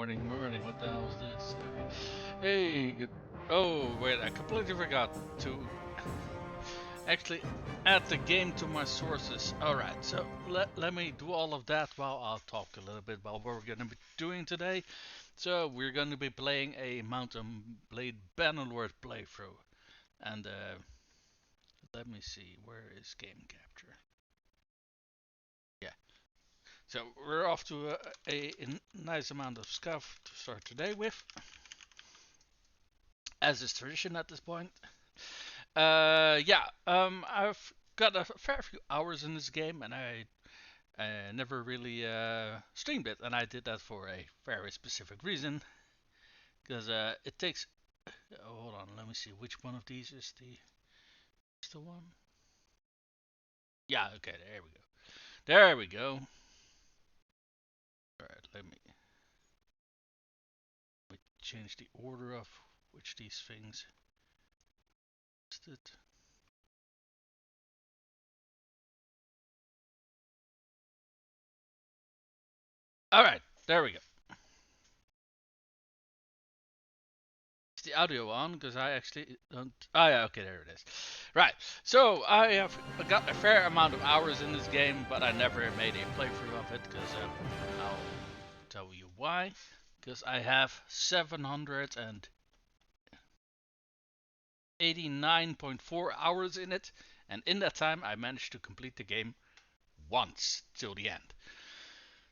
morning. What the hell is this? Hey, good. Oh, wait, I completely forgot to actually add the game to my sources. Alright, so let me do all of that while I'll talk a little bit about what we're going to be doing today. So, we're going to be playing a Mountain Blade Bannerlord playthrough. And, let me see, where is game capture? Yeah. So, we're off to a nice amount of stuff to start today with, as is tradition at this point. I've got a fair few hours in this game, and I never really streamed it, and I did that for a very specific reason, because it takes. Hold on, let me see which one of these is the one. Yeah, okay, there we go. There we go. All right, let me change the order of which these things. Listed. All right, there we go. The audio on because I actually don't. Oh yeah, okay, there it is. Right. So I have got a fair amount of hours in this game, but I never made a playthrough of it because I'll tell you why. Because I have 789.4 hours in it, and in that time I managed to complete the game once till the end.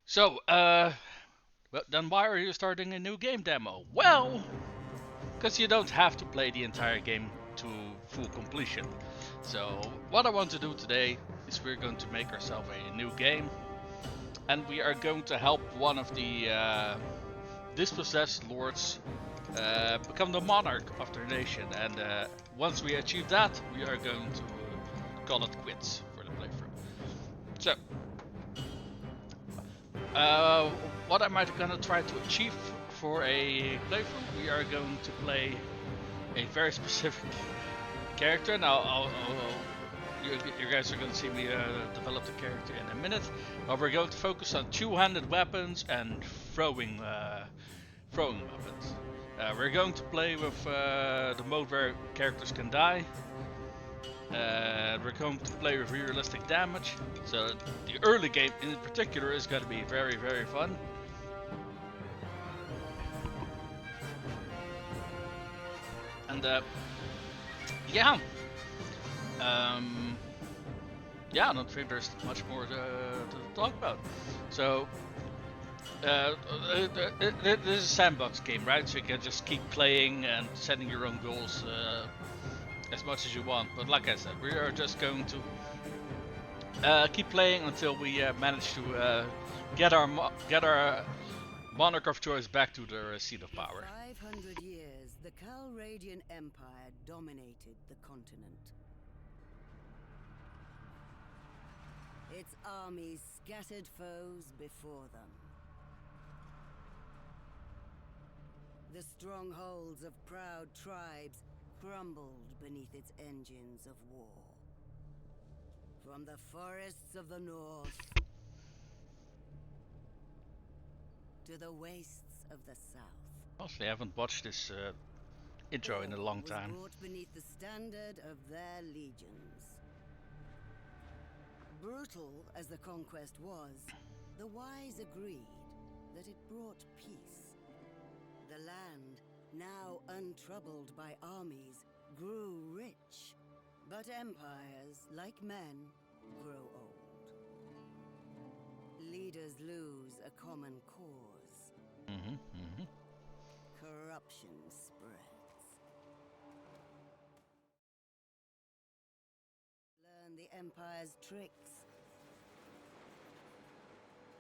So, well, then why are you starting a new game demo? Well, because you don't have to play the entire game to full completion. So what I want to do today is we're going to make ourselves a new game, and we are going to help one of the dispossessed lords become the monarch of their nation. And once we achieve that, we are going to call it quits for the playthrough. So, uh, what am I gonna try to achieve for a playthrough? We are going to play a very specific character. Now, you guys are going to see me develop the character in a minute. But we're going to focus on two-handed weapons and throwing weapons. We're going to play with the mode where characters can die. We're going to play with realistic damage. So the early game in particular is going to be very, very fun. And yeah. Yeah, I don't think there's much more to talk about. So, this is a sandbox game, right? So you can just keep playing and setting your own goals as much as you want. But like I said, we are just going to keep playing until we manage to get our monarch of choice back to their seat of power. For 500 years, the Calradian Empire dominated the continent. Its armies scattered foes before them. The strongholds of proud tribes crumbled beneath its engines of war. From the forests of the north to the wastes of the south. Honestly, I haven't watched this intro in a long time. Was brought beneath the standard of their legions. Brutal as the conquest was, the wise agreed that it brought peace. The land, now untroubled by armies, grew rich. But empires, like men, grow old. Leaders lose a common cause. Corruption spreads. Learn the empire's tricks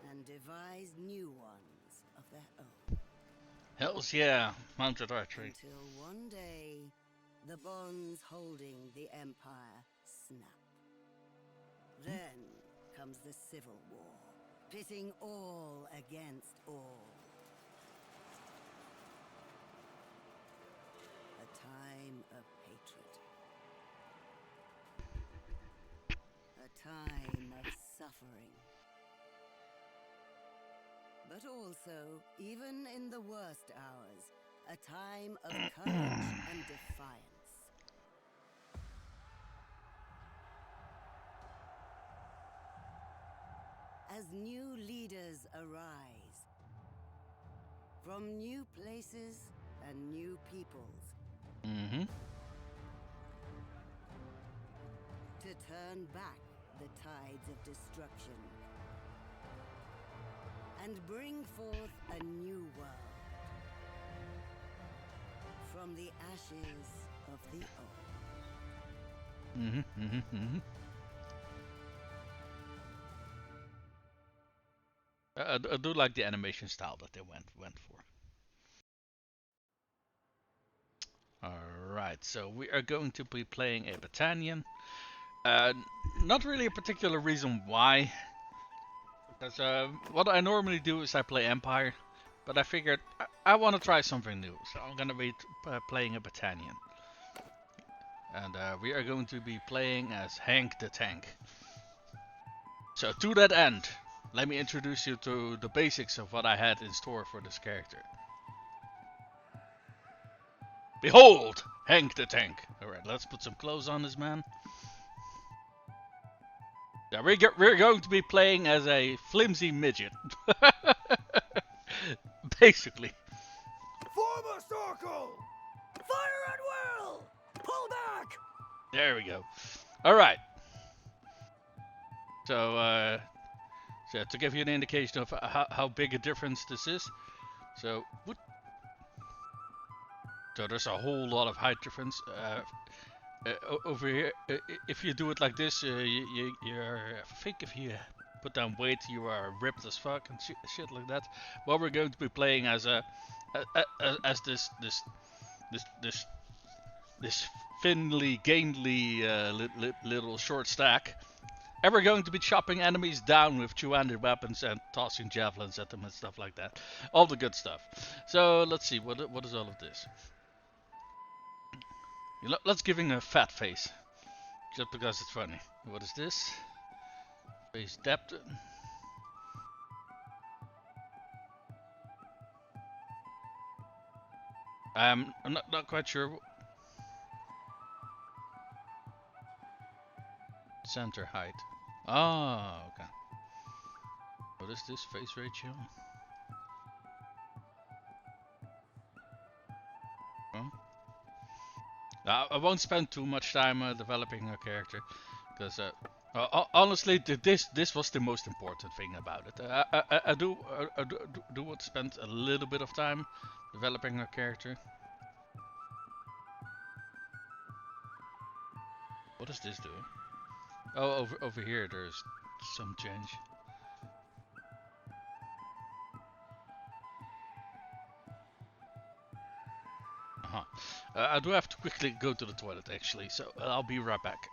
and devise new ones of their own. Hells yeah, mounted archery. Until one day, the bonds holding the empire snap. Then comes the civil war, pitting all against all. A time of hatred. A time of suffering. but also, even in the worst hours, a time of courage and defiance. As new leaders arise, from new places and new peoples, to turn back the tides of destruction and bring forth a new world from the ashes of the old. I do like the animation style that they went for. Alright, so we are going to be playing a Batanian. Not really a particular reason why, because what I normally do is I play Empire, but I figured I want to try something new, so I'm gonna be playing a Batanian. And we are going to be playing as Hank the Tank. So to that end, let me introduce you to the basics of what I had in store for this character. Behold, Hank the Tank. Alright, let's put some clothes on this man. Yeah, we're going to be playing as a flimsy midget. Basically. Form a circle! Fire at will! Pull back! There we go. Alright. So, to give you an indication of how big a difference this is. So there's a whole lot of height difference. Over here, if you do it like this, you're, I think if you put down weight, you are ripped as fuck and shit like that. But we're going to be playing as this thinly, gainly little short stack. And we're going to be chopping enemies down with two-handed weapons and tossing javelins at them and stuff like that. All the good stuff. So let's see, what is all of this? Let's give him a fat face, just because it's funny. What is this? Face depth. I'm not quite sure. Center height. Oh, okay. What is this face ratio? Huh? I won't spend too much time developing a character, because honestly, this was the most important thing about it. I do want to spend a little bit of time developing a character. What does this do? Oh, over here there's some change. I do have to quickly go to the toilet actually, so I'll be right back.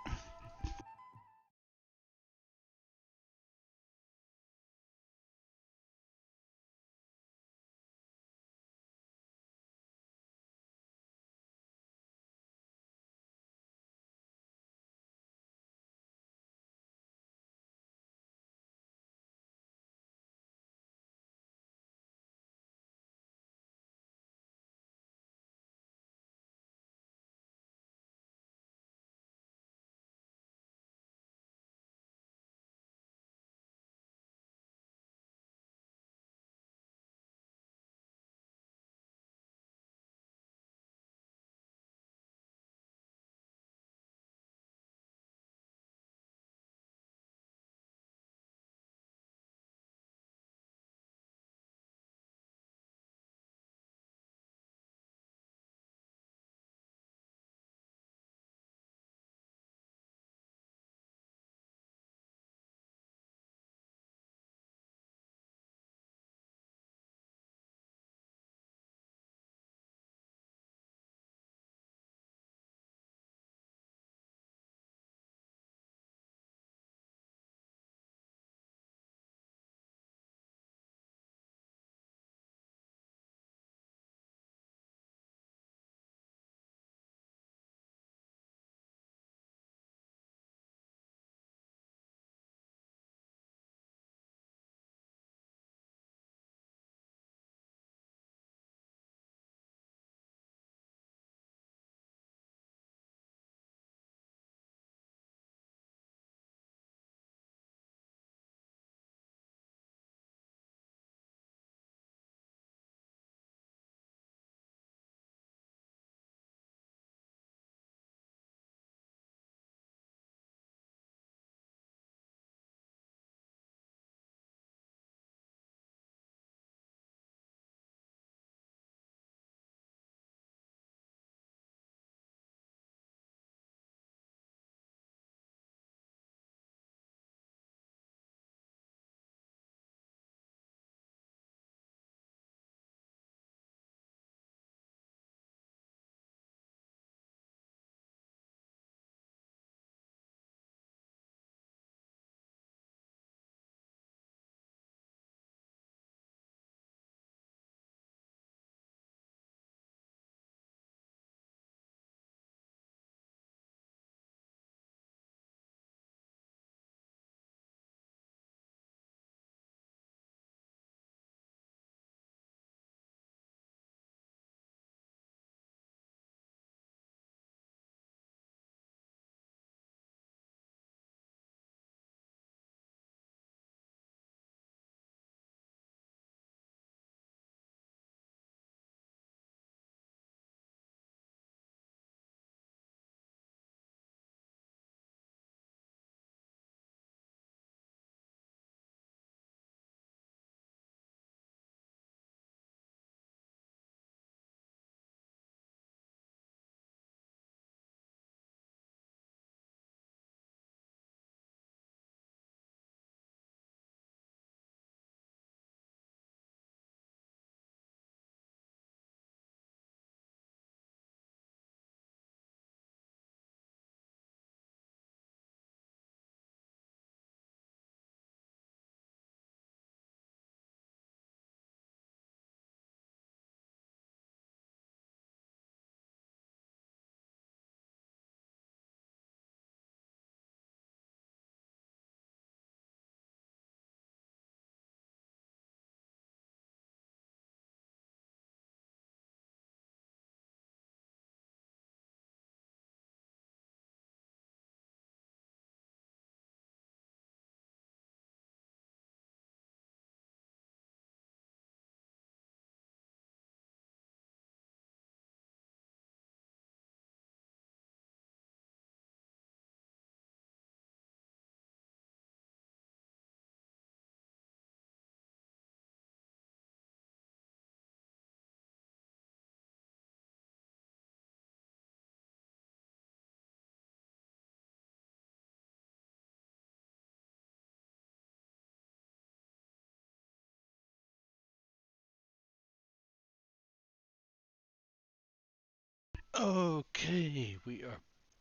Okay, we are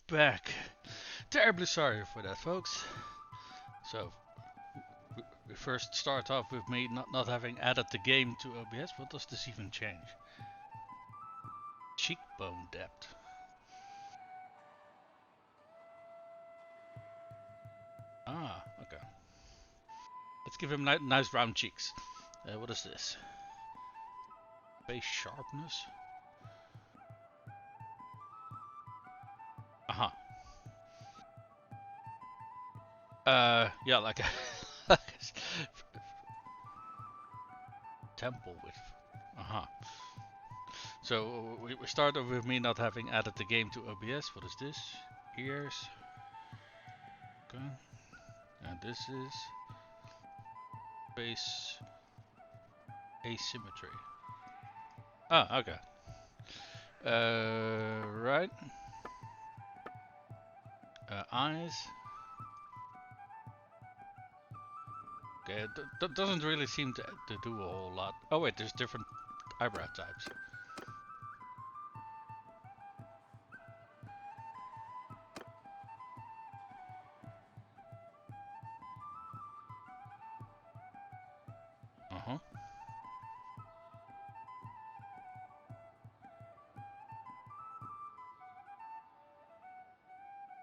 back. Terribly sorry for that, folks. So, we first start off with me not having added the game to OBS. What does this even change? Cheekbone depth. Ah, okay. Let's give him nice round cheeks. What is this? Face sharpness? Uh-huh. Yeah, like a temple width. Uh-huh. So we started with me not having added the game to OBS. What is this? Ears. Okay. And this is face asymmetry. Ah, okay. Right. Eyes. Okay, that doesn't really seem to do a whole lot. Oh wait, there's different eyebrow types. Uh-huh.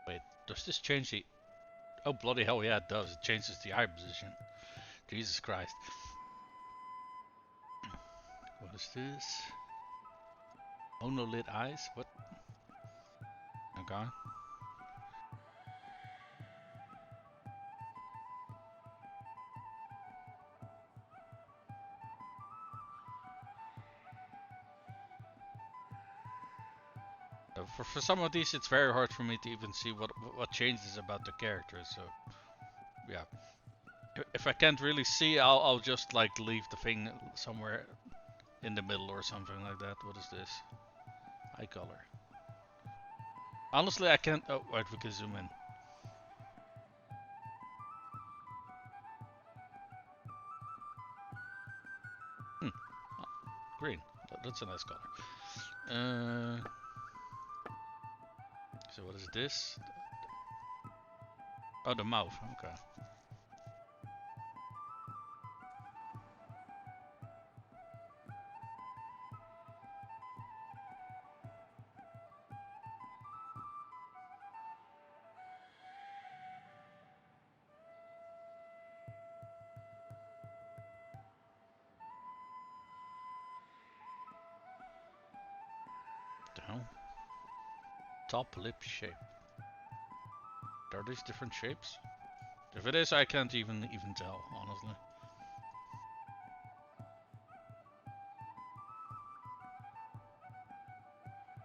Wait, does this change the... Oh bloody hell, yeah it does. It changes the eye position. Jesus Christ. What is this? Monolith eyes? What? Okay. For some of these, it's very hard for me to even see what changes about the characters. So, yeah. If I can't really see, I'll just like leave the thing somewhere in the middle or something like that. What is this? Eye color. Honestly, I can't. Oh, wait, we can zoom in. Oh, green. That's a nice color. So what is this? Oh, the mouth. Okay. Down. Top lip shape. Are these different shapes? If it is, I can't even tell, honestly.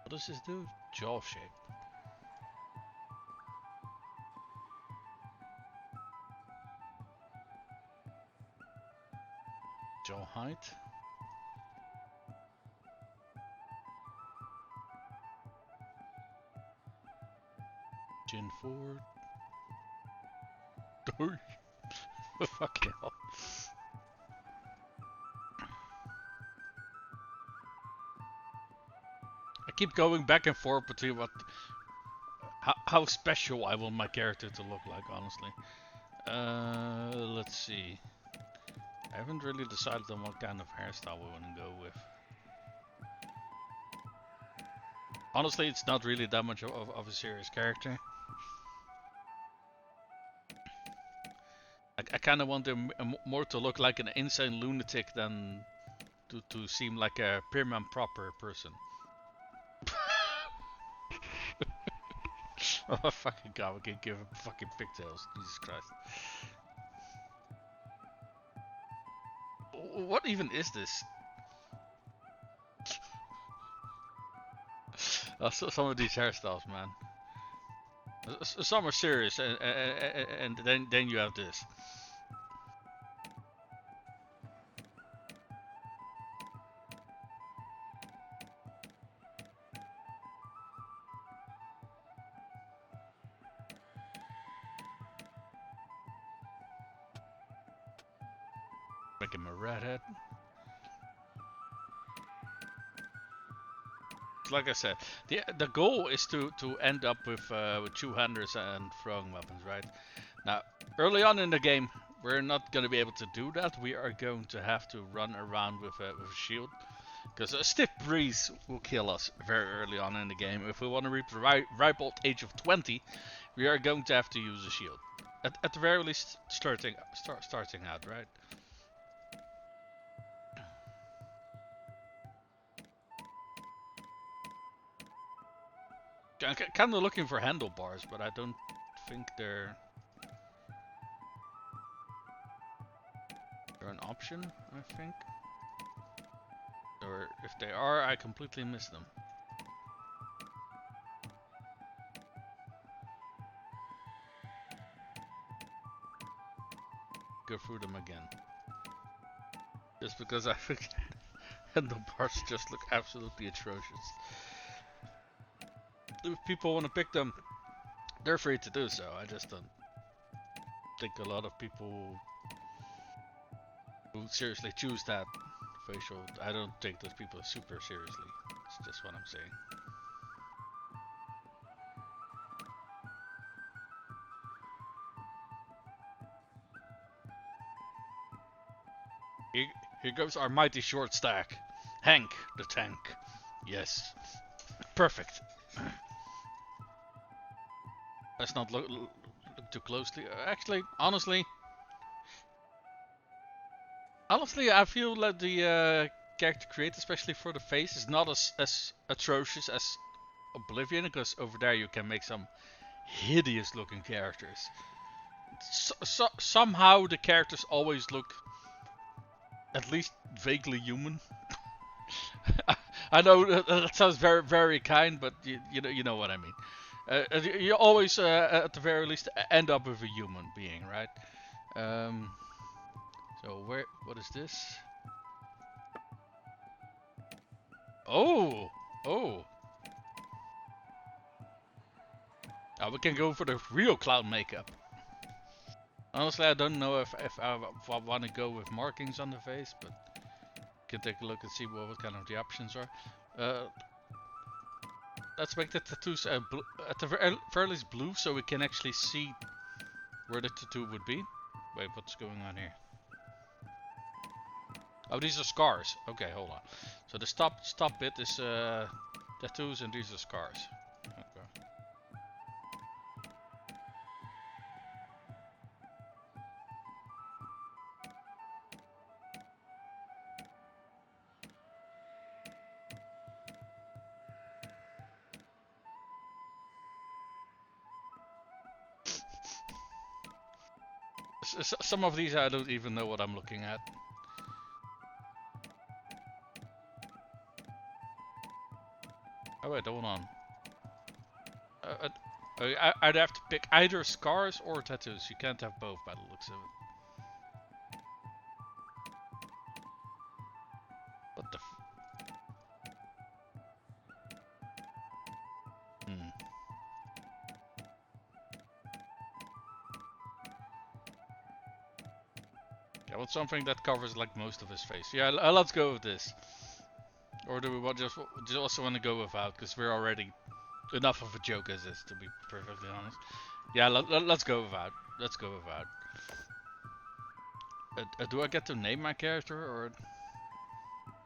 What does this do? Jaw shape. Jaw height. Chin forward. Fucking hell. I keep going back and forth between how special I want my character to look like, honestly. Let's see. I haven't really decided on what kind of hairstyle we want to go with. Honestly, it's not really that much of a serious character. I kind of want him more to look like an insane lunatic than to seem like a prim and proper person. Oh fucking god, we can give him fucking pigtails. Jesus Christ. What even is this? Some of these hairstyles, man. Some are serious, and then you have this. Make him a redhead. like I said, the goal is to end up with two-handers and throwing weapons, right? Now, early on in the game, we're not going to be able to do that. We are going to have to run around with a shield, because a stiff breeze will kill us very early on in the game. If we want to reach the ripe old age of 20, we are going to have to use a shield. At the very least, starting out, right? I'm kind of looking for handlebars, but I don't think they're an option, I think. Or if they are, I completely miss them. Go through them again. Just because I think handlebars just look absolutely atrocious. If people want to pick them, they're free to do so. I just don't think a lot of people who seriously choose that facial, I don't take those people super seriously. It's just what I'm saying. Here goes our mighty short stack. Hank the tank. Yes. Perfect. Let's not look too closely. Actually, honestly, I feel that the character created, especially for the face, is not as atrocious as Oblivion, because over there you can make some hideous looking characters. Somehow the characters always look at least vaguely human. I know that sounds very, very kind, but you know what I mean. You always, at the very least, end up with a human being, right? So what is this? Oh, oh. Now we can go for the real clown makeup. Honestly, I don't know if I want to go with markings on the face, but can take a look and see what kind of the options are. Let's make the tattoos at the very least blue, so we can actually see where the tattoo would be. Wait, what's going on here? Oh, these are scars. Okay, hold on. So the stop bit is tattoos, and these are scars. Okay. Some of these I don't even know what I'm looking at. Oh wait, hold on. I'd have to pick either scars or tattoos. You can't have both by the looks of it. What the I want something that covers like most of his face. Yeah, let's go with this. Or do we just also want to go without? Because we're already enough of a joke as is, to be perfectly honest. Yeah, let's go without. Let's go without. Do I get to name my character,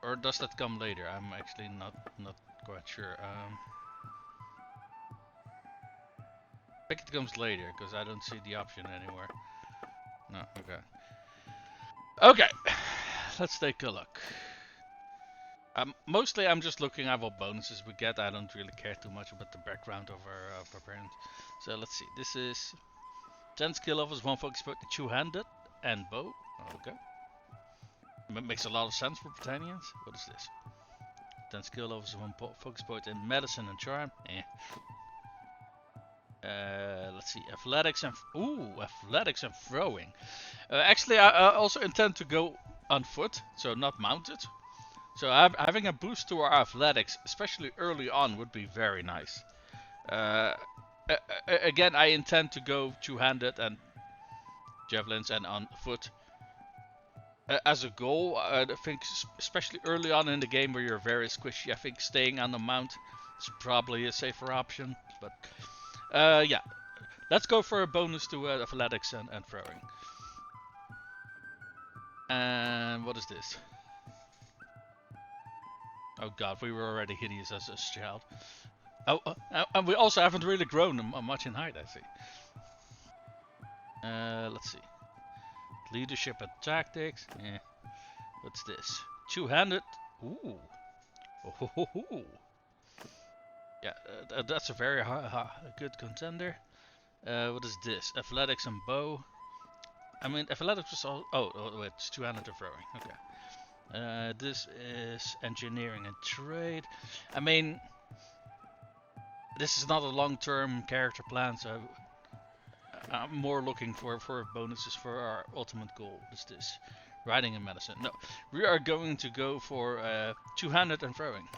or does that come later? I'm actually not quite sure. I think it comes later, because I don't see the option anywhere. No, okay. Okay, let's take a look. Mostly I'm just looking at what bonuses we get. I don't really care too much about the background of our parents. So let's see, this is 10 skill levels, 1 focus point, two-handed, and bow. Okay. Makes a lot of sense for Batanians. What is this? 10 skill levels, 1 focus point in medicine and charm. Let's see, athletics and athletics and throwing. Actually, I also intend to go on foot, so not mounted. So having a boost to our athletics, especially early on, would be very nice. Again, I intend to go two-handed and javelins and on foot. as a goal, I think especially early on in the game where you're very squishy, I think staying on the mount is probably a safer option. But yeah, let's go for a bonus to athletics and throwing. And what is this? Oh god, we were already hideous as a child. Oh, and we also haven't really grown much in height, I see. Let's see. Leadership and tactics. Yeah. What's this? Two-handed. Ooh. Oh. Yeah, that's a very good contender. What is this? Athletics and bow. I mean, athletics was all. Oh, wait, it's two-handed and throwing. Okay. This is engineering and trade. I mean, this is not a long-term character plan, so I'm more looking for bonuses for our ultimate goal. Is this riding and medicine? No, we are going to go for two-handed and throwing.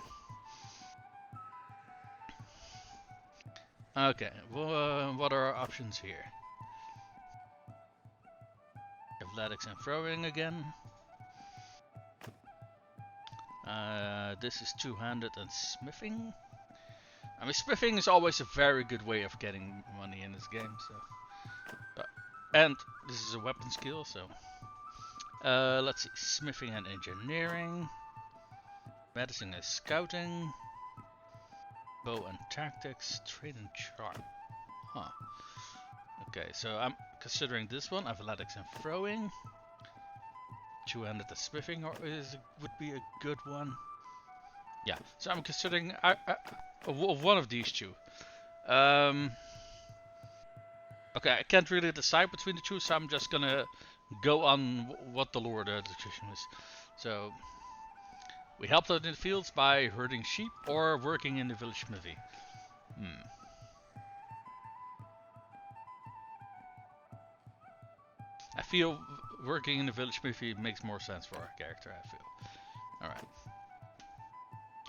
Okay, well, what are our options here? Athletics and throwing again. This is two-handed and smithing. I mean, smithing is always a very good way of getting money in this game. So, and this is a weapon skill. So, let's see, smithing and engineering, medicine and scouting, bow and tactics, trade and charm. Huh. Okay, so I'm considering this one, athletics and throwing. Two-handed and smithing would be a good one. Yeah, so I'm considering one of these two. Okay, I can't really decide between the two, so I'm just gonna go on what the Lord decision is. So, we helped out in the fields by herding sheep or working in the village smithy. I feel working in the village smithy makes more sense for our character, I feel. Alright.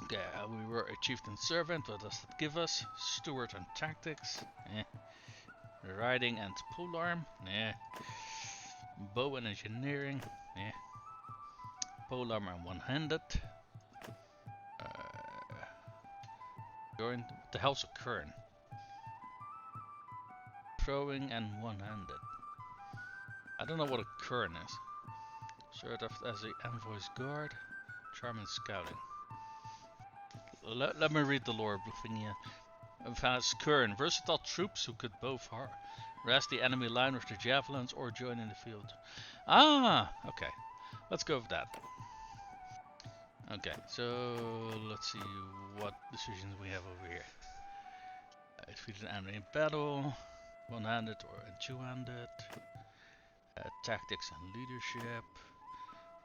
Okay, we were a chieftain servant. What does that give us? Steward and tactics. Riding and polearm. Bow and engineering. Polearm and one-handed. Join. What the hell's a kern? Throwing and one-handed. I don't know what a kern is. Served as the envoy's guard. Charm and scouting. Let me read the lore thingy. Has kern, versatile troops who could both harass the enemy line with their javelins or join in the field. Ah, okay. Let's go with that. Okay, so let's see what decisions we have over here. Defeat an enemy in battle, one-handed or two-handed. Tactics and leadership.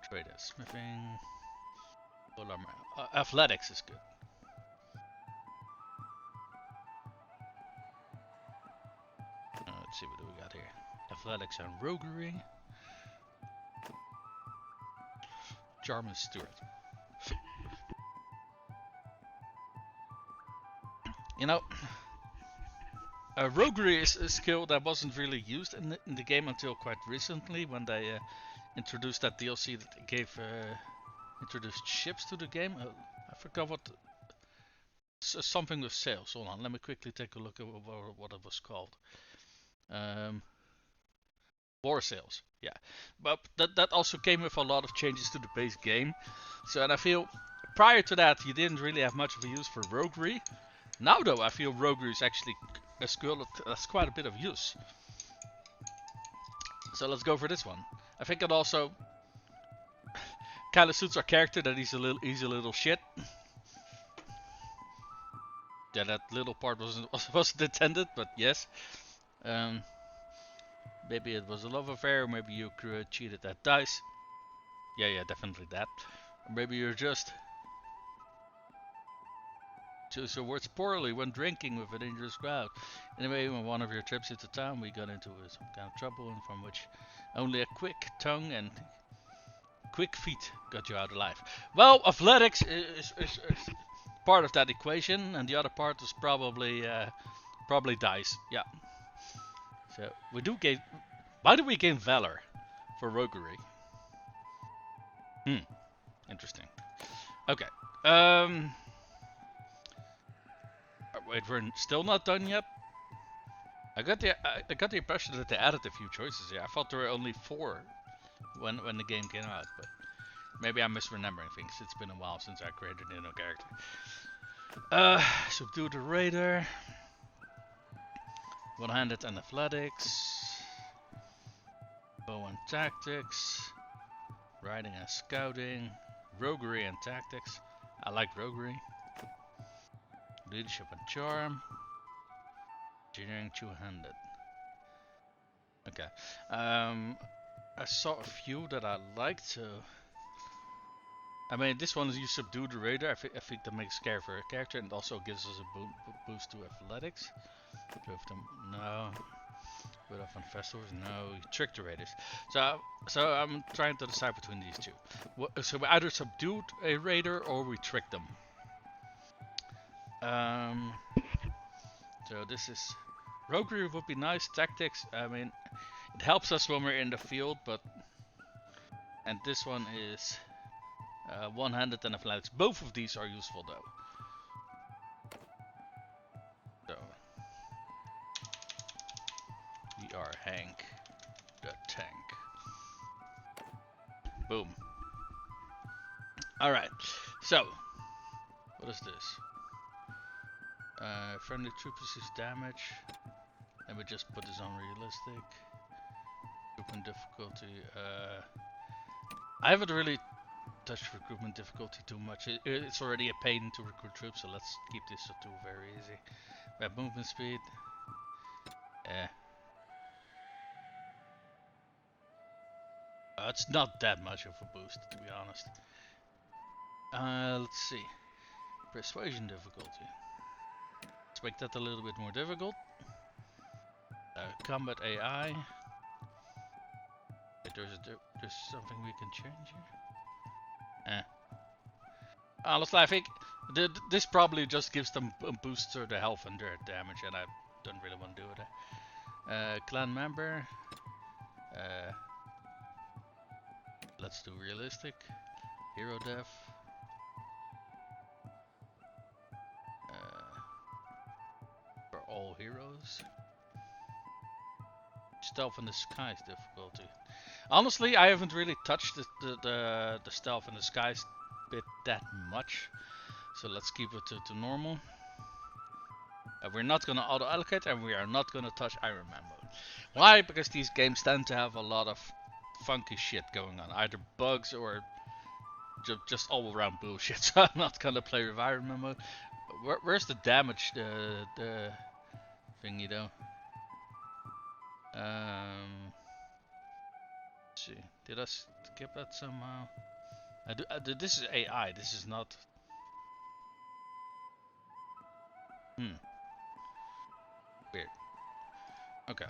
Trade and smithing. Athletics is good. Let's see what do we got here. Athletics and roguery. Charm and steward. You know, roguery is a skill that wasn't really used in the game until quite recently, when they introduced that DLC that gave introduced ships to the game. I forgot what. Something with sails. Hold on, let me quickly take a look at what it was called. War sails. Yeah, but that also came with a lot of changes to the base game. So, and I feel prior to that you didn't really have much of a use for roguery. Now though, I feel roguery is actually a skill that's quite a bit of use. So let's go for this one. I think it also kind of suits our character that he's a little shit. Yeah, that little part wasn't intended, but yes. Maybe it was a love affair, maybe you cheated at dice. Yeah, definitely that. Or maybe you're just choose your words poorly when drinking with a dangerous crowd. Anyway, on one of your trips into town, we got into some kind of trouble, and from which only a quick tongue and quick feet got you out alive. Well, athletics is part of that equation, and the other part is probably dice. Yeah. So we do gain. Why do we gain valor for roguery? Hmm. Interesting. Okay. Wait, we're still not done yet. I got the impression that they added a few choices here. I thought there were only 4 when the game came out, but maybe I'm misremembering things. It's been a while since I created a new character. Subdue the raider. One-handed and athletics. Bow and tactics. Riding and scouting. Roguery and tactics. I like roguery. Leadership and charm. Engineering two-handed. Okay. I saw a few that I liked, so I mean, this one is you subdue the raider. I think that makes scare for a character, and also gives us a boost to athletics. With them, no. Put off on festivals, no. You trick the raiders. So I'm trying to decide between these two. So we either subdued a raider or we trick them. So this is roguery would be nice. Tactics, I mean, it helps us when we're in the field, but and this one is one-handed and athletics. Both of these are useful though. So we are Hank the Tank. Boom. Alright, so what is this? Friendly troop receives damage. Let me just put this on realistic. Recruitment difficulty. I haven't really touched recruitment difficulty too much. It's already a pain to recruit troops, so let's keep this to very easy. We have movement speed. It's not that much of a boost, to be honest. Let's see. Persuasion difficulty. Let's make that a little bit more difficult. Combat AI. There's something we can change here. Honestly, I think this probably just gives them a boost to their health and their damage, and I don't really want to do it. Clan member. Let's do realistic. Hero death. For all heroes. Stealth in the skies difficulty. Honestly, I haven't really touched the stealth in the skies bit that much, so let's keep it to normal. We're not gonna auto allocate, and we are not gonna touch Iron Man mode. Why? Because these games tend to have a lot of funky shit going on, either bugs or just all around bullshit. So I'm not gonna play with Iron Man mode. Where's the damage? The thingy though. Let's see. Did I skip that somehow? This is AI. This is not. Weird. Okay.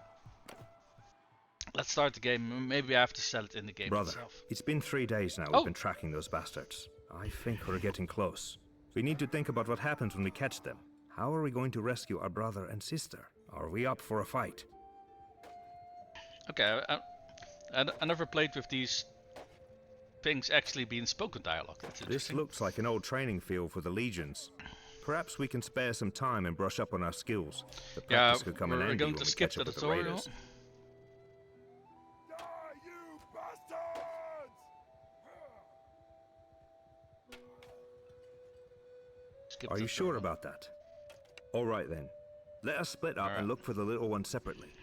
Let's start the game. Maybe I have to sell it in the game Brother, itself. it's been 3 days now we've been tracking those bastards. I think we're getting close. We need to think about what happens when we catch them. How are we going to rescue our brother and sister? Are we up for a fight? Okay, I never played with these things actually being spoken dialogue. That's interesting. This looks like an old training field for the legions. Perhaps we can spare some time and brush up on our skills. The practice could come in we're handy going when to we skip catch the up with the tutorial. raiders. Die, you bastards! Skip Are the you sure tutorial. about that? All right then. Let us split up and look for the little ones separately.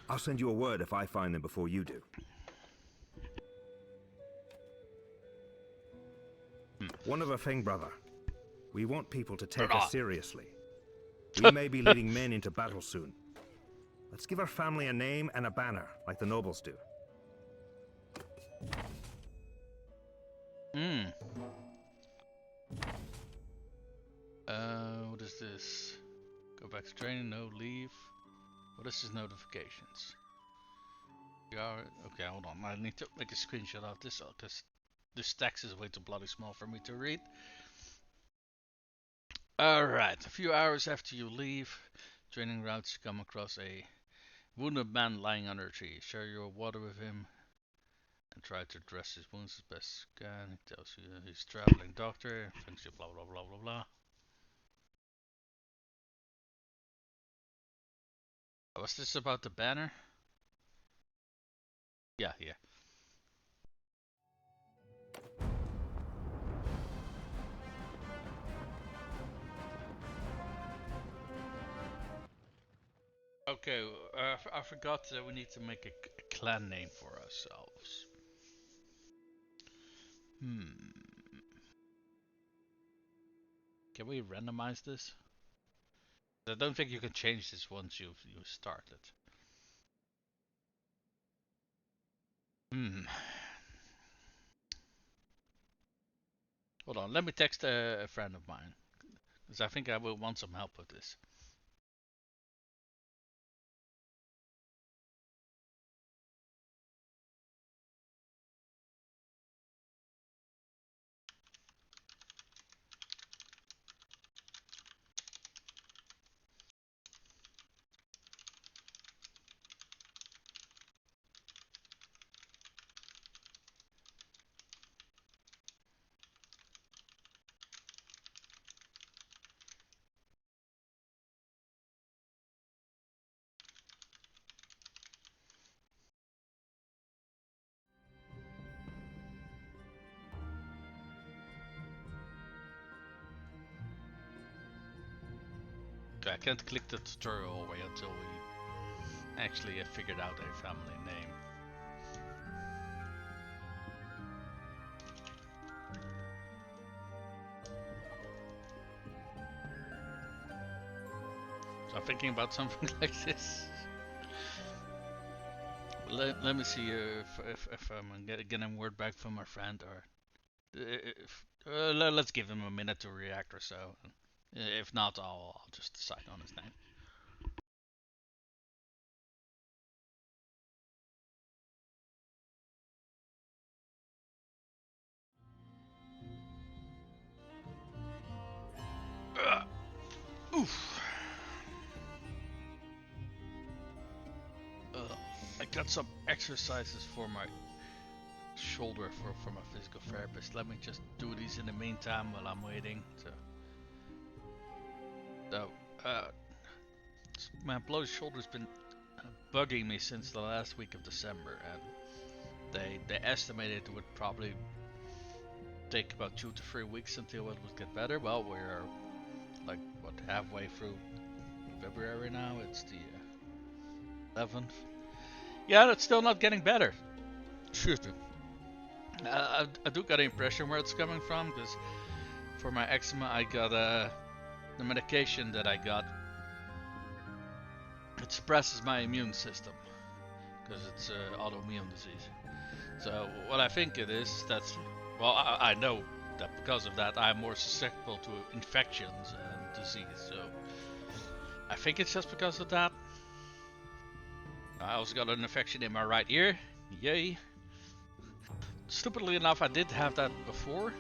I'll send you a word if I find them before you do. One other thing, brother. We want people to take us seriously. We may be leading men into battle soon. Let's give our family a name and a banner, like the nobles do. What is this? Go back to training, no leave. What is this notifications? Okay, hold on. I need to make a screenshot of this because this text is way too bloody small for me to read. Alright, a few hours after you leave, training routes, you come across a wounded man lying under a tree. Share your water with him. and try to dress his wounds as best he can. He tells you he's traveling doctor, thinks you blah blah blah blah blah. Was this about the banner? Yeah, yeah. Okay, I forgot that we need to make a clan name for ourselves. Can we randomize this? I don't think you can change this once you started. Hold on, let me text a friend of mine, because I think I will want some help with this. Okay, I can't click the tutorial all the way until we actually have figured out a family name. So I'm thinking about something like this. Let me see if I'm getting word back from my friend, or let's give him a minute to react or so. If not, I'll just decide on his name. Oof. I got some exercises for my shoulder for my physical therapist. Let me just do these in the meantime while I'm waiting. So my bloody shoulder's been bugging me since the last week of December, and they estimated it would probably take about 2 to 3 weeks until it would get better. Well, we're like what, halfway through February now. It's the 11th. Yeah, it's still not getting better. Excuse me. I do get the impression where it's coming from, because for my eczema I got the medication that I got. It suppresses my immune system because it's autoimmune disease. So what I think it is, that's, well, I know that because of that I'm more susceptible to infections and disease. So I think it's just because of that. I also got an infection in my right ear. Yay. Stupidly enough, I did have that before,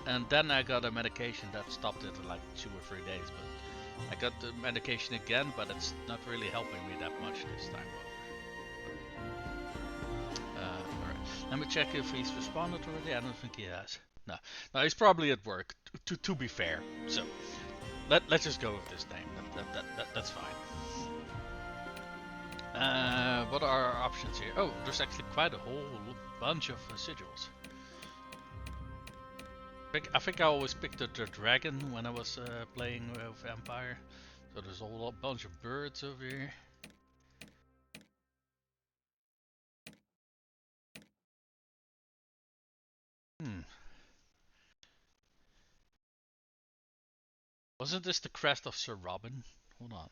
and then I got a medication that stopped it in like 2 or 3 days. But I got the medication again, but it's not really helping me that much this time. Alright. Let me check if he's responded already. I don't think he has. No, he's probably at work. To be fair, so let's just go with this name. That's fine. What are our options here? Oh, there's actually quite a whole bunch of sigils. I think I always picked the dragon when I was playing with Empire. So there's a whole bunch of birds over here. Wasn't this the crest of Sir Robin? Hold on.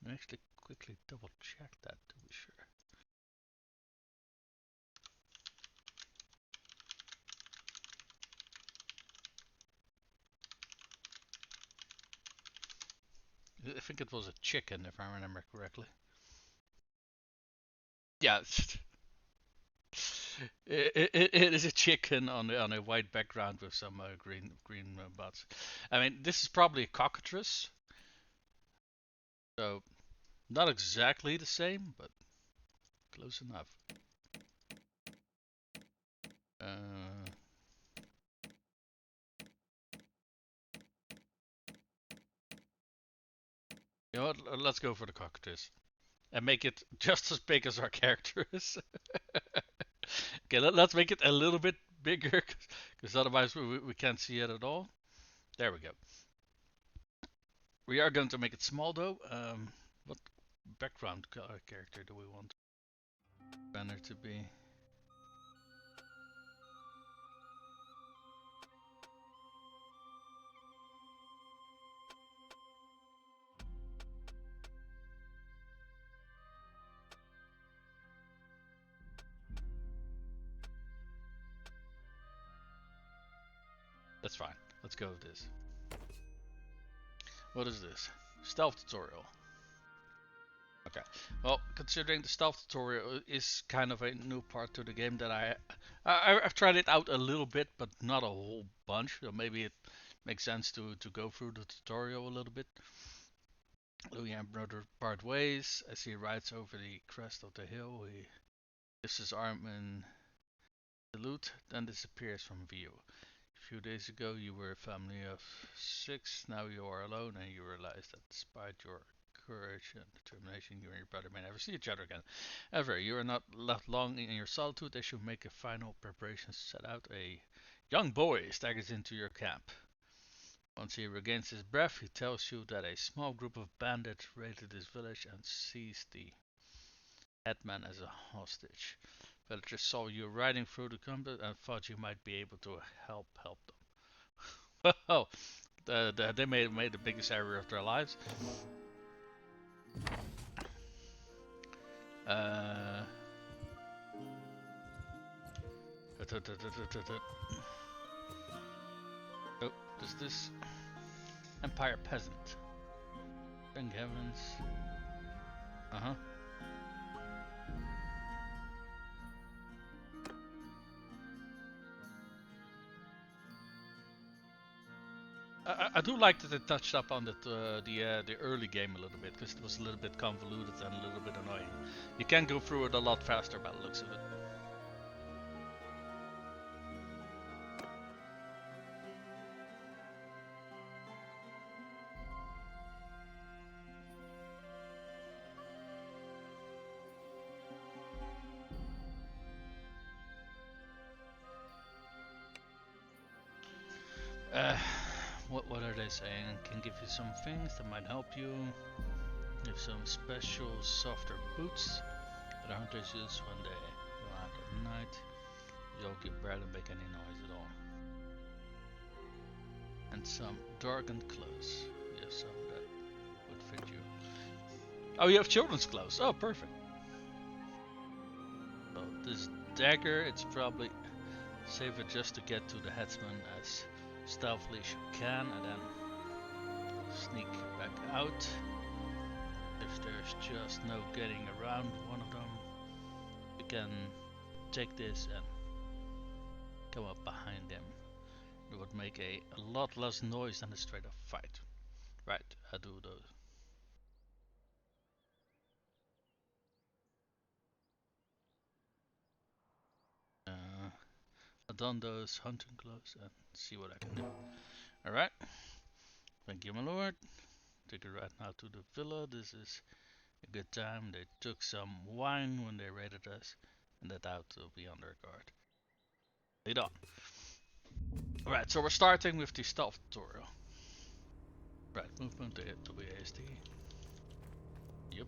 Let me actually quickly double check that to be sure. I think it was a chicken, if I remember correctly. Yeah, it is a chicken on a white background with some green butts. I mean, this is probably a cockatrice, so not exactly the same, but close enough. Uh, you know what? Let's go for the cockatrice. And make it just as big as our character is. Okay, let's make it a little bit bigger, because otherwise we can't see it at all. There we go. We are going to make it small though. What background character do we want Banner to be? That's fine. Let's go with this. What is this? Stealth tutorial. Okay. Well, considering the stealth tutorial is kind of a new part to the game that I've tried it out a little bit, but not a whole bunch. So maybe it makes sense to go through the tutorial a little bit. Louis and brother part ways as he rides over the crest of the hill. He lifts his arm in salute, then disappears from view. A few days ago you were a family of 6, now you are alone and you realize that despite your courage and determination, you and your brother may never see each other again. However, you are not left long in your solitude as you make a final preparations to set out. A young boy staggers into your camp. Once he regains his breath, he tells you that a small group of bandits raided his village and seized the headman as a hostage. Villagers saw you riding through the combat and thought you might be able to help them. Well, they made the biggest error of their lives. Uh, oh, does this Empire peasant? Thank heavens. Uh-huh. I do like that they touched up on the early game a little bit, because it was a little bit convoluted and a little bit annoying. You can go through it a lot faster by the looks of it. What are they saying? Can give you some things that might help you. Give some special softer boots that hunters use when they go out at night. You don't give barely make any noise at all. And some darkened clothes. You have some that would fit you. Oh, you have children's clothes. Oh, perfect. So this dagger, it's probably safer just to get to the headsman as stealthily as you can, and then sneak back out. If there's just no getting around one of them, you can take this and come up behind them. It would make a lot less noise than a straight up fight. Right, I do those. I've done those hunting gloves and see what I can do. Alright, thank you my lord. Take it right now to the villa. This is a good time. They took some wine when they raided us, and that out will be on their guard. Lead on. Alright, so we're starting with the stealth tutorial. Right, movement to WASD. Yep.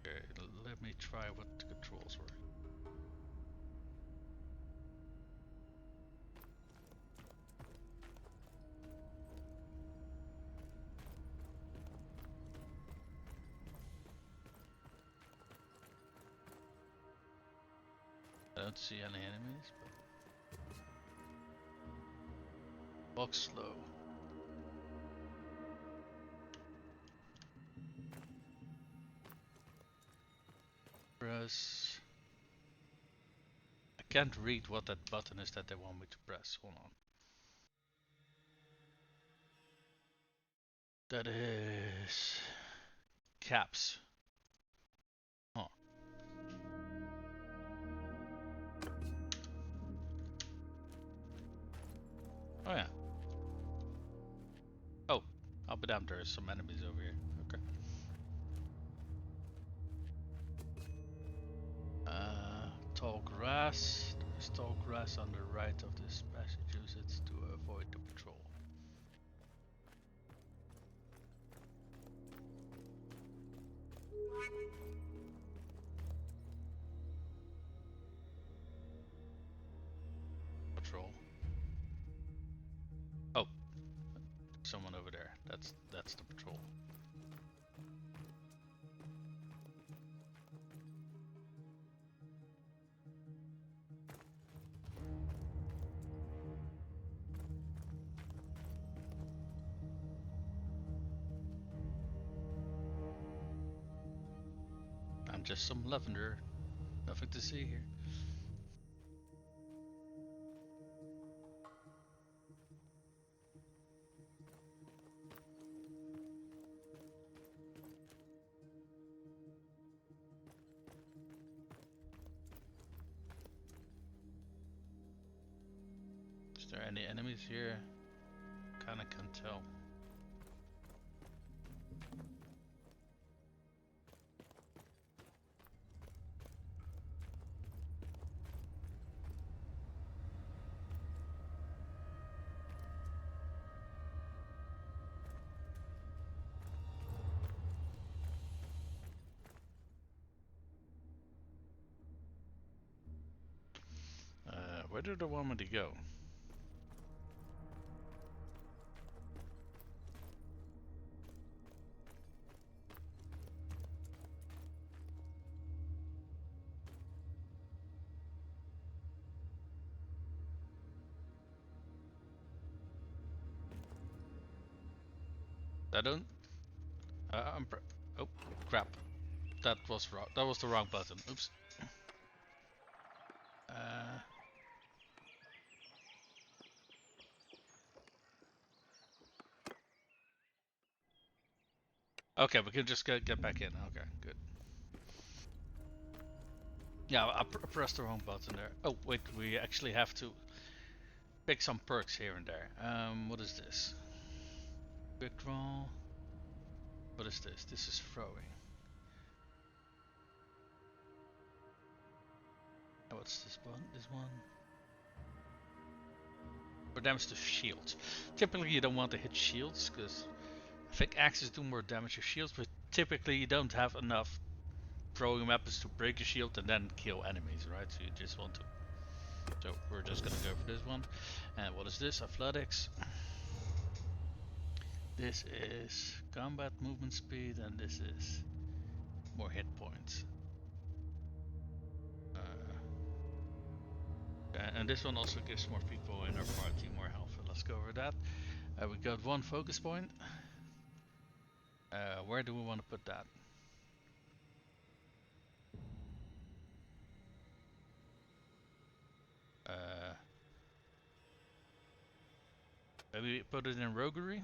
Okay, let me try what the controls were. I don't see any enemies, but walk slow. Press. I can't read what that button is that they want me to press. Hold on. That is caps. Huh. Oh yeah. Oh, I'll be damned, there's some enemies over here. Okay. Tall grass. There's tall grass on the right of this passage. Use it to avoid the patrol. Patrol. Oh, someone over there. That's the patrol. I'm just some lavender. Nothing to see here. Is there any enemies here? Kinda can't tell. Where did I want me to go? I don't. Oh crap! That was wrong. That was the wrong button. Oops. Okay, we can just get back in. Okay, good. Yeah, I pressed the wrong button there. Oh wait, we actually have to pick some perks here and there. What is this? Quick draw. What is this? This is throwing. Oh, what's this one? This one. For damage to shields. Typically you don't want to hit shields because I think axes do more damage to shields, but typically you don't have enough throwing weapons to break a shield and then kill enemies, right? So you just want to. So we're just gonna go for this one. And what is this? Athletics. This is combat movement speed, and this is more hit points. And this one also gives more people in our party more health. So let's go over that. We got one focus point. Where do we want to put that? Maybe put it in roguery?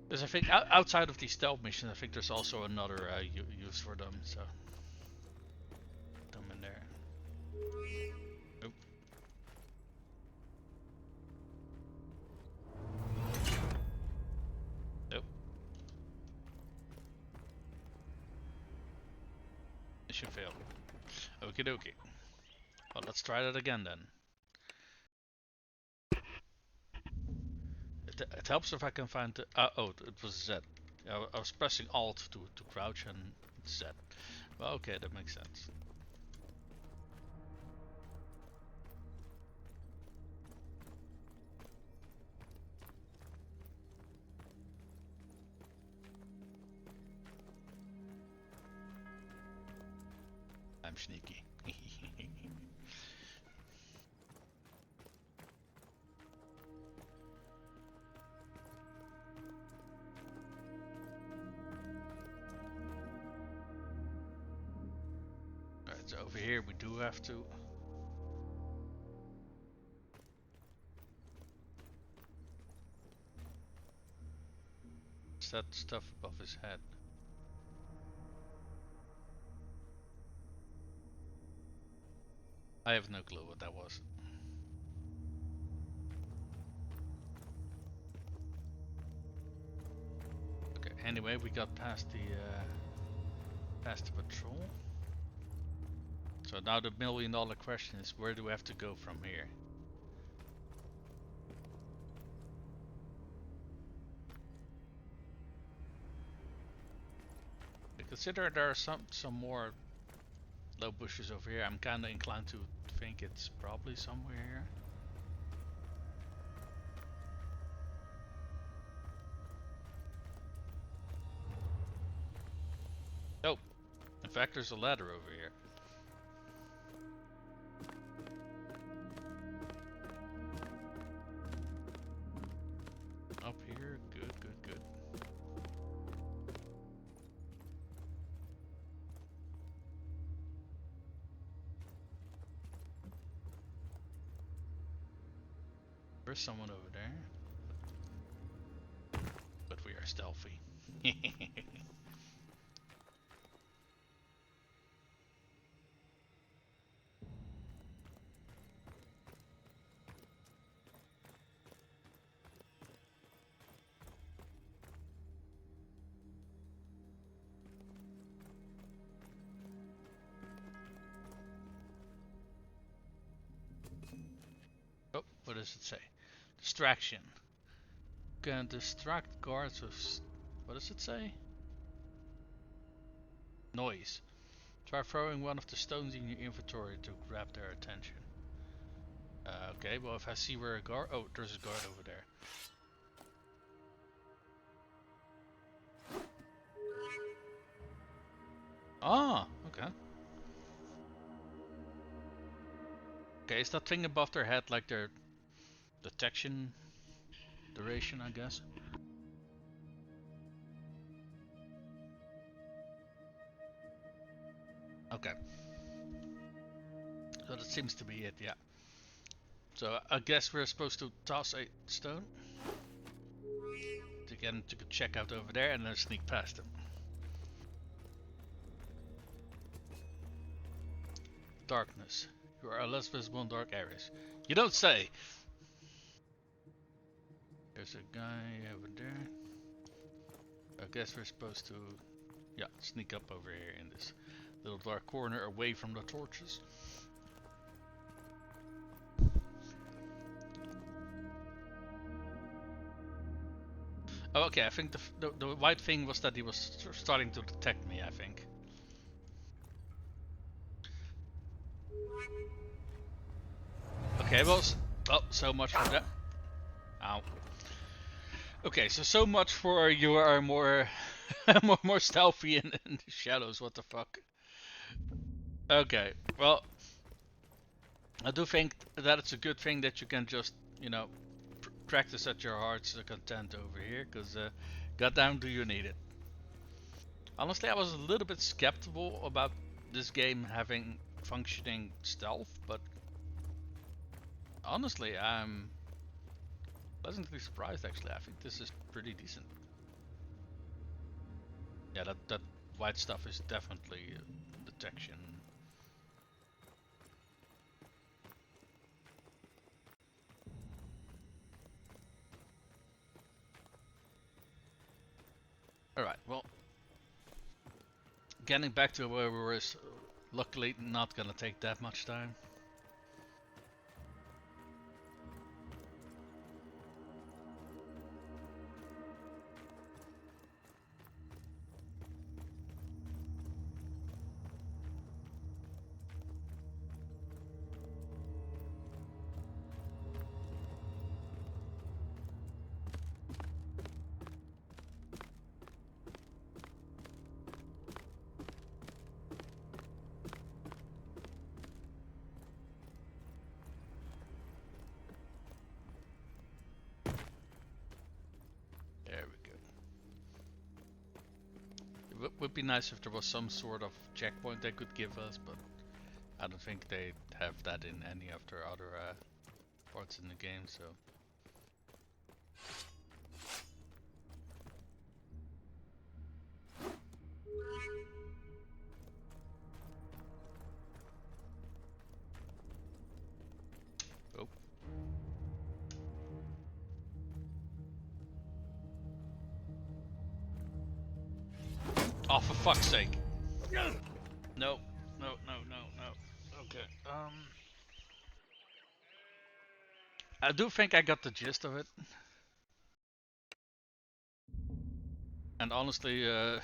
Because I think outside of these stealth missions, I think there's also another use for them, so put them in there. Nope. Nope. Mission failed. Okie dokie. Well, let's try that again then. It helps if I can find the. Oh, it was Z. I was pressing Alt to crouch and Z. Well, okay, that makes sense. I'm sneaky. Alright, so over here we do have to. What's that stuff above his head? I have no clue what that was. Okay, anyway, we got past the patrol. So now the million-dollar question is, where do we have to go from here? Consider there are some more low bushes over here. I'm kinda inclined to think it's probably somewhere here. Oh, in fact there's a ladder over here. Up here, good, good, good. There's someone over there. But we are stealthy. Oh, what does it say? Distraction. Can distract guards with... What does it say? Noise. Try throwing one of the stones in your inventory to grab their attention. Okay, well if I see where a guard... Oh, there's a guard over there. Ah, okay. Okay, is that thing above their head like their detection duration, I guess? Okay. So that seems to be it, yeah. So I guess we're supposed to toss a stone to get him to check out over there and then sneak past him. Darkness. You are less visible in dark areas. You don't say! There's a guy over there. I guess we're supposed to, yeah, sneak up over here in this little dark corner away from the torches. Oh, okay, I think the white thing was that he was starting to detect me, I think. Okay, well, so much for that. Ow. Okay, so much for you are more more stealthy in the shadows. What the fuck? Okay, well, I do think that it's a good thing that you can just, you know, practice at your heart's content over here, because goddamn do you need it. Honestly, I was a little bit skeptical about this game having functioning stealth, but honestly, I'm pleasantly surprised actually. I think this is pretty decent. Yeah, that white stuff is definitely detection. Alright, well, getting back to where we were is luckily not gonna take that much time. Would be nice if there was some sort of checkpoint they could give us, but I don't think they have that in any of their other parts in the game, so. Oh, for fuck's sake. No, no, no, no, no. Okay. I do think I got the gist of it. And honestly, the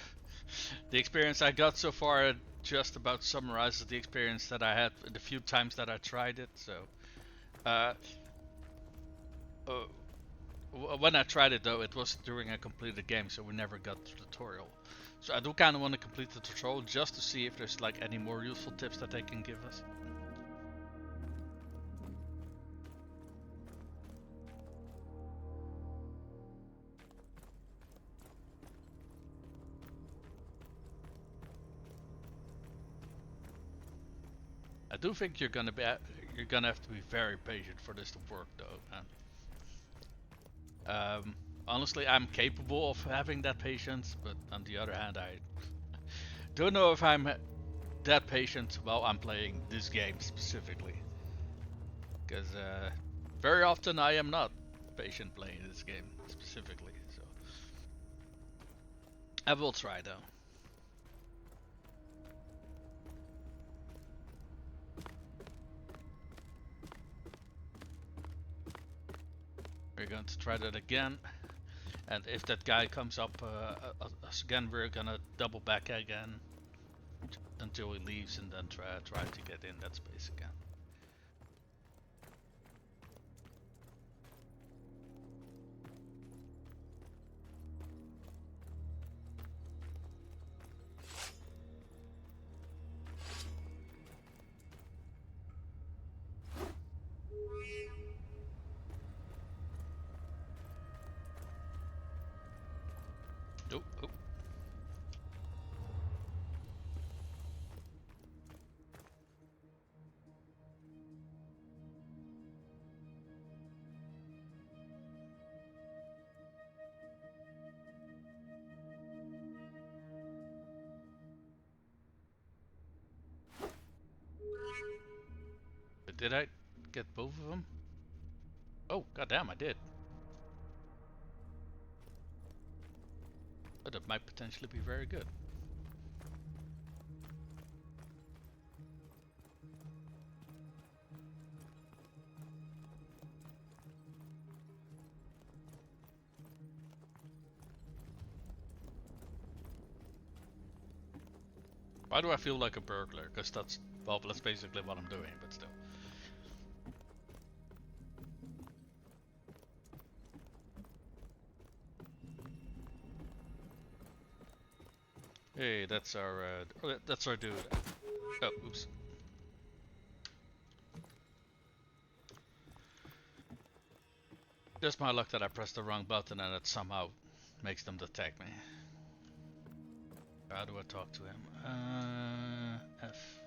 experience I got so far just about summarizes the experience that I had the few times that I tried it. So, uh, when I tried it though, it was during a completed game, so we never got the tutorial. So I do kind of want to complete the tutorial just to see if there's like any more useful tips that they can give us. I do think you're gonna have to be very patient for this to work though. Honestly, I'm capable of having that patience, but on the other hand, I don't know if I'm that patient while I'm playing this game specifically. Because very often I am not patient playing this game specifically. So I will try though. We're going to try that again. And if that guy comes up again, we're gonna double back again until he leaves, and then try to get in that space again. Oh, oh. Did I get both of them? Oh, goddamn, I did. But it might potentially be very good. Why do I feel like a burglar? Because that's basically what I'm doing, but still. Hey, that's our dude. Oh, oops. Just my luck that I pressed the wrong button and it somehow makes them detect me. How do I talk to him? F.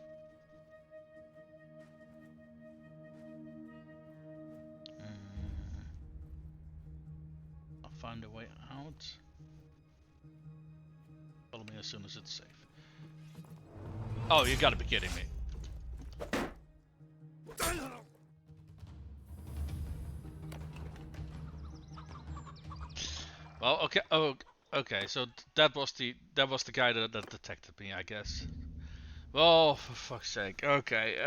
I'll find a way out. Follow me as soon as it's safe. Oh, you gotta be kidding me. Well, okay. Oh, okay. So that was the guy that detected me, I guess. Oh, for fuck's sake. Okay.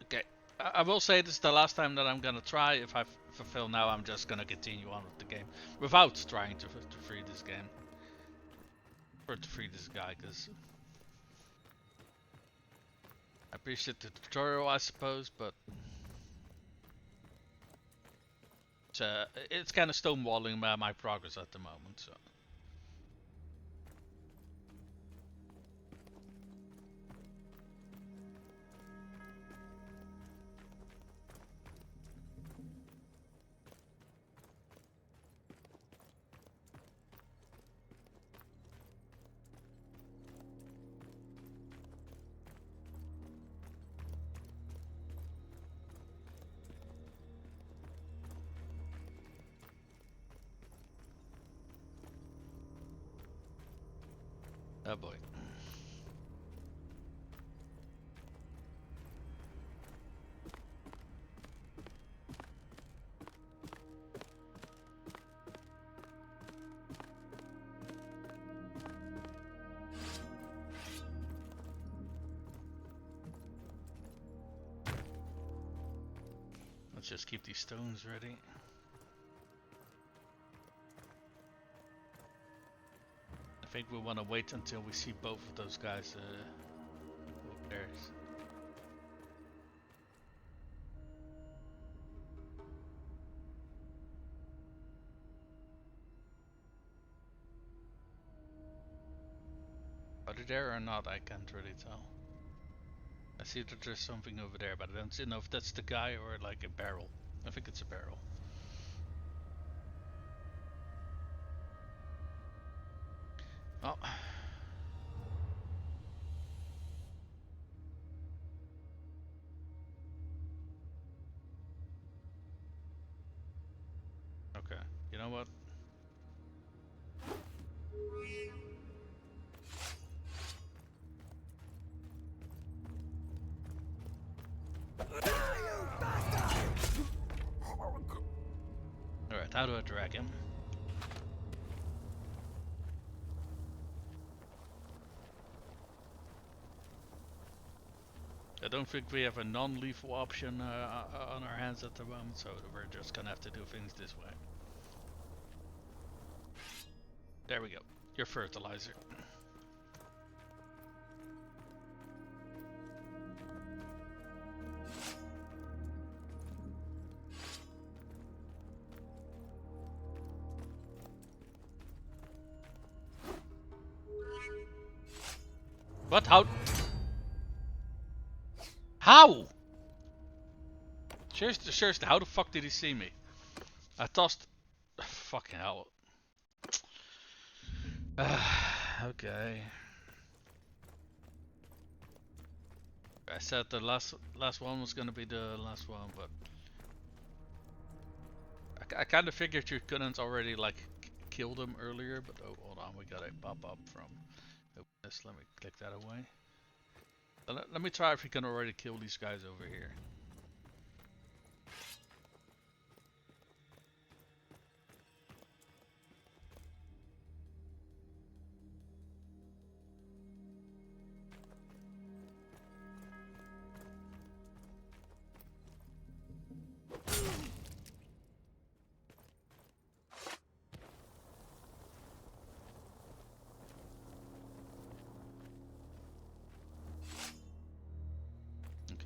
Okay. I will say this is the last time that I'm gonna try. If I fail now, I'm just gonna continue on with the game without trying to free this game or to free this guy, because I appreciate the tutorial, I suppose, but it's kind of stonewalling my progress at the moment. So. Oh boy. Let's just keep these stones ready. I think we want to wait until we see both of those guys over there. Are they there or not? I can't really tell. I see that there's something over there, but I don't know if that's the guy or like a barrel. I think it's a barrel. Oh. Okay, you know what? Alright, how do I drag him? I don't think we have a non-lethal option on our hands at the moment, so we're just gonna have to do things this way. There we go. Your fertilizer. What? How? How? Seriously, how the fuck did he see me? I tossed... Fucking hell. Okay. I said the last one was gonna be the last one, but... I kind of figured you couldn't already, like, kill them earlier, but oh, hold on, we got a pop-up from... This, let me click that away. Let me try if we can already kill these guys over here.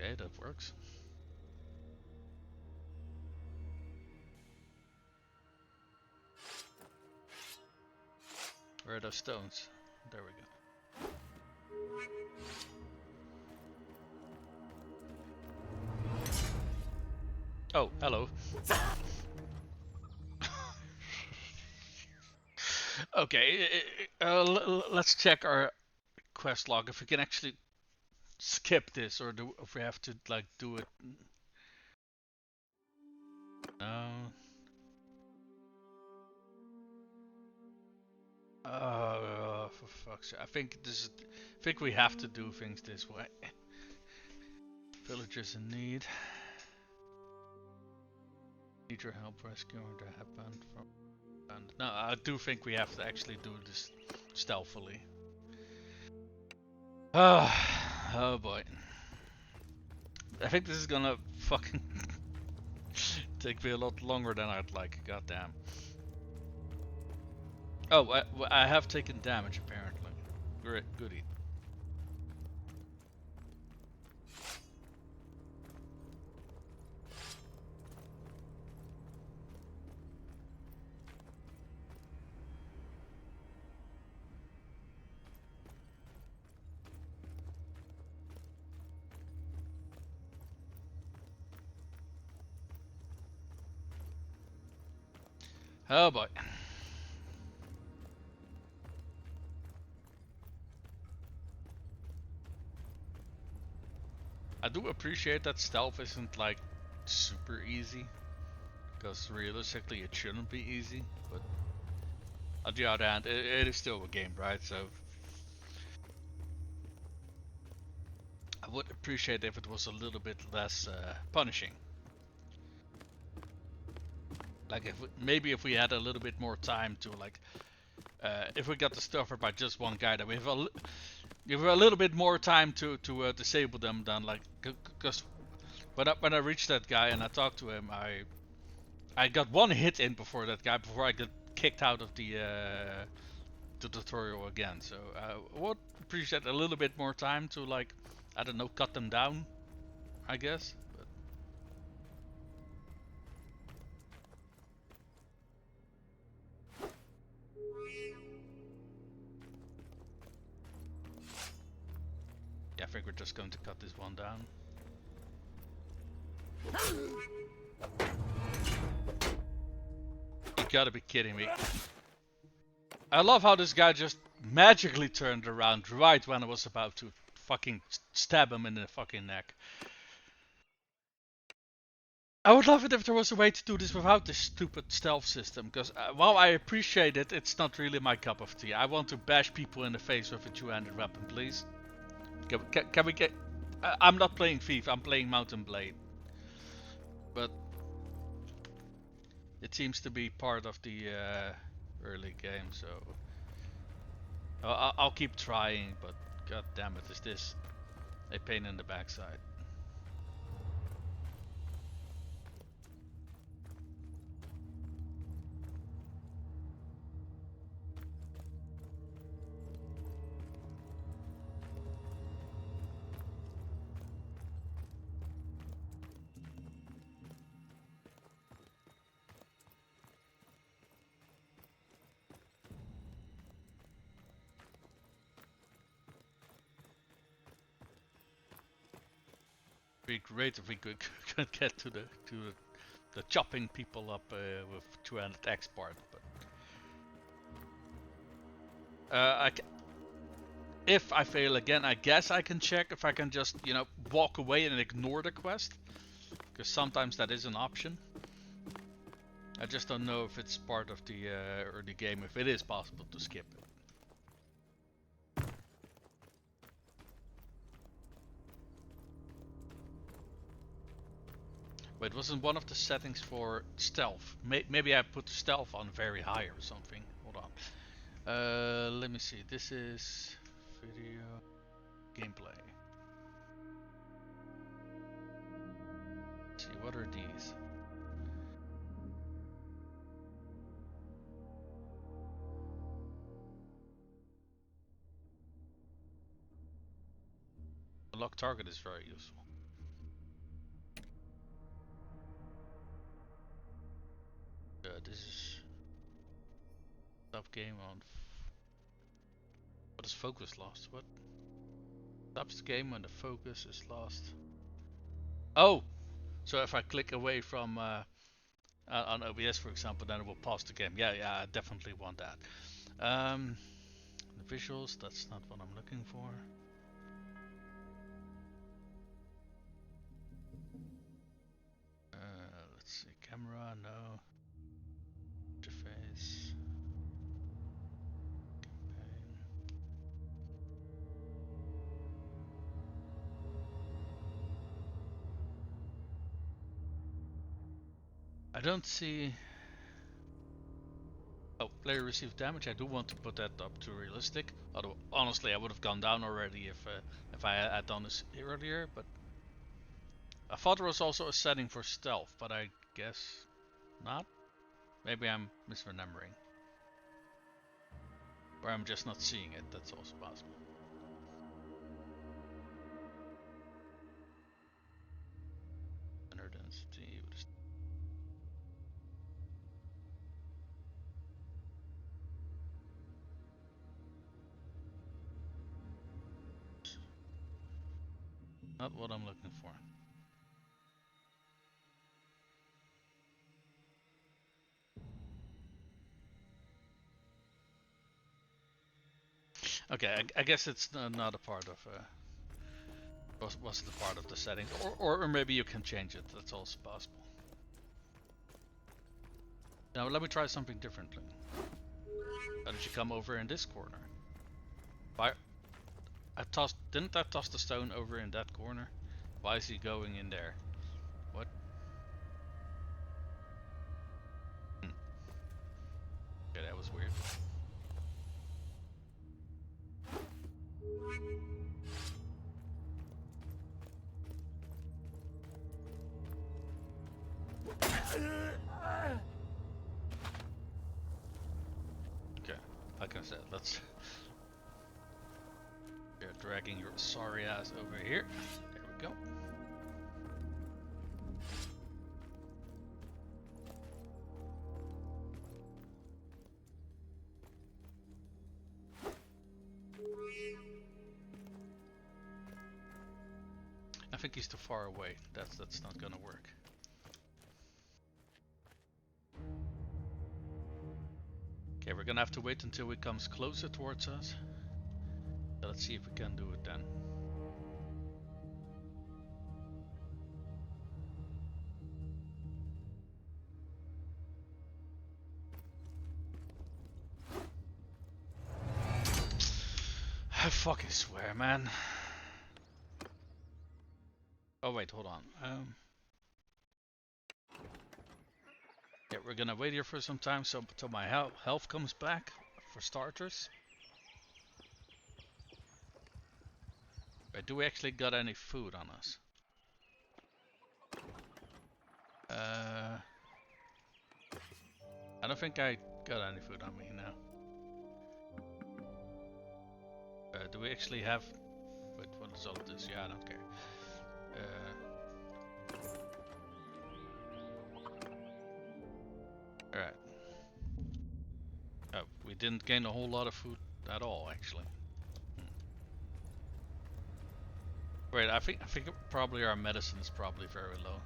Okay, that works. Where are those stones? There we go. Oh, hello. Okay, let's check our quest log if we can actually skip this, or if we have to like do it. No. For fuck's sake! I think we have to do things this way. Villagers in need. Need your help rescuing the headband from. And no, I do think we have to actually do this stealthily. Oh boy. I think this is gonna fucking take me a lot longer than I'd like. Goddamn. Oh, I have taken damage apparently. Great, goody. Oh boy. I do appreciate that stealth isn't like super easy, because realistically it shouldn't be easy, but on the other hand it is still a game, right? So I would appreciate if it was a little bit less punishing. Like maybe if we had a little bit more time to like, if we got the stuffer by just one guy, then we have a little bit more time to disable them than like, because But when I reached that guy and I talked to him, I got one hit in before that guy before I got kicked out of the tutorial again. So I would appreciate a little bit more time to, like, I don't know, cut them down, I guess. But yeah, I think we're just going to cut this one down. You gotta be kidding me. I love how this guy just magically turned around right when I was about to fucking stab him in the fucking neck. I would love it if there was a way to do this without this stupid stealth system, because while I appreciate it, it's not really my cup of tea. I want to bash people in the face with a two-handed weapon, please. Can we get... I'm not playing Thief, I'm playing Mountain Blade. But it seems to be part of the early game, so I'll keep trying, but god damn it, is this a pain in the backside. Be great if we could get to the chopping people up with two-handed X part, but if I fail again, I guess I can check if I can just, you know, walk away and ignore the quest, because sometimes that is an option. I just don't know if it's part of the early game, if it is possible to skip it. Wait, wasn't one of the settings for stealth? Maybe I put stealth on very high or something. Hold on. Let me see. This is video gameplay. Let's see, what are these? The lock target is very useful. This is stop game on. What is focus lost? What? Stops the game when the focus is lost. Oh, so if I click away from on OBS, for example, then it will pause the game. Yeah, I definitely want that. The visuals, that's not what I'm looking for. Let's see, camera, no. Interface. Campaign. I don't see... Oh, player received damage. I do want to put that up to realistic. Although, honestly, I would have gone down already if I had done this earlier. But I thought there was also a setting for stealth, but I guess not. Maybe I'm misremembering. Or I'm just not seeing it. That's also possible. Inner density. Not what I'm looking for. Okay, I guess it's not a part of wasn't a part of the settings, or maybe you can change it. That's also possible. Now let me try something differently. Why don't you come over in this corner? Why? Didn't I toss the stone over in that corner? Why is he going in there? What? Okay, that was weird. that's... You're dragging your sorry ass over here. There we go. I think he's too far away. That's not gonna work. Okay, we're gonna have to wait until he comes closer towards us. So let's see if we can do it then. I fucking swear, man. Oh wait, hold on. Yeah, we're gonna wait here for some time so until my health comes back, for starters. Wait, do we actually got any food on us? I don't think I got any food on me now. Do we actually have... Wait, what is all of this? Yeah, I don't care. Alright. Oh, we didn't gain a whole lot of food at all, actually. Wait, I think probably our medicine is probably very low.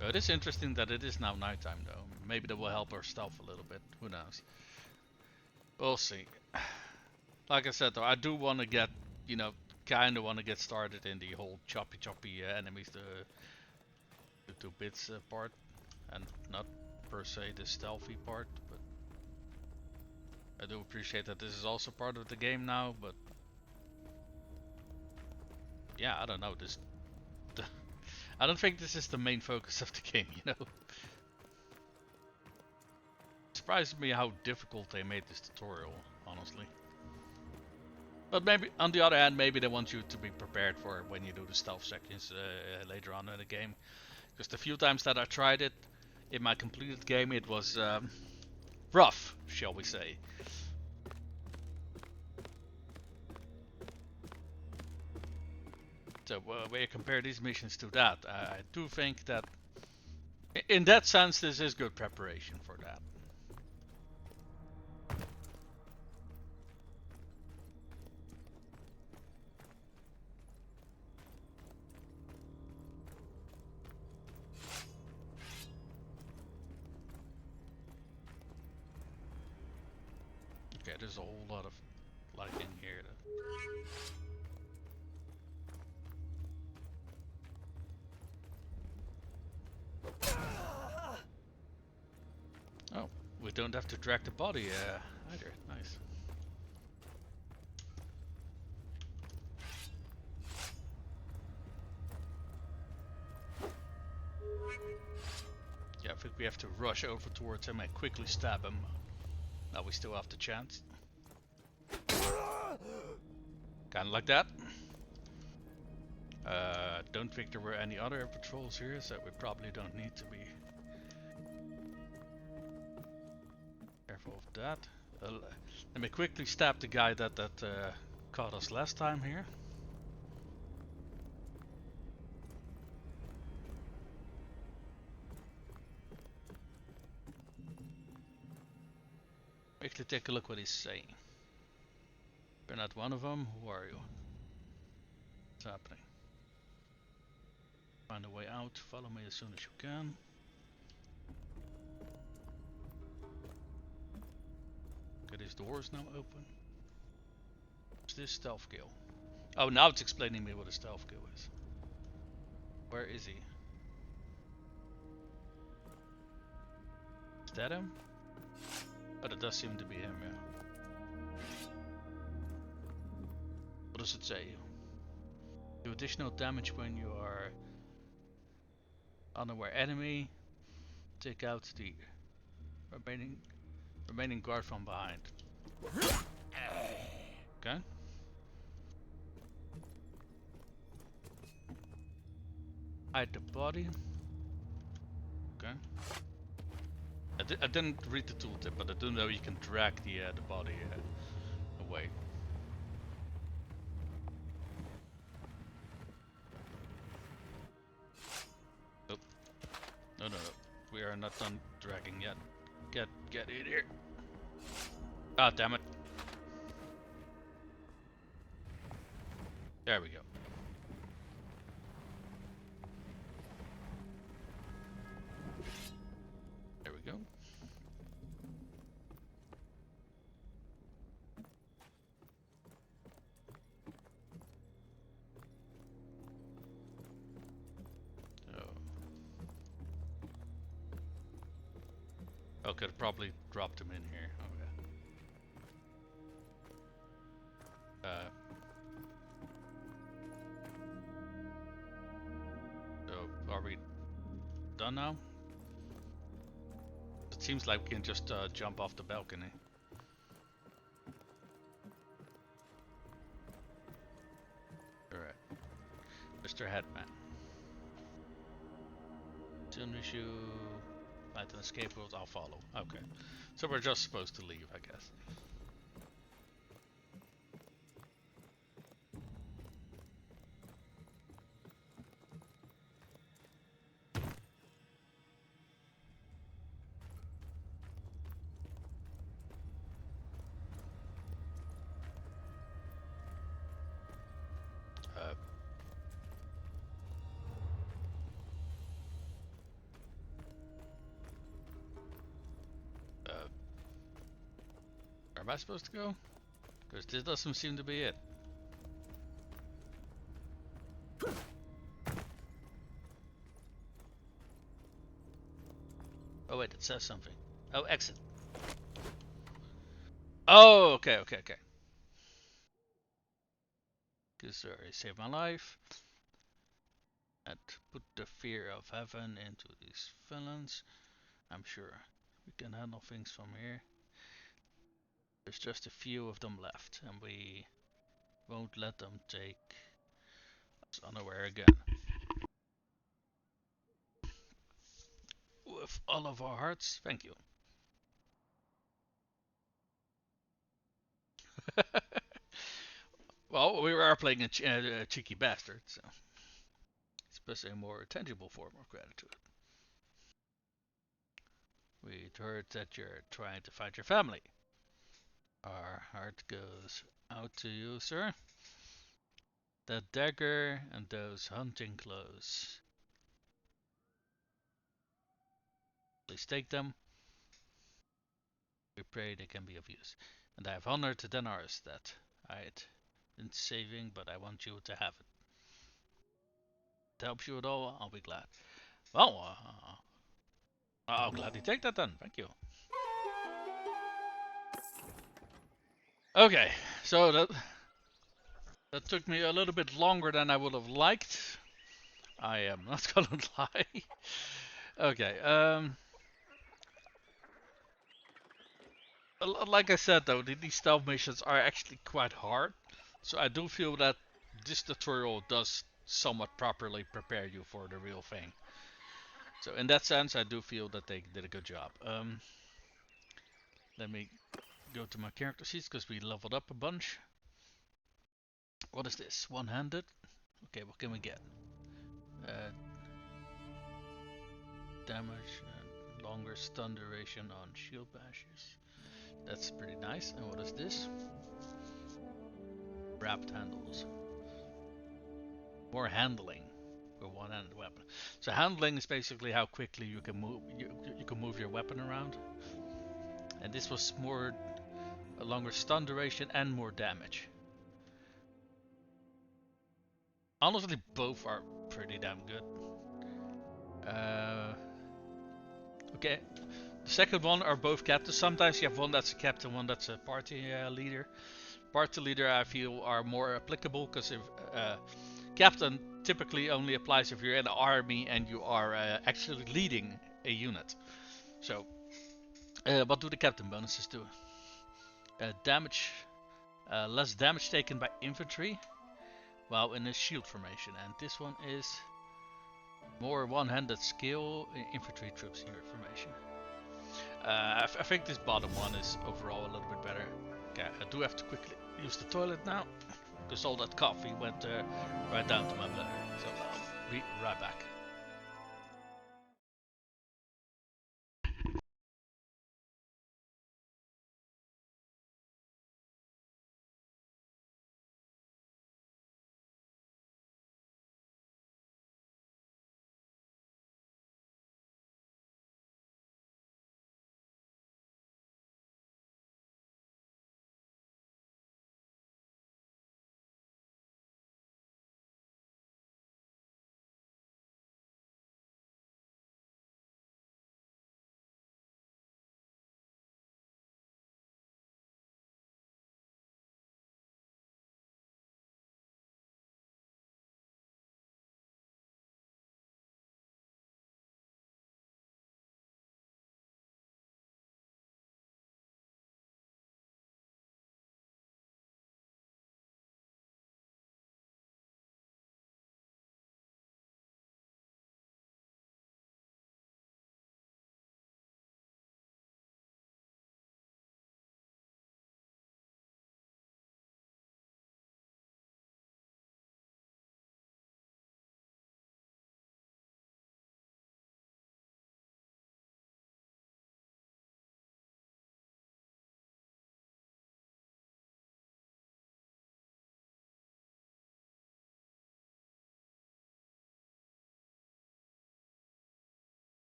But it is interesting that it is now nighttime, though. Maybe that will help our stealth a little bit. Who knows? We'll see. Like I said, though, I do want to get, you know, kind of want to get started in the whole choppy enemies, the 2 bits part, and not per se the stealthy part. But I do appreciate that this is also part of the game now. But yeah, I don't know. I don't think this is the main focus of the game, you know. It surprises me how difficult they made this tutorial, honestly. But maybe, on the other hand, maybe they want you to be prepared for when you do the stealth sections later on in the game. Because the few times that I tried it, in my completed game, it was rough, shall we say. So when you compare these missions to that, I do think that in that sense this is good preparation for that. Okay, there's a whole lot of lightning here. Oh, we don't have to drag the body either. Nice. Yeah, I think we have to rush over towards him and quickly stab him. Now we still have the chance. Kinda like that. Don't think there were any other patrols here, so we probably don't need to be careful of that. Let me quickly stab the guy that caught us last time here. Quickly take a look what he's saying. You're not one of them. Who are you? What's happening? Find a way out. Follow me as soon as you can. Okay, this door is now open. What's this stealth kill? Oh, now it's explaining me what a stealth kill is. Where is he? Is that him? Oh, that does seem to be him, yeah. What does it say? Do additional damage when you are unaware enemy. Take out the remaining guard from behind. Okay. Hide the body. Okay. I didn't read the tooltip, but I do know you can drag the body away. Nope. No, we are not done dragging yet. Get in here. Ah, damn it. There we go. There we go. Oh, could have probably dropped him in here. Okay. So, are we done now? It seems like we can just jump off the balcony. Alright. Mr. Headman. As soon as you find an escape route, I'll follow. Okay. So we're just supposed to leave, I guess. Where am I supposed to go? Because this doesn't seem to be it. Oh wait, it says something. Oh, exit. Oh, okay. Good story, saved my life. And put the fear of heaven into these villains. I'm sure we can handle things from here. There's just a few of them left, and we won't let them take us unaware again. With all of our hearts, thank you. Well, we are playing a cheeky bastard, so especially a more tangible form of gratitude. We'd heard that you're trying to find your family. Our heart goes out to you, sir. That dagger and those hunting clothes. Please take them. We pray they can be of use. And I have honored the denars that I'd been saving, but I want you to have it. If it helps you at all, I'll be glad. Well, I'll gladly take that then. Thank you. Okay, so that took me a little bit longer than I would have liked. I am not gonna lie. Okay, like I said though, these stealth missions are actually quite hard. So I do feel that this tutorial does somewhat properly prepare you for the real thing. So in that sense, I do feel that they did a good job. Let me go to my character sheets because we leveled up a bunch. What is this? One-handed? Okay, what can we get? Damage and longer stun duration on shield bashes. That's pretty nice. And what is this? Wrapped handles. More handling with one-handed weapon. So handling is basically how quickly you can move. You can move your weapon around. And this was more a longer stun duration and more damage. Honestly, both are pretty damn good. Okay, the second one are both captains. Sometimes you have one that's a captain, one that's a party leader. Party leader I feel are more applicable because if captain typically only applies if you're in an army and you are actually leading a unit. So, what do the captain bonuses do? Damage, less damage taken by infantry while in a shield formation, and this one is more one-handed skill in infantry troops in your formation. I think this bottom one is overall a little bit better. Okay, I do have to quickly use the toilet now, because all that coffee went right down to my bladder. So I'll be right back.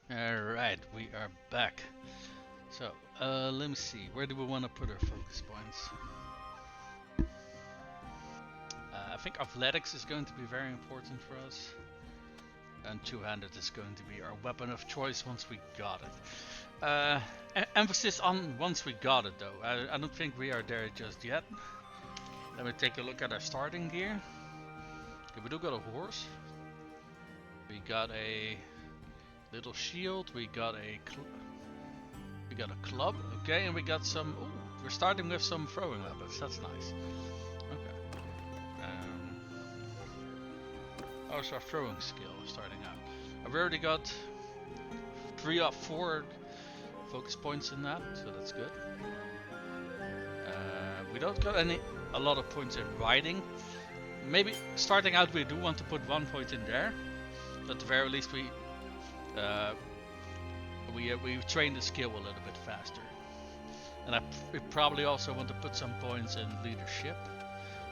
Alright, we are back. So, let me see. Where do we want to put our focus points? I think athletics is going to be very important for us. And two-handed is going to be our weapon of choice once we got it. Emphasis on once we got it though. I don't think we are there just yet. Let me take a look at our starting gear. Okay, we do got a horse. We got a little shield. We got a club. Okay, and we got some. Ooh, we're starting with some throwing weapons. That's nice. Okay. How's our throwing skill starting out? I've already got 3 of 4 focus points in that, so that's good. We don't got a lot of points in riding. Maybe starting out we do want to put 1 point in there. So at the very least we train the skill a little bit faster. And we probably also want to put some points in leadership,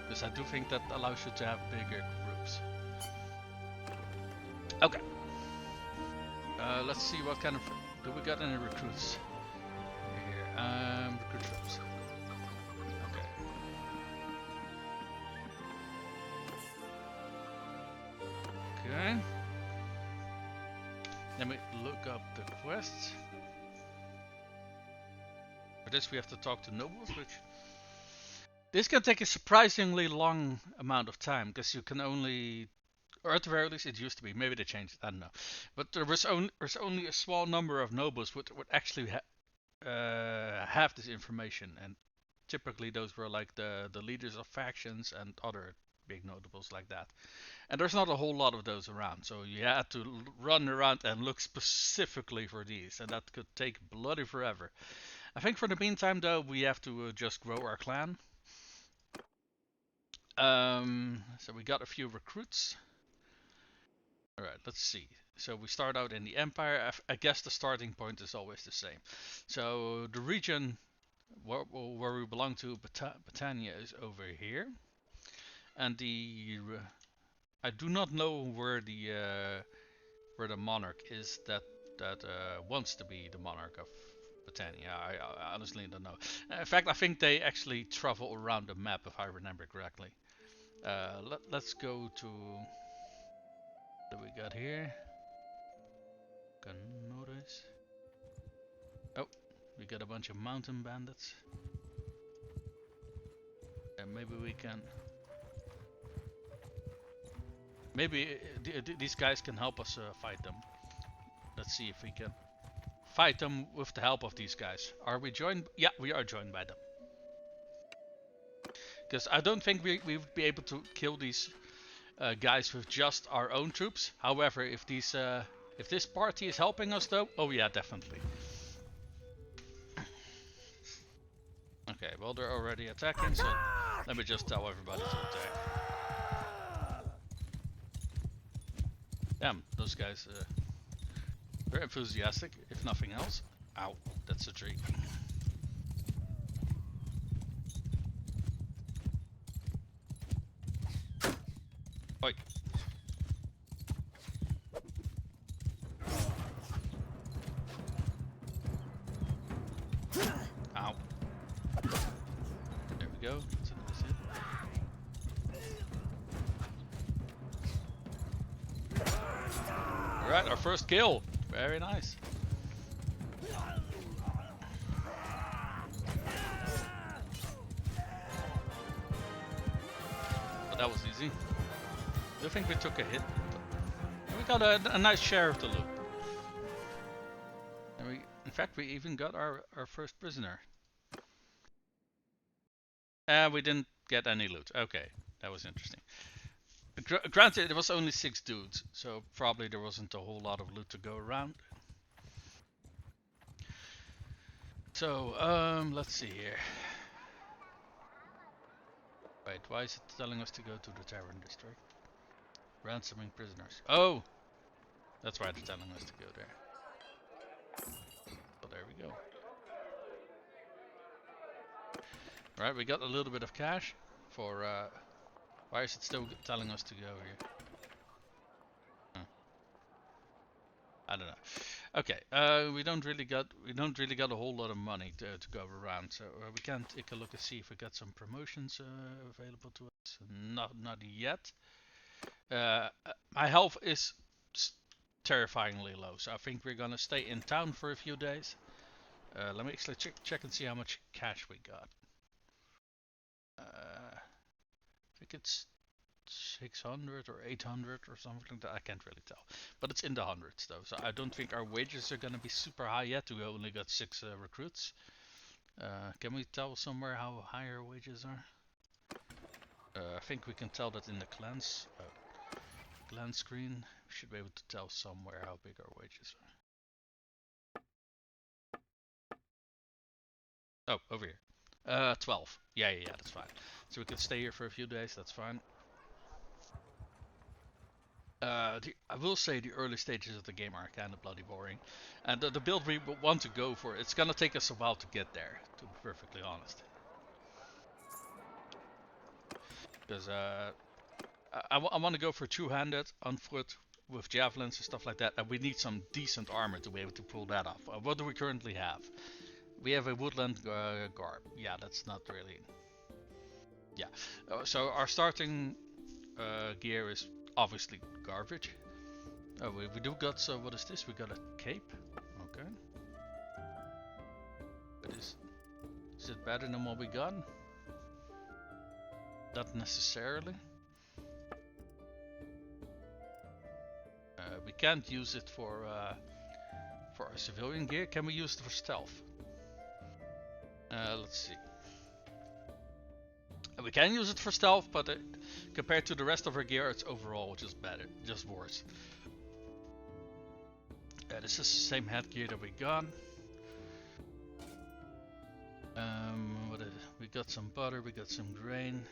because I do think that allows you to have bigger groups. Okay. Let's see what kind of... Do we got any recruits here? Recruit troops. Okay. Okay. Then we look up the quests. For this we have to talk to nobles, which... This can take a surprisingly long amount of time, because you can only... Or at the very least it used to be, maybe they changed it, I don't know. But there's only a small number of nobles would actually have this information, and typically those were like the leaders of factions and other big notables like that. And there's not a whole lot of those around, so you had to run around and look specifically for these, and that could take bloody forever. I think for the meantime though, we have to just grow our clan. So we got a few recruits. Alright, let's see. So we start out in the Empire. I guess the starting point is always the same. So the region where we belong to, Batania, is over here. And I do not know where the monarch is that wants to be the monarch of Batania. I honestly don't know. In fact, I think they actually travel around the map, if I remember correctly. Let's go to... What do we got here? Notice. Oh, we got a bunch of mountain bandits. And maybe we can... Maybe these guys can help us fight them. Let's see if we can fight them with the help of these guys. Are we joined? Yeah, we are joined by them. Because I don't think we would be able to kill these guys with just our own troops. However, if this party is helping us though, oh yeah, definitely. Okay, well they're already attacking, so let me just tell everybody to attack. Damn, those guys, they're enthusiastic, if nothing else. Ow, that's a tree. Oi. Ow. There we go. That's a nice hit. Alright, our first kill. Very nice. But that was easy. I think we took a hit. And we got a nice share of the loot. And in fact, we even got our first prisoner. And we didn't get any loot. Okay, that was interesting. Granted, it was only 6 dudes, so probably there wasn't a whole lot of loot to go around. So, let's see here. Wait, why is it telling us to go to the tavern district? Ransoming prisoners. Oh! That's why they're telling us to go there. So there we go. Right, we got a little bit of cash for... why is it still telling us to go here? I don't know. Okay, we don't really got a whole lot of money to go around, so we can take a look and see if we got some promotions available to us. Not yet. My health is terrifyingly low, so I think we're gonna stay in town for a few days. Let me actually check and see how much cash we got. I think it's 600 or 800 or something like that. I can't really tell, but it's in the hundreds though, so I don't think our wages are gonna be super high yet. We only got 6 recruits. Can we tell somewhere how high our wages are? I think we can tell that in the clans. glance screen. We should be able to tell somewhere how big our wages are. Oh, over here. 12. Yeah, that's fine. So we can stay here for a few days, that's fine. I will say the early stages of the game are kind of bloody boring. And the build we want to go for, it's gonna take us a while to get there, to be perfectly honest. Because I want to go for two-handed, on foot, with javelins and stuff like that. And we need some decent armor to be able to pull that off. What do we currently have? We have a woodland garb. Yeah, that's not really... Yeah. So our starting gear is obviously garbage. Oh, we do got, so what is this? We got a cape. Okay. Is it better than what we got? Not necessarily. We can't use it for our civilian gear. Can we use it for stealth? Let's see. We can use it for stealth, but compared to the rest of our gear, it's overall just better, just worse. This is the same headgear that we got. We got some butter, we got some grain.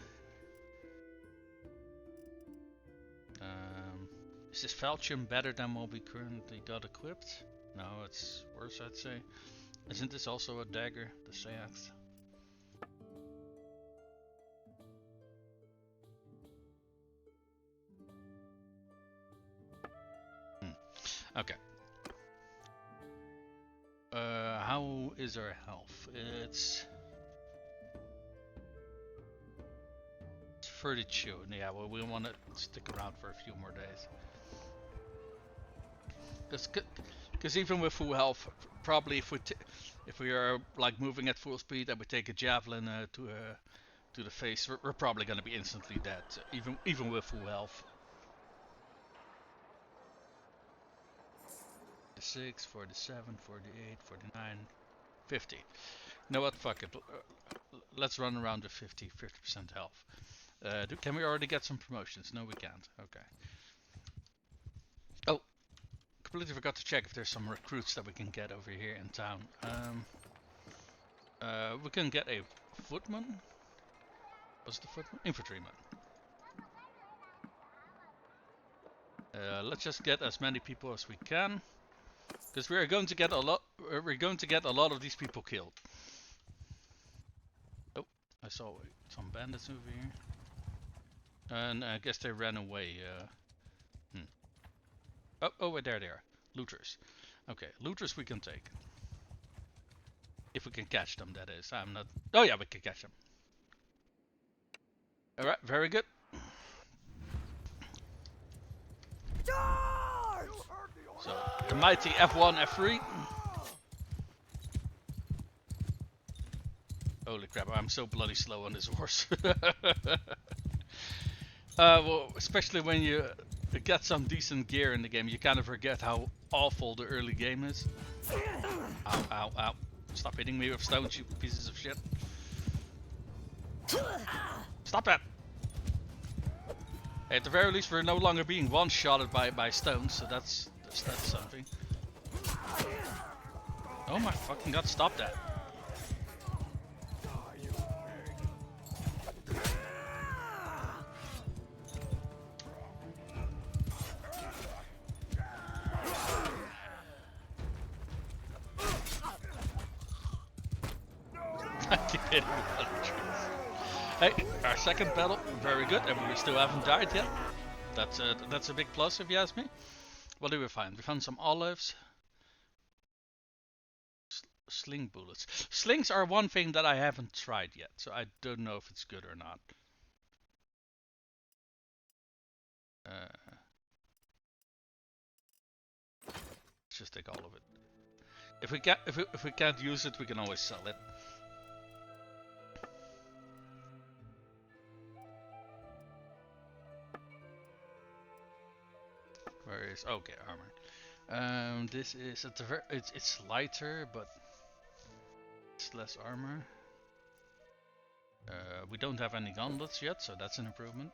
Is this falchion better than what we currently got equipped? No, it's worse, I'd say. Isn't this also a dagger, the seax? Okay. How is our health? It's 32. Yeah, well, we want to stick around for a few more days. Because even with full health, probably if we are like moving at full speed and we take a javelin to the face, we're probably going to be instantly dead, even with full health. 46, 47, 48, 49, 50. You know what? Fuck it. Let's run around with 50% health. Can we already get some promotions? No, we can't. Okay. Oh, completely forgot to check if there's some recruits that we can get over here in town. We can get a footman. What's the footman? Infantryman. Let's just get as many people as we can, because we are going to get a lot. We're going to get a lot of these people killed. Oh, I saw some bandits over here, and I guess they ran away. Oh, wait, there they are. Looters. Okay, looters we can take. If we can catch them, that is. I'm not... Oh yeah, we can catch them. Alright, very good. Charge! So, the mighty F1, F3. Holy crap, I'm so bloody slow on this horse. Well, especially when you get some decent gear in the game, you kind of forget how awful the early game is. Ow, ow, ow. Stop hitting me with stones, you pieces of shit. Stop that! Hey, at the very least, we're no longer being one-shotted by stones, so that's something. Oh my fucking god, stop that. Hey, our second battle, very good, and we still haven't died yet. That's a big plus if you ask me. What did we find? We found some olives. Sling bullets. Slings are one thing that I haven't tried yet, so I don't know if it's good or not. Let's just take all of it. If we can't use it, we can always sell it. Where is okay armor? This is at the it's lighter, but it's less armor. We don't have any gauntlets yet, so that's an improvement.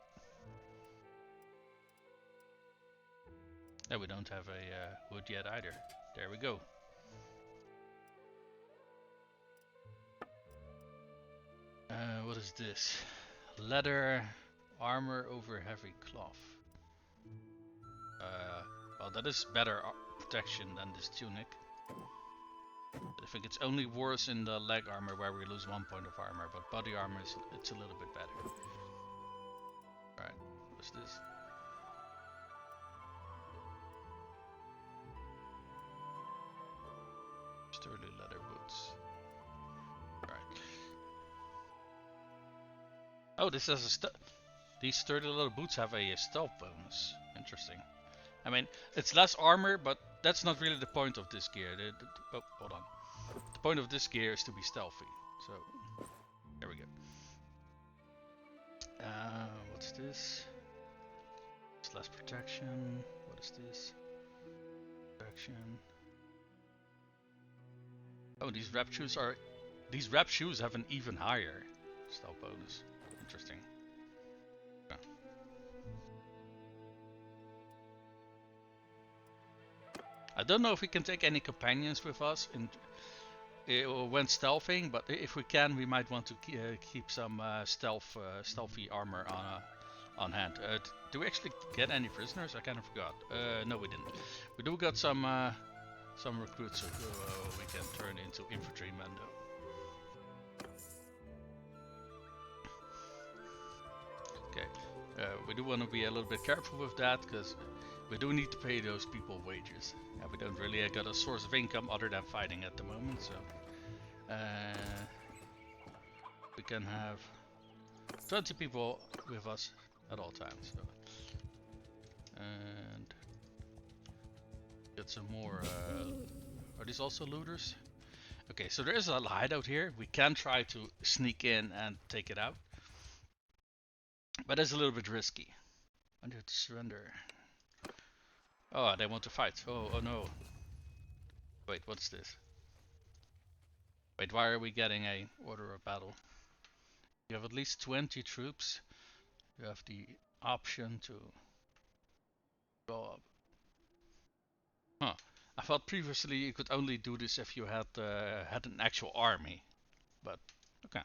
Yeah, we don't have a wood yet either. There we go. What is this? Leather armor over heavy cloth. Well, that is better protection than this tunic. I think it's only worse in the leg armor where we lose 1 point of armor, but body armor it's a little bit better. Right, what's this? Sturdy leather boots. Right. Oh, this has a these sturdy leather boots have a stealth bonus. Interesting. I mean, it's less armor, but that's not really the point of this gear. Oh, hold on. The point of this gear is to be stealthy. So, there we go. What's this? It's less protection. What is this? Protection. Oh, these wrap shoes have an even higher stealth bonus. Interesting. Yeah. I don't know if we can take any companions with us when stealthing, but if we can, we might want to keep some stealthy armor on hand. Do we actually get any prisoners? I kind of forgot. No, we didn't. We do got some recruits who we can turn into infantrymen though. Okay, we do want to be a little bit careful with that because we do need to pay those people wages. We don't really got a source of income other than fighting at the moment, so we can have 20 people with us at all times. So. And get some more. Are these also looters? Okay, so there is a hideout here. We can try to sneak in and take it out, but it's a little bit risky. I need to surrender. Oh, they want to fight. Oh no. Wait, what's this? Wait, why are we getting a order of battle? You have at least 20 troops. You have the option to draw up. Huh. I thought previously you could only do this if you had an actual army. But, okay.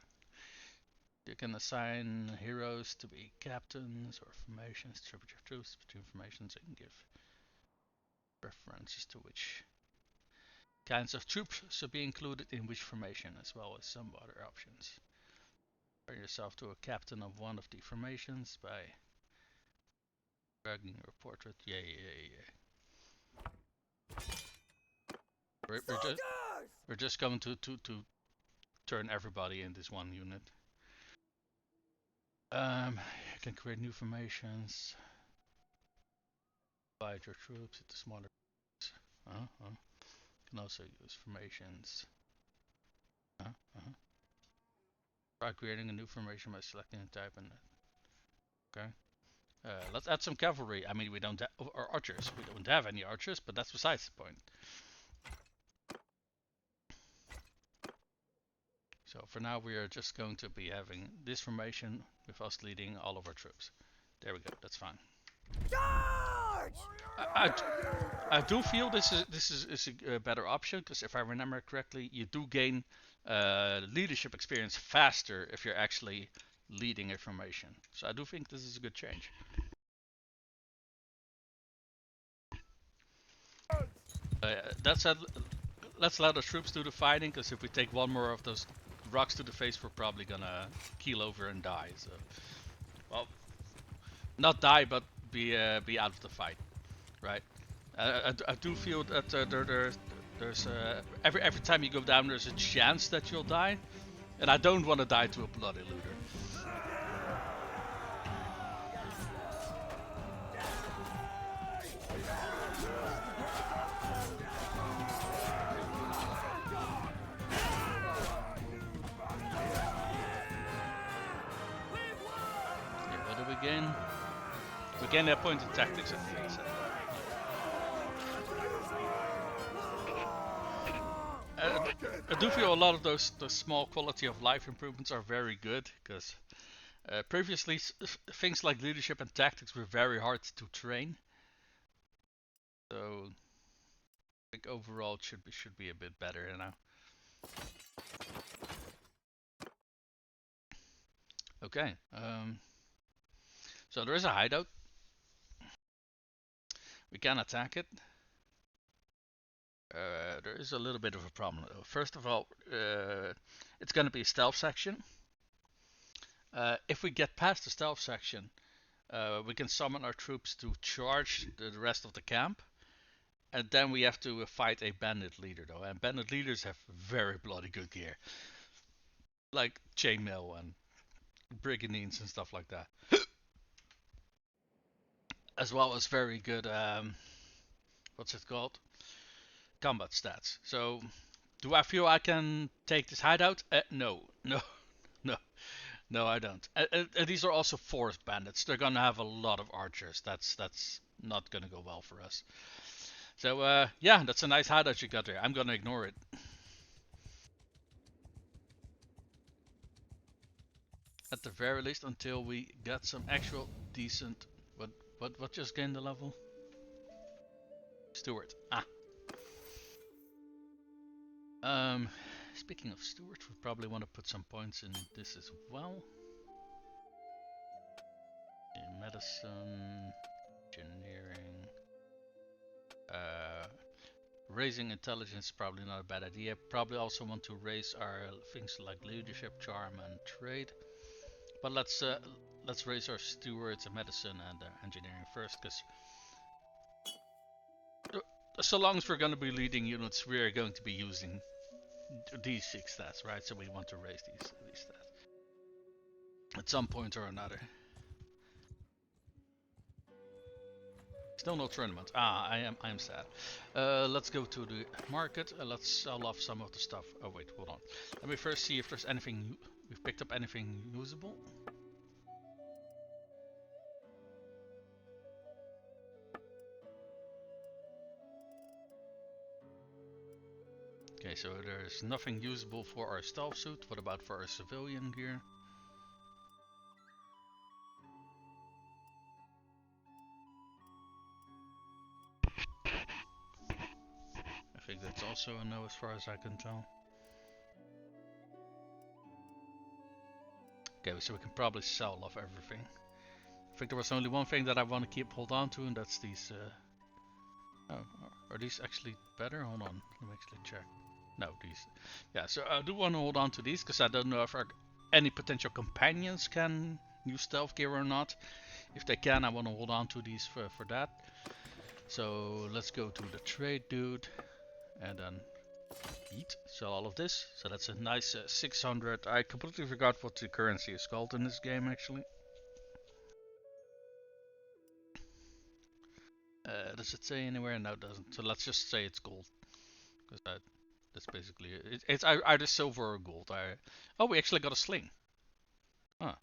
You can assign heroes to be captains or formations, distribute your troops between formations and give preferences to which kinds of troops should be included in which formation, as well as some other options. Turn yourself to a captain of one of the formations by dragging your portrait. Yeah. We're just going to turn everybody in this one unit. You can create new formations. Divide your troops into smaller groups. You can also use formations. Try creating a new formation by selecting a type and okay. Let's add some cavalry. I mean, we don't or archers. We don't have any archers, but that's besides the point. So for now, we are just going to be having this formation with us leading all of our troops. There we go. That's fine. I do feel this is a better option because if I remember correctly, you do gain leadership experience faster if you're actually leading a formation. So I do think this is a good change. That said, let's let our troops do the fighting, because if we take one more of those rocks to the face, we're probably gonna keel over and die. So, well, not die, but be out of the fight, right? I do feel that there's every time you go down, there's a chance that you'll die, and I don't want to die to a bloody looter. We gain that point in tactics at least. I do feel a lot of those small quality of life improvements are very good, because previously things like leadership and tactics were very hard to train. So I think overall it should be a bit better now. Okay. So there is a hideout. We can attack it. There is a little bit of a problem though. First of all, it's going to be a stealth section. If we get past the stealth section, we can summon our troops to charge the rest of the camp. And then we have to fight a bandit leader though. And bandit leaders have very bloody good gear. Like chainmail and brigandines and stuff like that. As well as very good, what's it called? Combat stats. So, do I feel I can take this hideout? No, no, no, no, I don't. These are also forest bandits. They're gonna have a lot of archers. That's not gonna go well for us. So, yeah, that's a nice hideout you got there. I'm gonna ignore it. At the very least, until we get some actual decent. What just gained the level? Steward. Speaking of Steward, we probably want to put some points in this as well. Medicine, engineering, raising intelligence is probably not a bad idea. Probably also want to raise our things like leadership, charm, and trade. But let's raise our stewards and medicine and engineering first, because so long as we're going to be leading units, we are going to be using these 6 stats, right? So we want to raise these stats at some point or another. Still no tournament. I am sad. Let's go to the market. Let's sell off some of the stuff. Oh wait, hold on. Let me first see if there's anything we've picked up anything usable. Okay, so there's nothing usable for our stealth suit. What about for our civilian gear? I think that's also a no as far as I can tell. Okay, so we can probably sell off everything. I think there was only one thing that I want to hold on to, and that's these. Oh, are these actually better? Hold on, let me actually check. No, these. Yeah, so I do want to hold on to these because I don't know if any potential companions can use stealth gear or not. If they can, I want to hold on to these for that. So let's go to the trade dude and then eat. Sell all of this. So that's a nice 600. I completely forgot what the currency is called in this game actually. Does it say anywhere? No, it doesn't. So let's just say it's gold, because that's basically it. It's either silver or gold. Oh, we actually got a sling. Huh.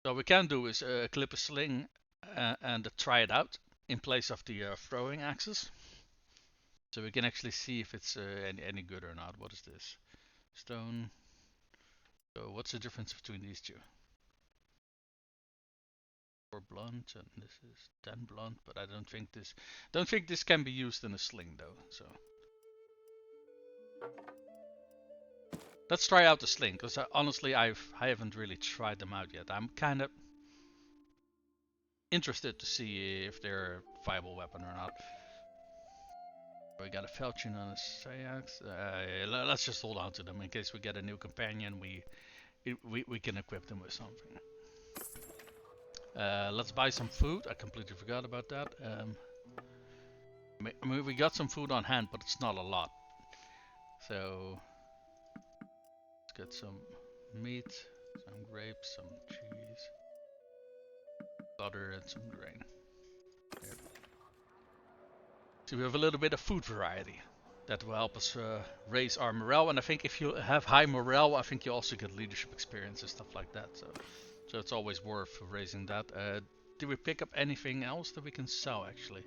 So what we can do is clip a sling and try it out in place of the throwing axes. So we can actually see if it's any good or not. What is this? Stone. So what's the difference between these two? 4 blunt and this is 10 blunt, but I don't think this can be used in a sling though. So let's try out the sling, because honestly I haven't really tried them out yet. I'm kind of interested to see if they're a viable weapon or not. We got a falchion and a sayax. Let's just hold on to them in case we get a new companion. We can equip them with something. Let's buy some food. I completely forgot about that. I mean, we got some food on hand, but it's not a lot. So let's get some meat, some grapes, some cheese, butter, and some grain. There. So we have a little bit of food variety. That will help us raise our morale. And I think if you have high morale, I think you also get leadership experience and stuff like that. So it's always worth raising that. Did we pick up anything else that we can sell actually?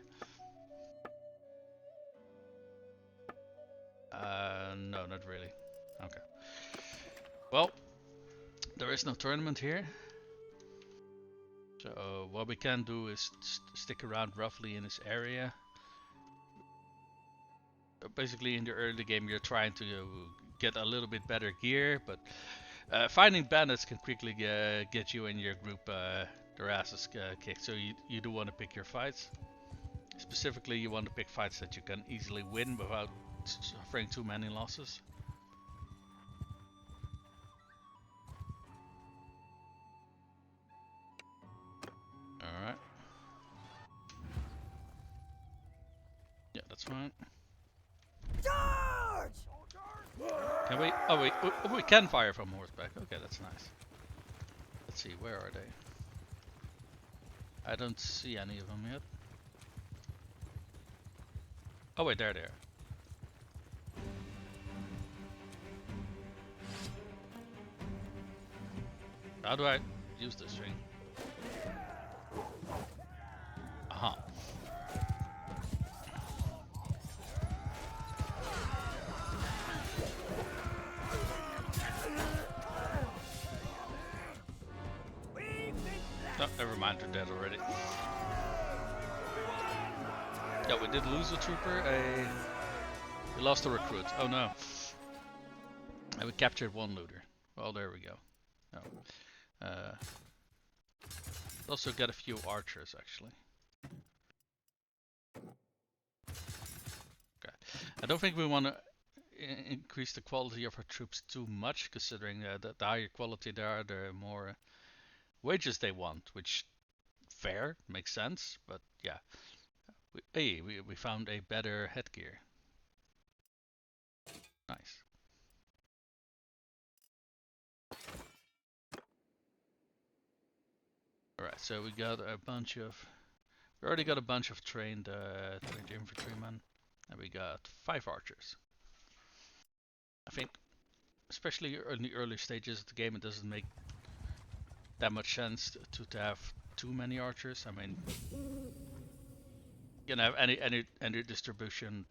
No, not really. Okay. Well, there is no tournament here. So what we can do is stick around roughly in this area. Basically in the early game you're trying to get a little bit better gear, but finding bandits can quickly get you and your group their asses kicked, so you do want to pick your fights. Specifically you want to pick fights that you can easily win without suffering too many losses. Alright. Yeah, that's fine. Charge! Can we? Oh wait, we can fire from horseback. Okay, that's nice. Let's see, where are they? I don't see any of them yet. Oh wait, there they are. How do I use this thing? Aha. Oh, never mind, they're dead already. Yeah, we did lose a trooper. We lost a recruit. Oh no. And we captured one looter. Well, there we go. Oh. Also got a few archers actually. Okay. I don't think we want to increase the quality of our troops too much, considering that the higher quality they are, the more wages they want, which fair, makes sense, but yeah. We found a better headgear. Nice. Alright, so we got a bunch of... We already got a bunch of trained infantrymen, and we got 5 archers. I think, especially in the early stages of the game, it doesn't make that much sense to have too many archers. I mean, you can have any distribution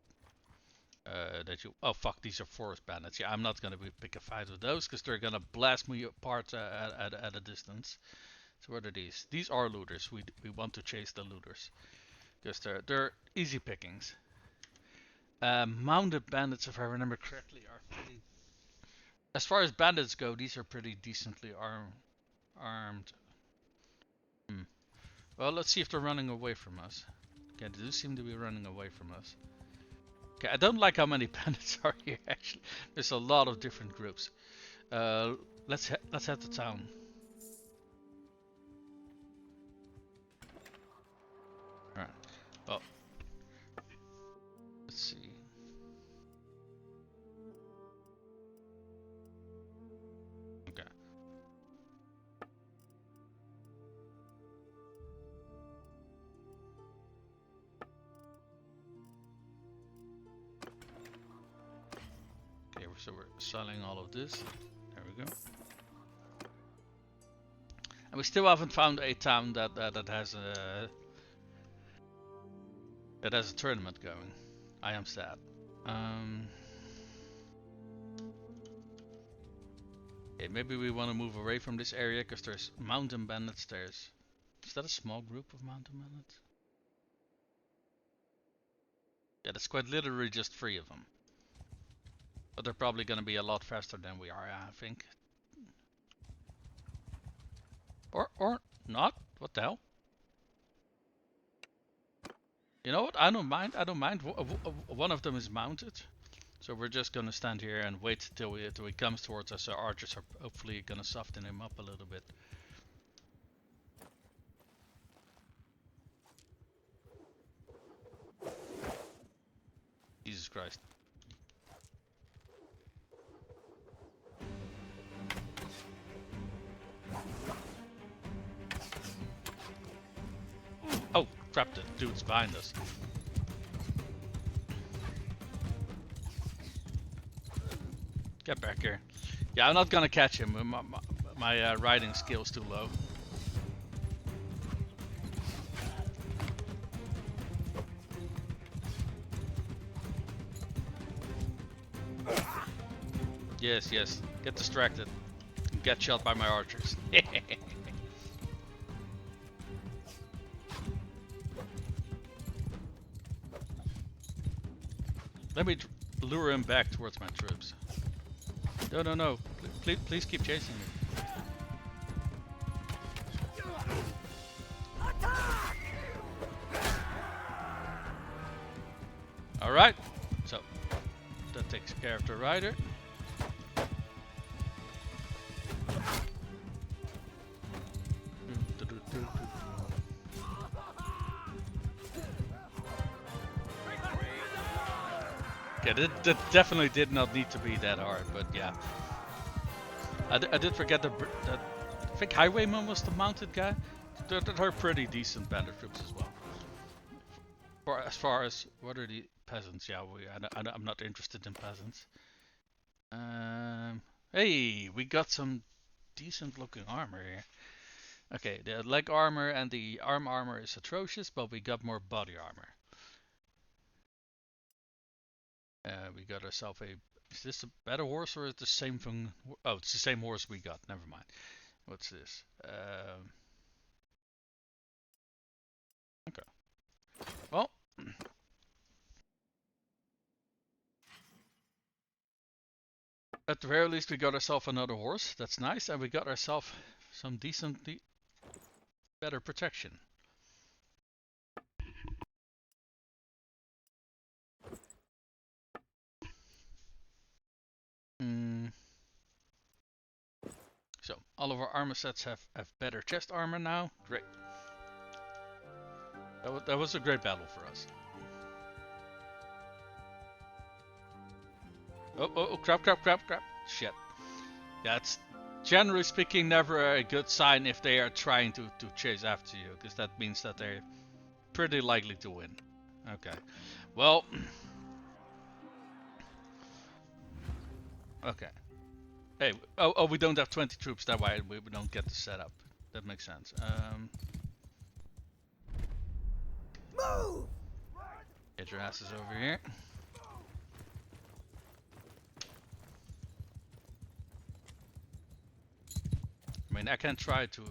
that you... Oh fuck, these are forest bandits. Yeah, I'm not gonna pick a fight with those because they're gonna blast me apart at a distance. So what are these? These are looters. We want to chase the looters because they're easy pickings. Mounted bandits, if I remember correctly, are pretty... As far as bandits go, these are pretty decently armed. Well, let's see if they're running away from us. Okay, they do seem to be running away from us. Okay, I don't like how many bandits are here actually. There's a lot of different groups. Let's head to town. Alright. Well, let's see. Okay. Okay, so we're selling all of this. There we go. And we still haven't found a town that has a tournament going. I am sad. Okay, maybe we want to move away from this area because there's mountain bandits. Is that a small group of mountain bandits? Yeah, that's quite literally just 3 of them. But they're probably gonna be a lot faster than we are, I think. Or not? What the hell? You know what? I don't mind. One of them is mounted, so we're just gonna stand here and wait till he comes towards us. Our archers are hopefully gonna soften him up a little bit. Jesus Christ. Oh, crap, the dude's behind us. Get back here. Yeah, I'm not gonna catch him. My riding skill's too low. Yes, yes. Get distracted. Get shot by my archers. Let me lure him back towards my troops. No, no, no. Please keep chasing me. Alright. So, that takes care of the rider. Yeah, that definitely did not need to be that hard, but yeah. I did forget that I think Highwayman was the mounted guy. They're pretty decent bandit troops as well. As far as what are the peasants? Yeah, I'm not interested in peasants. Hey, we got some decent looking armor here. Okay, the leg armor and the arm armor is atrocious, but we got more body armor. We got ourselves a... Is this a better horse or is it the same thing? Oh, it's the same horse we got. Never mind. What's this? Okay. Well. At the very least we got ourselves another horse. That's nice. And we got ourselves some decently better protection. So, all of our armor sets have better chest armor now. Great. That was a great battle for us. Oh, crap. Shit. Yeah, it's generally speaking never a good sign if they are trying to chase after you, because that means that they're pretty likely to win. Okay. Well. Okay. Hey, oh, we don't have 20 troops, that's why we don't get the setup. That makes sense. Move! Get your asses over here. I mean, I can try to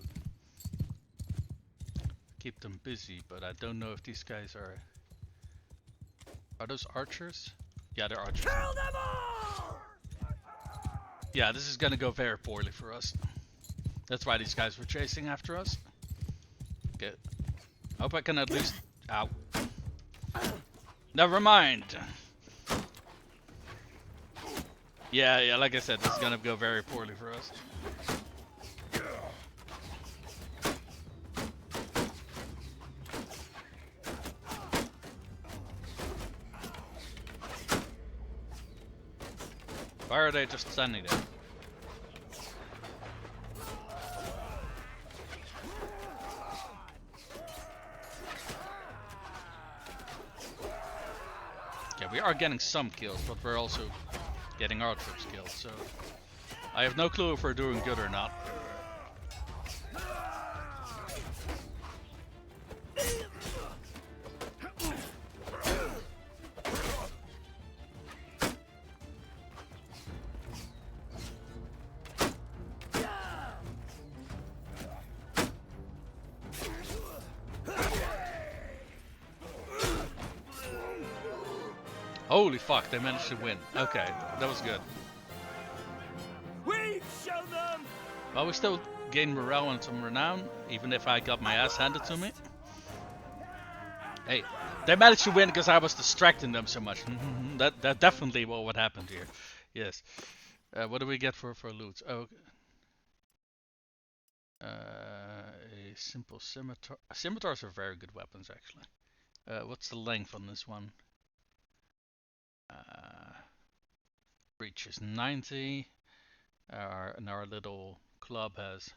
keep them busy, but I don't know if these guys are... Are those archers? Yeah, they're archers. Kill them all! Yeah, this is gonna go very poorly for us. That's why these guys were chasing after us. Good. Hope I can at least... Ow. Never mind. Yeah, like I said, this is gonna go very poorly for us. Why are they just standing there? Yeah, we are getting some kills, but we're also getting our troops killed, so I have no clue if we're doing good or not. Holy fuck, they managed to win. Okay, that was good. We've shown them! Well, we still gained morale and some renown, even if I got my ass handed to me. Hey, they managed to win because I was distracting them so much. that definitely what happened here. Yes. What do we get for loot? Oh, a simple scimitar. Scimitars are very good weapons, actually. What's the length on this one? Reach is 90. And our little club has...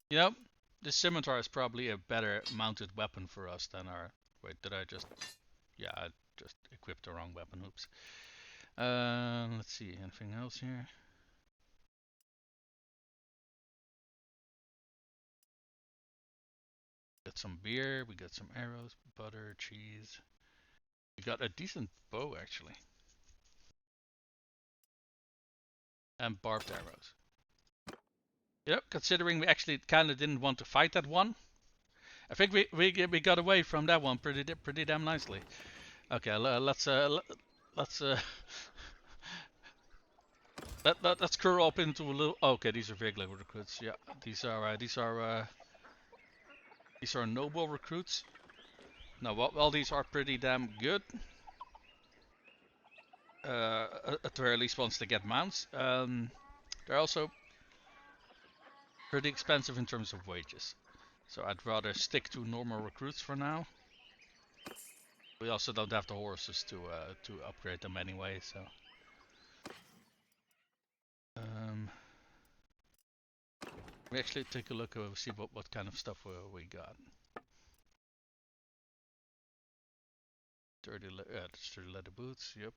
You know, this scimitar is probably a better mounted weapon for us than our... Wait, did I just... Yeah, I just equipped the wrong weapon. Oops. Let's see, anything else here? Got some beer, we got some arrows, butter, cheese. We got a decent bow, actually. And barbed arrows. Yep, considering we actually kind of didn't want to fight that one, I think we got away from that one pretty damn nicely. Okay, let's let's let's curl up into a little. Oh, okay, these are regular recruits. Yeah, these are noble recruits. Now, while these are pretty damn good, at the very least once they get mounts, they're also pretty expensive in terms of wages. So I'd rather stick to normal recruits for now. We also don't have the horses to upgrade them anyway, so. We actually take a look and see what kind of stuff we got. 30 leather boots. Yep.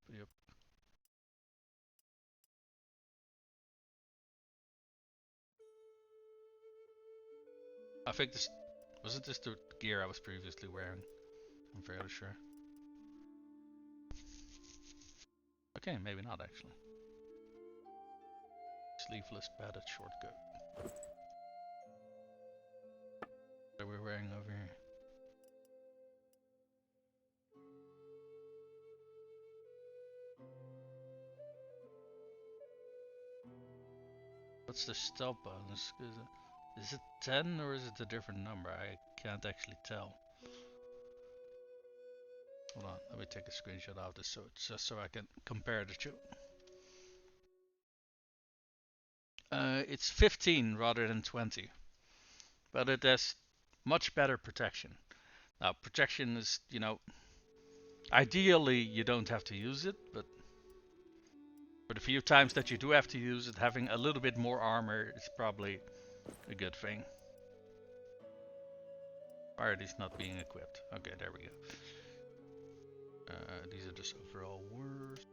I think this wasn't this the gear I was previously wearing. I'm fairly sure. Okay, maybe not actually. Sleeveless padded short coat. What are we wearing over here? What's the stealth bonus? Is it 10 or is it a different number? I can't actually tell. Hold on, let me take a screenshot of this just so I can compare the two. It's 15 rather than 20, but it has much better protection. Now, protection is, ideally you don't have to use it, but for the few times that you do have to use it, having a little bit more armor is probably a good thing. Why are these not being equipped? Okay, there we go. These are just overall words.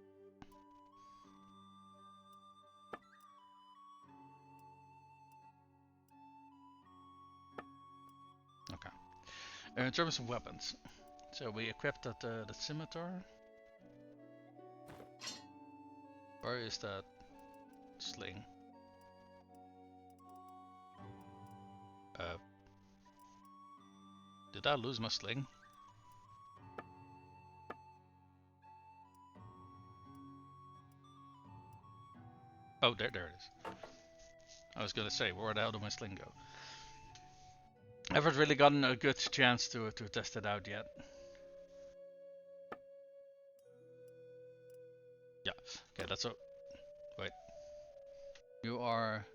Okay. In terms of weapons, so we equipped the scimitar. Where is that sling? Did I lose my sling? Oh, there it is. I was gonna say, where the hell did my sling go? I haven't really gotten a good chance to test it out yet. Yeah, okay, that's a... Wait. You are...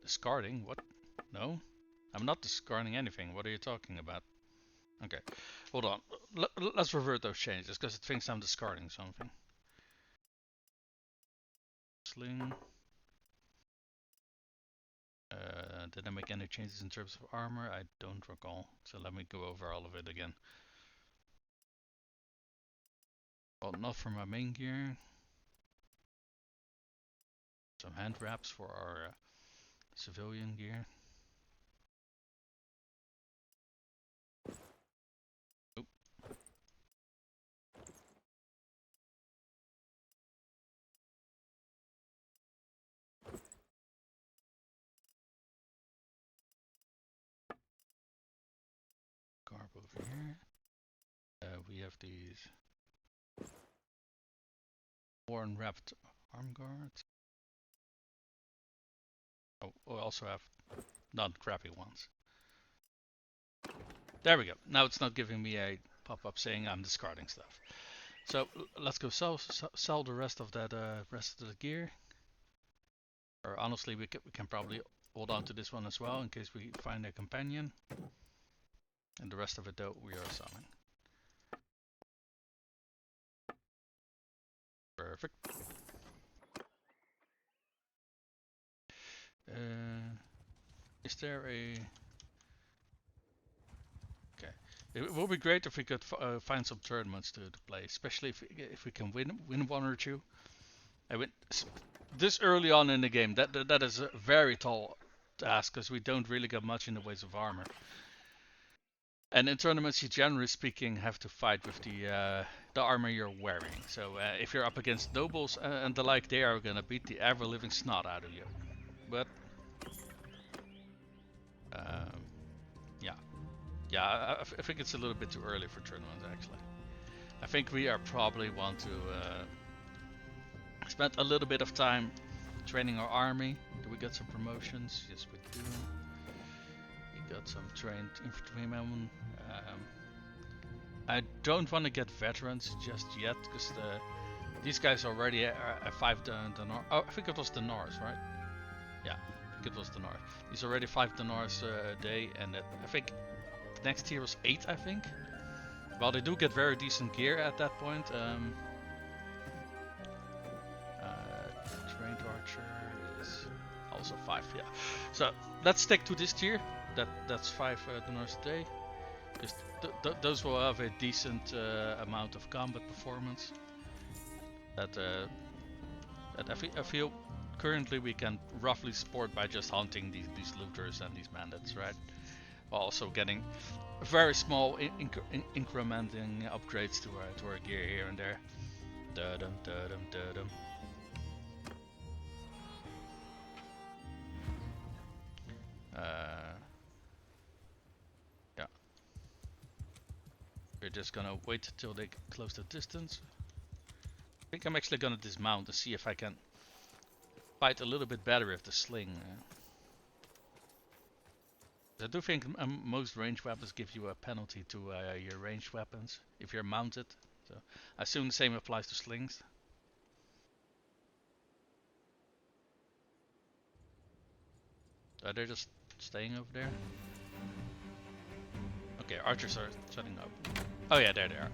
discarding? What? No? I'm not discarding anything. What are you talking about? Okay, hold on. Let's revert those changes, because it thinks I'm discarding something. Sling. Did I make any changes in terms of armor? I don't recall. So let me go over all of it again. Well, not for my main gear. Some hand wraps for our civilian gear. Oop. Garb over here. We have these thorne wrapped arm guards. Oh, we also have non-crappy ones. There we go. Now it's not giving me a pop-up saying I'm discarding stuff. So let's go sell the rest of that rest of the gear. Or honestly, we can probably hold on to this one as well in case we find a companion. And the rest of it though we are selling. Perfect. Is there a... Okay. It will be great if we could find some tournaments to play, especially if we can win one or two. I win this early on in the game. That is a very tall task because we don't really get much in the ways of armor. And in tournaments, you generally speaking have to fight with the armor you're wearing. So if you're up against nobles and the like, they are gonna beat the ever living snot out of you. But yeah, I think it's a little bit too early for tournaments actually. I think we are probably want to spend a little bit of time training our army. Do we get some promotions? Yes, we do. We got some trained infantrymen. I don't want to get veterans just yet, because these guys already are 5 the north. Oh, I think it was the north, right? Yeah, I think it was the north. He's already 5 dinars a day, and I think next tier was 8, I think. Well, they do get very decent gear at that point. Trained archer is also 5, yeah. So let's stick to this tier. That's 5 dinars a day. Because those will have a decent amount of combat performance. That I feel currently we can roughly support by just hunting these looters and these bandits, right? While also getting very small incrementing upgrades to our gear here and there. Da-dum, da-dum, da-dum. Yeah. We're just gonna wait till they close the distance. I think I'm actually gonna dismount and see if I can fight a little bit better with the sling. I do think most ranged weapons give you a penalty to your ranged weapons if you're mounted. So I assume the same applies to slings. Are they just staying over there? Okay, archers are setting up. Oh yeah, there they are.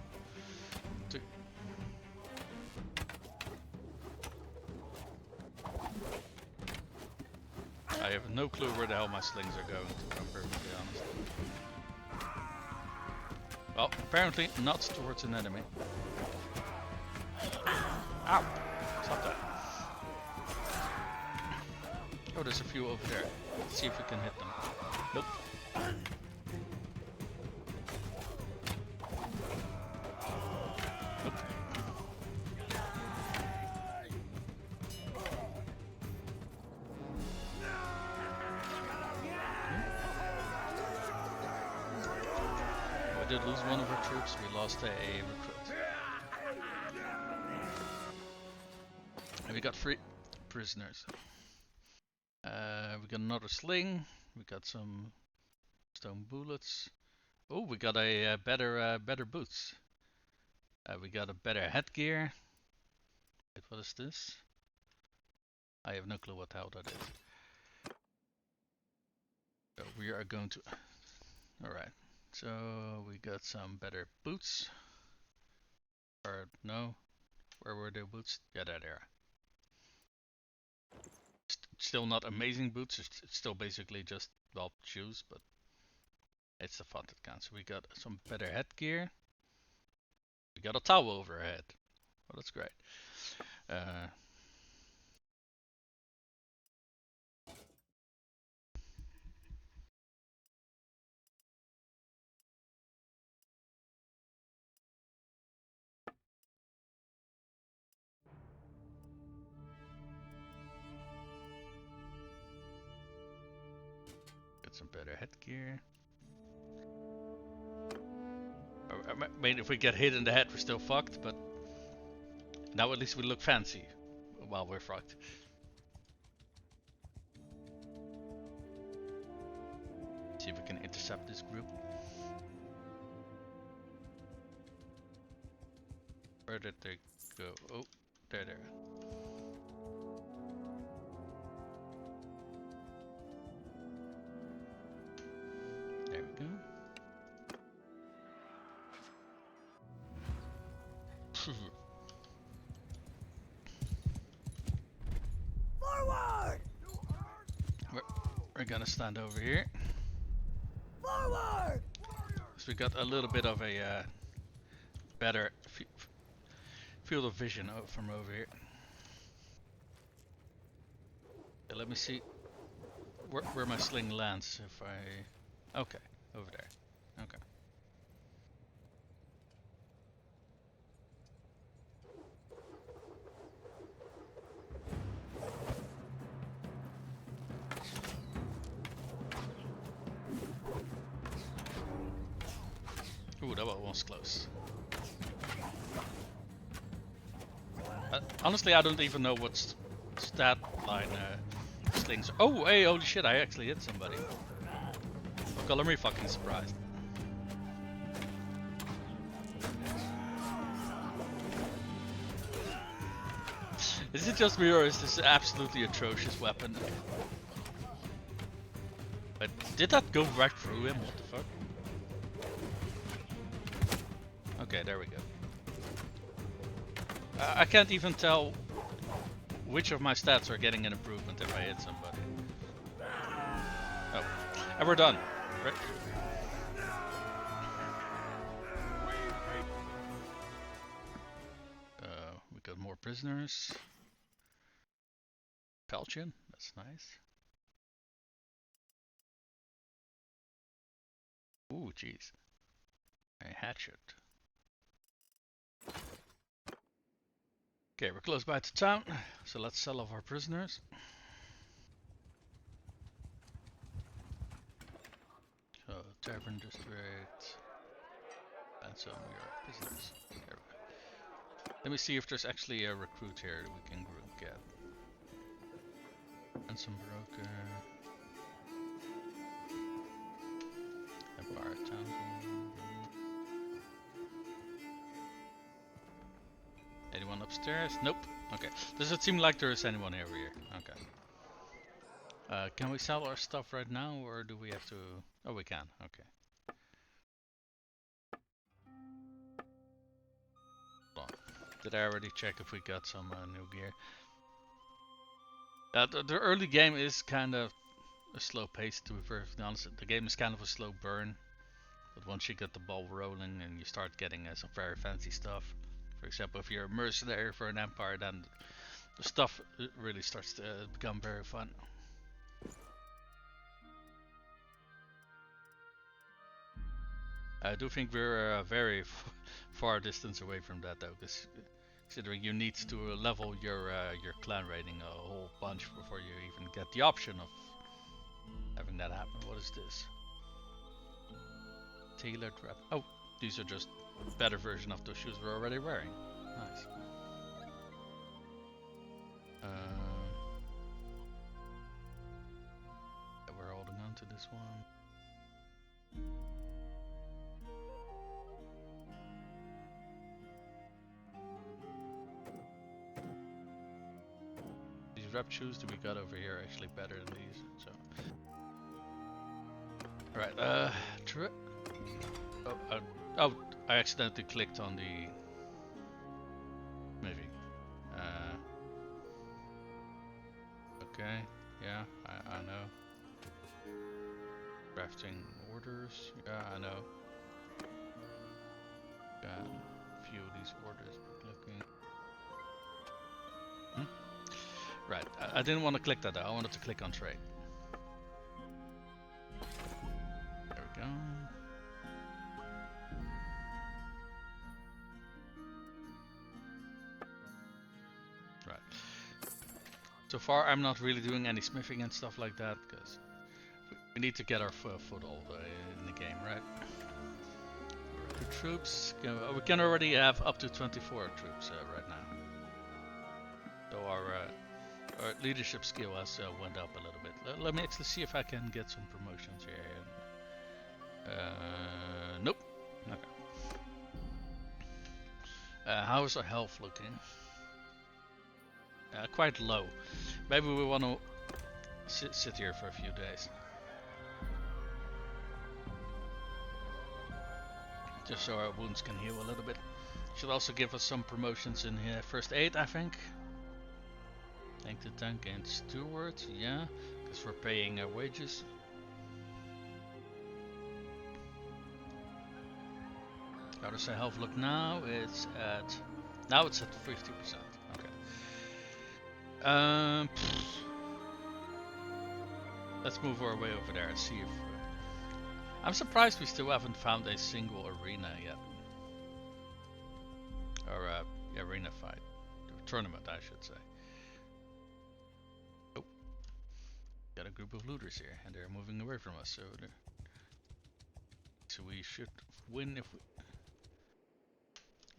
I have no clue where the hell my slings are going to, I'm perfectly honest. Well, apparently not towards an enemy. Ow! Stop that. Oh, there's a few over there. Let's see if we can hit them. Nope. Nope. We did lose one of our troops, we lost a recruit. And we got 3 prisoners. We got another sling, we got some stone bullets. Oh, we got a better boots. We got a better headgear. Wait, what is this? I have no clue what the hell that is. So we are going to... Alright, so we got some better boots. Or no, where were their boots? Yeah, there they are. Still not amazing boots, it's still basically just, well, shoes, but it's the fun that counts. So we got some better headgear. We got a towel over our head. Well, that's great. Got some better headgear. I mean, if we get hit in the head, we're still fucked, but now at least we look fancy while we're fucked. See if we can intercept this group. Where did they go? Oh, there they are. There we go. Forward! We're gonna stand over here. Forward! So we got a little bit of a better field of vision from over here. Okay, let me see where my sling lands if I... Okay, over there. Okay. Ooh, that one was close. Honestly, I don't even know what stat line slings. Oh, hey, holy shit! I actually hit somebody. Oh, color me fucking surprised. Is it just me, or is this an absolutely atrocious weapon? But did that go right through him? What the fuck? Okay, there we go. I can't even tell which of my stats are getting an improvement if I hit somebody. Oh, and we're done, right? We got more prisoners. Pelchian, that's nice. Ooh, jeez. A hatchet. Okay, we're close by to town, so let's sell off our prisoners. So, tavern district. And some of your prisoners. There we go. Let me see if there's actually a recruit here that we can get. And some broker. Empire Town Hall. Anyone upstairs? Nope. Okay. Does it seem like there is anyone over here? Okay. Can we sell our stuff right now, or do we have to... Oh, we can. Okay. Hold on. Did I already check if we got some new gear? The early game is kind of a slow pace, to be perfectly honest. The game is kind of a slow burn. But once you get the ball rolling and you start getting some very fancy stuff. For example, if you're a mercenary for an empire, then the stuff really starts to become very fun. I do think we're a very far distance away from that, though, because considering you need to level your clan rating a whole bunch before you even get the option of having that happen. What is this? Tailored wrap. Oh, these are just a better version of those shoes we're already wearing. Nice. We're holding on to this one. These wrap shoes that we got over here are actually better than these. So, alright. Oh, I accidentally clicked on the maybe. Okay, yeah, I know. Crafting orders, yeah, I know. Got a few of these orders looking. Right, I didn't want to click that though, I wanted to click on trade. There we go. Right. So far I'm not really doing any smithing and stuff like that, because we need to get our foothold in the game, right? Recruit troops, we can already have up to 24 troops right now. So our leadership skill has went up a little bit. Let me actually see if I can get some promotions here. Nope. Okay. How is our health looking? Quite low. Maybe we want to sit here for a few days. Just so our wounds can heal a little bit. Should also give us some promotions in first aid, I think. Tank to tank and steward, yeah, because we're paying our wages. How does our health look now? It's at 50%. Okay. Let's move our way over there and see if. I'm surprised we still haven't found a single arena yet, or arena fight, tournament, I should say. Oh, got a group of looters here, and they're moving away from us. So we should win if we.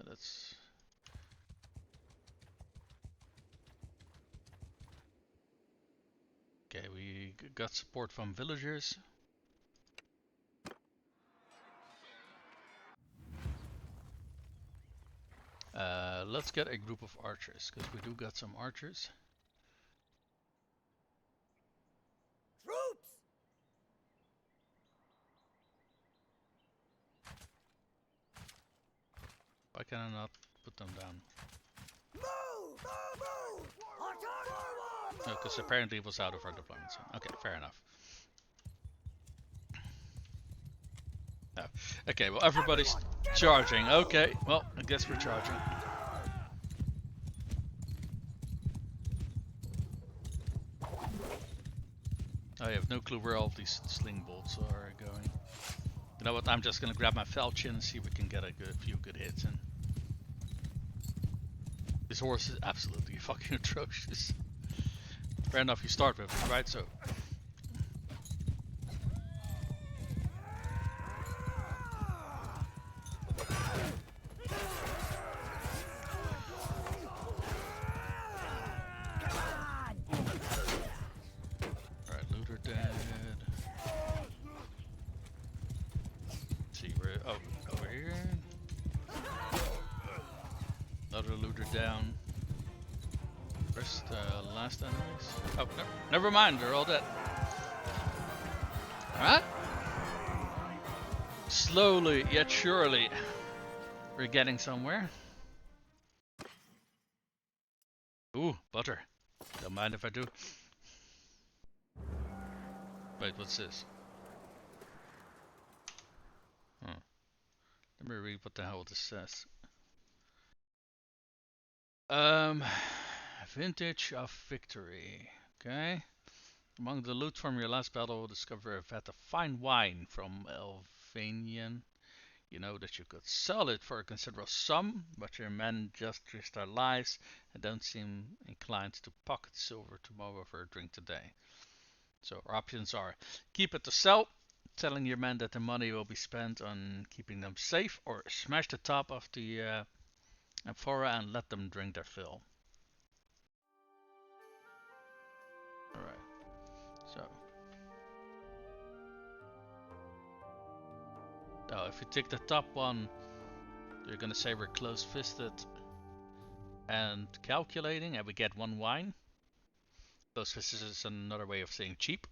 That's... Okay, we got support from villagers. Let's get a group of archers, because we do got some archers. Troops! Why can I not put them down? Move! Move! Attack! No, because apparently it was out of our deployment zone. Okay, fair enough. No. Okay, well everybody's charging. Okay, well I guess we're charging. I have no clue where all these sling bolts are going. You know what? I'm just gonna grab my falchion and see if we can get a few good hits in. This horse is absolutely fucking atrocious. Fair enough, you start with it, right? So. Alright, looter dead. Let's see where. Oh, over here. Another looter down. Where's the last enemies? Oh, no, never mind, they're all dead. Alright. Slowly, yet surely, we're getting somewhere. Ooh, butter. Don't mind if I do. Wait, what's this? Huh. Let me read what the hell this says. Vintage of victory. Okay. Among the loot from your last battle, discover a vat of fine wine from Albanian. You know that you could sell it for a considerable sum, but your men just risk their lives and don't seem inclined to pocket silver tomorrow for a drink today. So our options are keep it to sell, telling your men that the money will be spent on keeping them safe, or smash the top of the amphora and let them drink their fill. Alright, so. Now, if you take the top one, you're gonna say we're close-fisted and calculating, and we get one wine. Close-fisted is another way of saying cheap.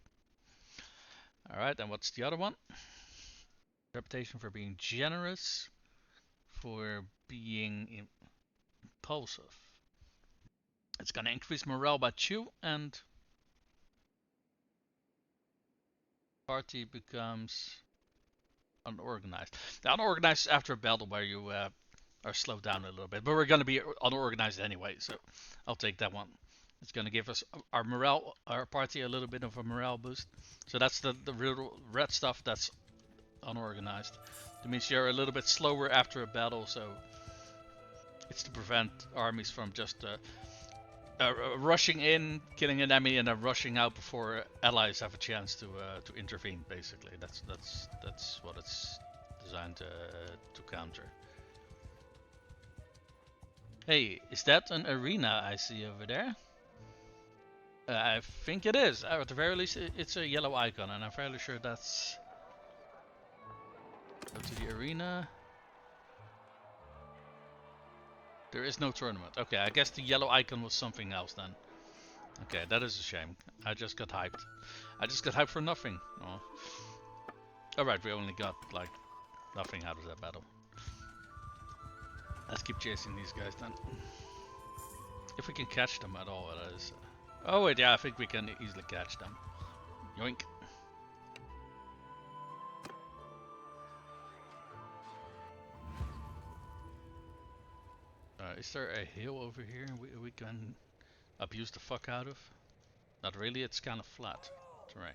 Alright, and what's the other one? Reputation for being generous, for being impulsive. It's gonna increase morale by 2, and party becomes unorganized. The unorganized is after a battle where you are slowed down a little bit, but we're gonna be unorganized anyway, so I'll take that one. It's gonna give us our morale, our party, a little bit of a morale boost. So that's the real red stuff that's unorganized. That means you're a little bit slower after a battle, so it's to prevent armies from just rushing in, killing an enemy, and then rushing out before allies have a chance to intervene. Basically, that's what it's designed to counter. Hey, is that an arena I see over there? I think it is. At the very least, it's a yellow icon, and I'm fairly sure that's. Go to the arena. There is no tournament. Okay, I guess the yellow icon was something else then. Okay, that is a shame. I just got hyped. I just got hyped for nothing. Oh. Alright, we only got like nothing out of that battle. Let's keep chasing these guys then. If we can catch them at all, that is. Oh wait, yeah, I think we can easily catch them. Yoink. Is there a hill over here we can abuse the fuck out of? Not really, it's kind of flat terrain.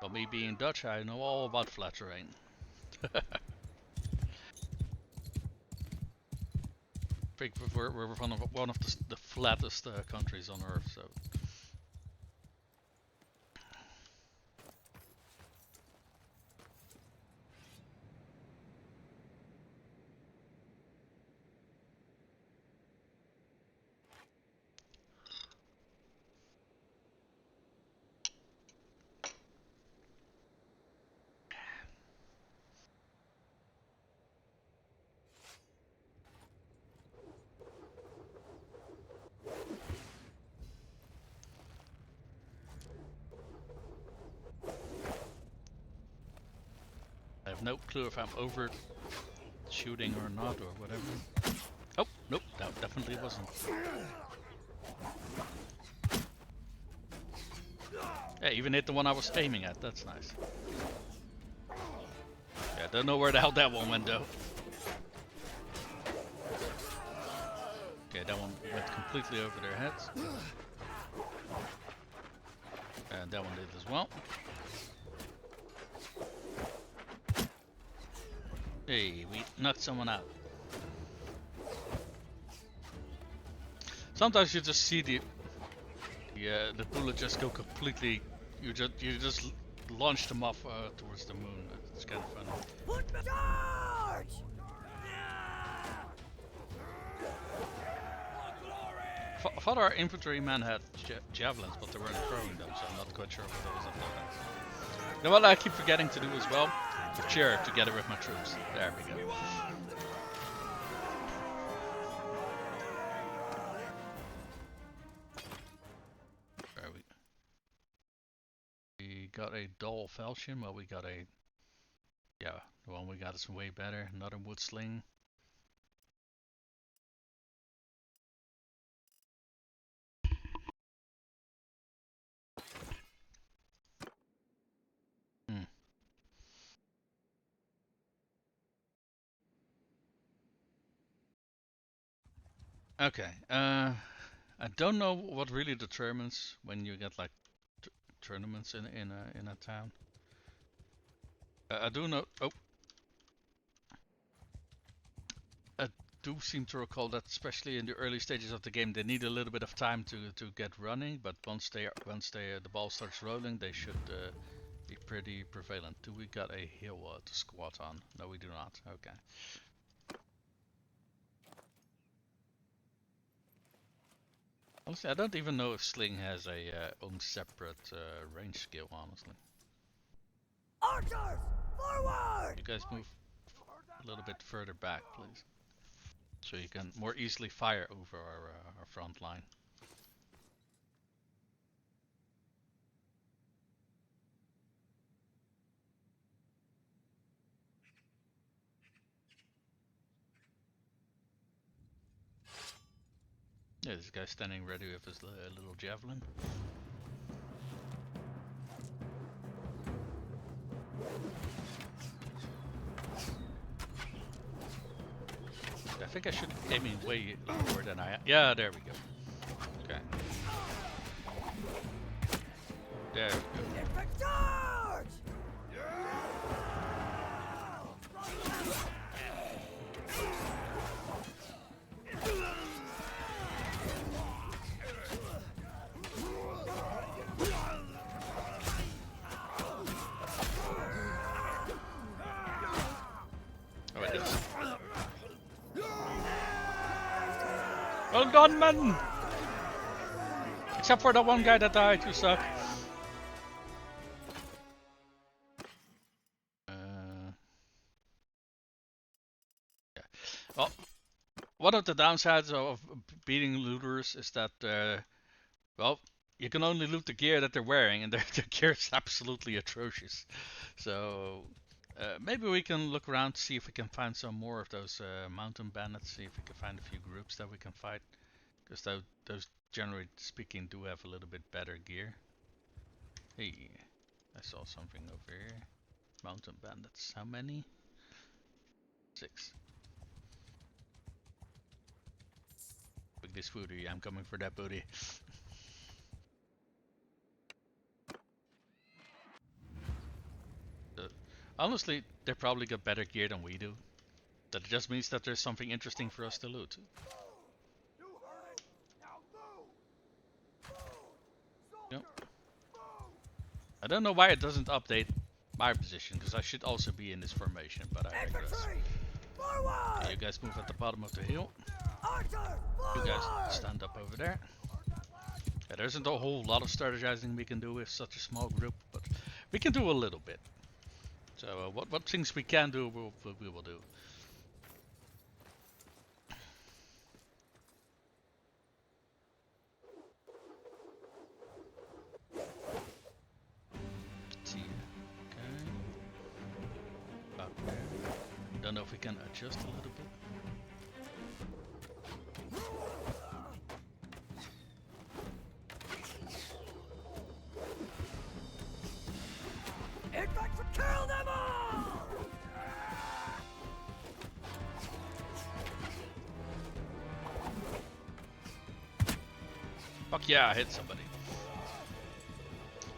Well, me being Dutch, I know all about flat terrain. I think we're one of the flattest countries on Earth, so. have no clue if I'm over shooting or not or whatever. Oh, nope, that definitely wasn't. Yeah, even hit the one I was aiming at, that's nice. Yeah, don't know where the hell that one went though. Okay, that one went completely over their heads. And that one did as well. Hey, we knocked someone out. Sometimes you just see the bullet just go completely. You just launch them off towards the moon. It's kind of funny. Charge! I thought our infantrymen had javelins, but they weren't throwing them, so I'm not quite sure what that was up there. You know what I keep forgetting to do as well? To cheer together with my troops. There we go. There we got a dull falchion. Well, we got a... Yeah, the one we got is way better. Another wood sling. Okay, I don't know what really determines when you get like tournaments in a town. I do know. Oh, I do seem to recall that, especially in the early stages of the game, they need a little bit of time to get running. But once the ball starts rolling, they should be pretty prevalent. Do we got a hill to squat on? No, we do not. Okay. Honestly, I don't even know if Sling has a own separate range skill, honestly. Archers, forward! You guys move a little bit further back, please. So you can more easily fire over our front line. Yeah, this guy's standing ready with his little javelin. I think I should aim way lower than I am. Yeah, there we go. Okay. There we go. Charge! Oh, it is. Well done, man! Except for the one guy that died, you suck. Yeah. Well, one of the downsides of beating looters is that, well, you can only loot the gear that they're wearing, and their gear is absolutely atrocious. So, maybe we can look around to see if we can find some more of those mountain bandits, see if we can find a few groups that we can fight. Because those, generally speaking, do have a little bit better gear. Hey, I saw something over here. Mountain bandits. How many? 6. Look this booty. I'm coming for that booty. Honestly, they probably got better gear than we do. That just means that there's something interesting for us to loot. Yep. I don't know why it doesn't update my position, because I should also be in this formation, but I digress. Okay, you guys move at the bottom of the hill. You guys stand up over there. Yeah, there isn't a whole lot of strategizing we can do with such a small group, but we can do a little bit. So what things we can do, we will do. Let's see. Okay. don't know if we can adjust a little bit. Infantry, kill them all! Fuck yeah, I hit somebody.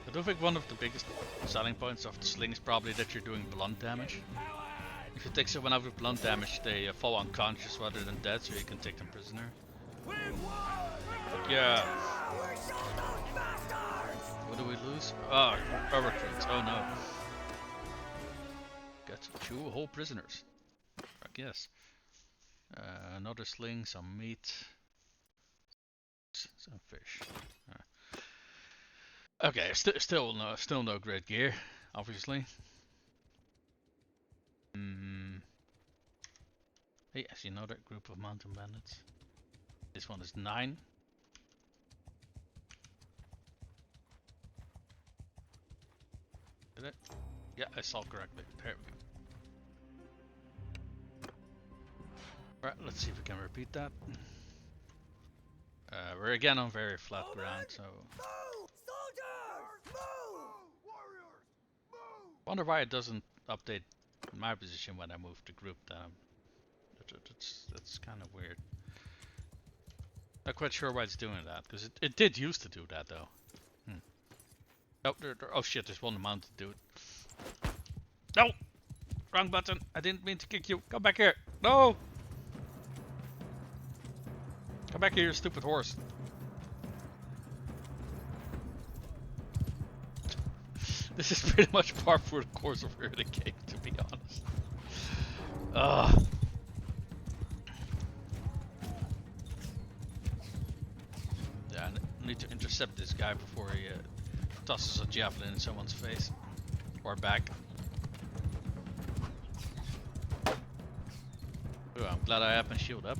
I do think one of the biggest selling points of the sling is probably that you're doing blunt damage. If you take someone out with blunt damage, they fall unconscious rather than dead, so you can take them prisoner. Fuck yeah. What do we lose? Oh, our recruits. Oh no. Got 2 whole prisoners. Fuck yes. Another sling, some meat, some fish. Okay, still no great gear, obviously. Hey, I see another group of mountain bandits. This one is 9. Did it? Yeah, I saw correctly. There we go. Right, let's see if we can repeat that. We're again on very flat ground, so... Wonder why it doesn't update my position when I move the group down. That's kind of weird. Not quite sure why it's doing that, because it did used to do that though. Oh, oh shit, there's one mounted dude. No! Wrong button! I didn't mean to kick you. Come back here! No! Come back here, you stupid horse. This is pretty much par for the course of the game, to be honest. Yeah, I need to intercept this guy before he tosses a javelin in someone's face. Or back. Oh, I'm glad I have my shield up.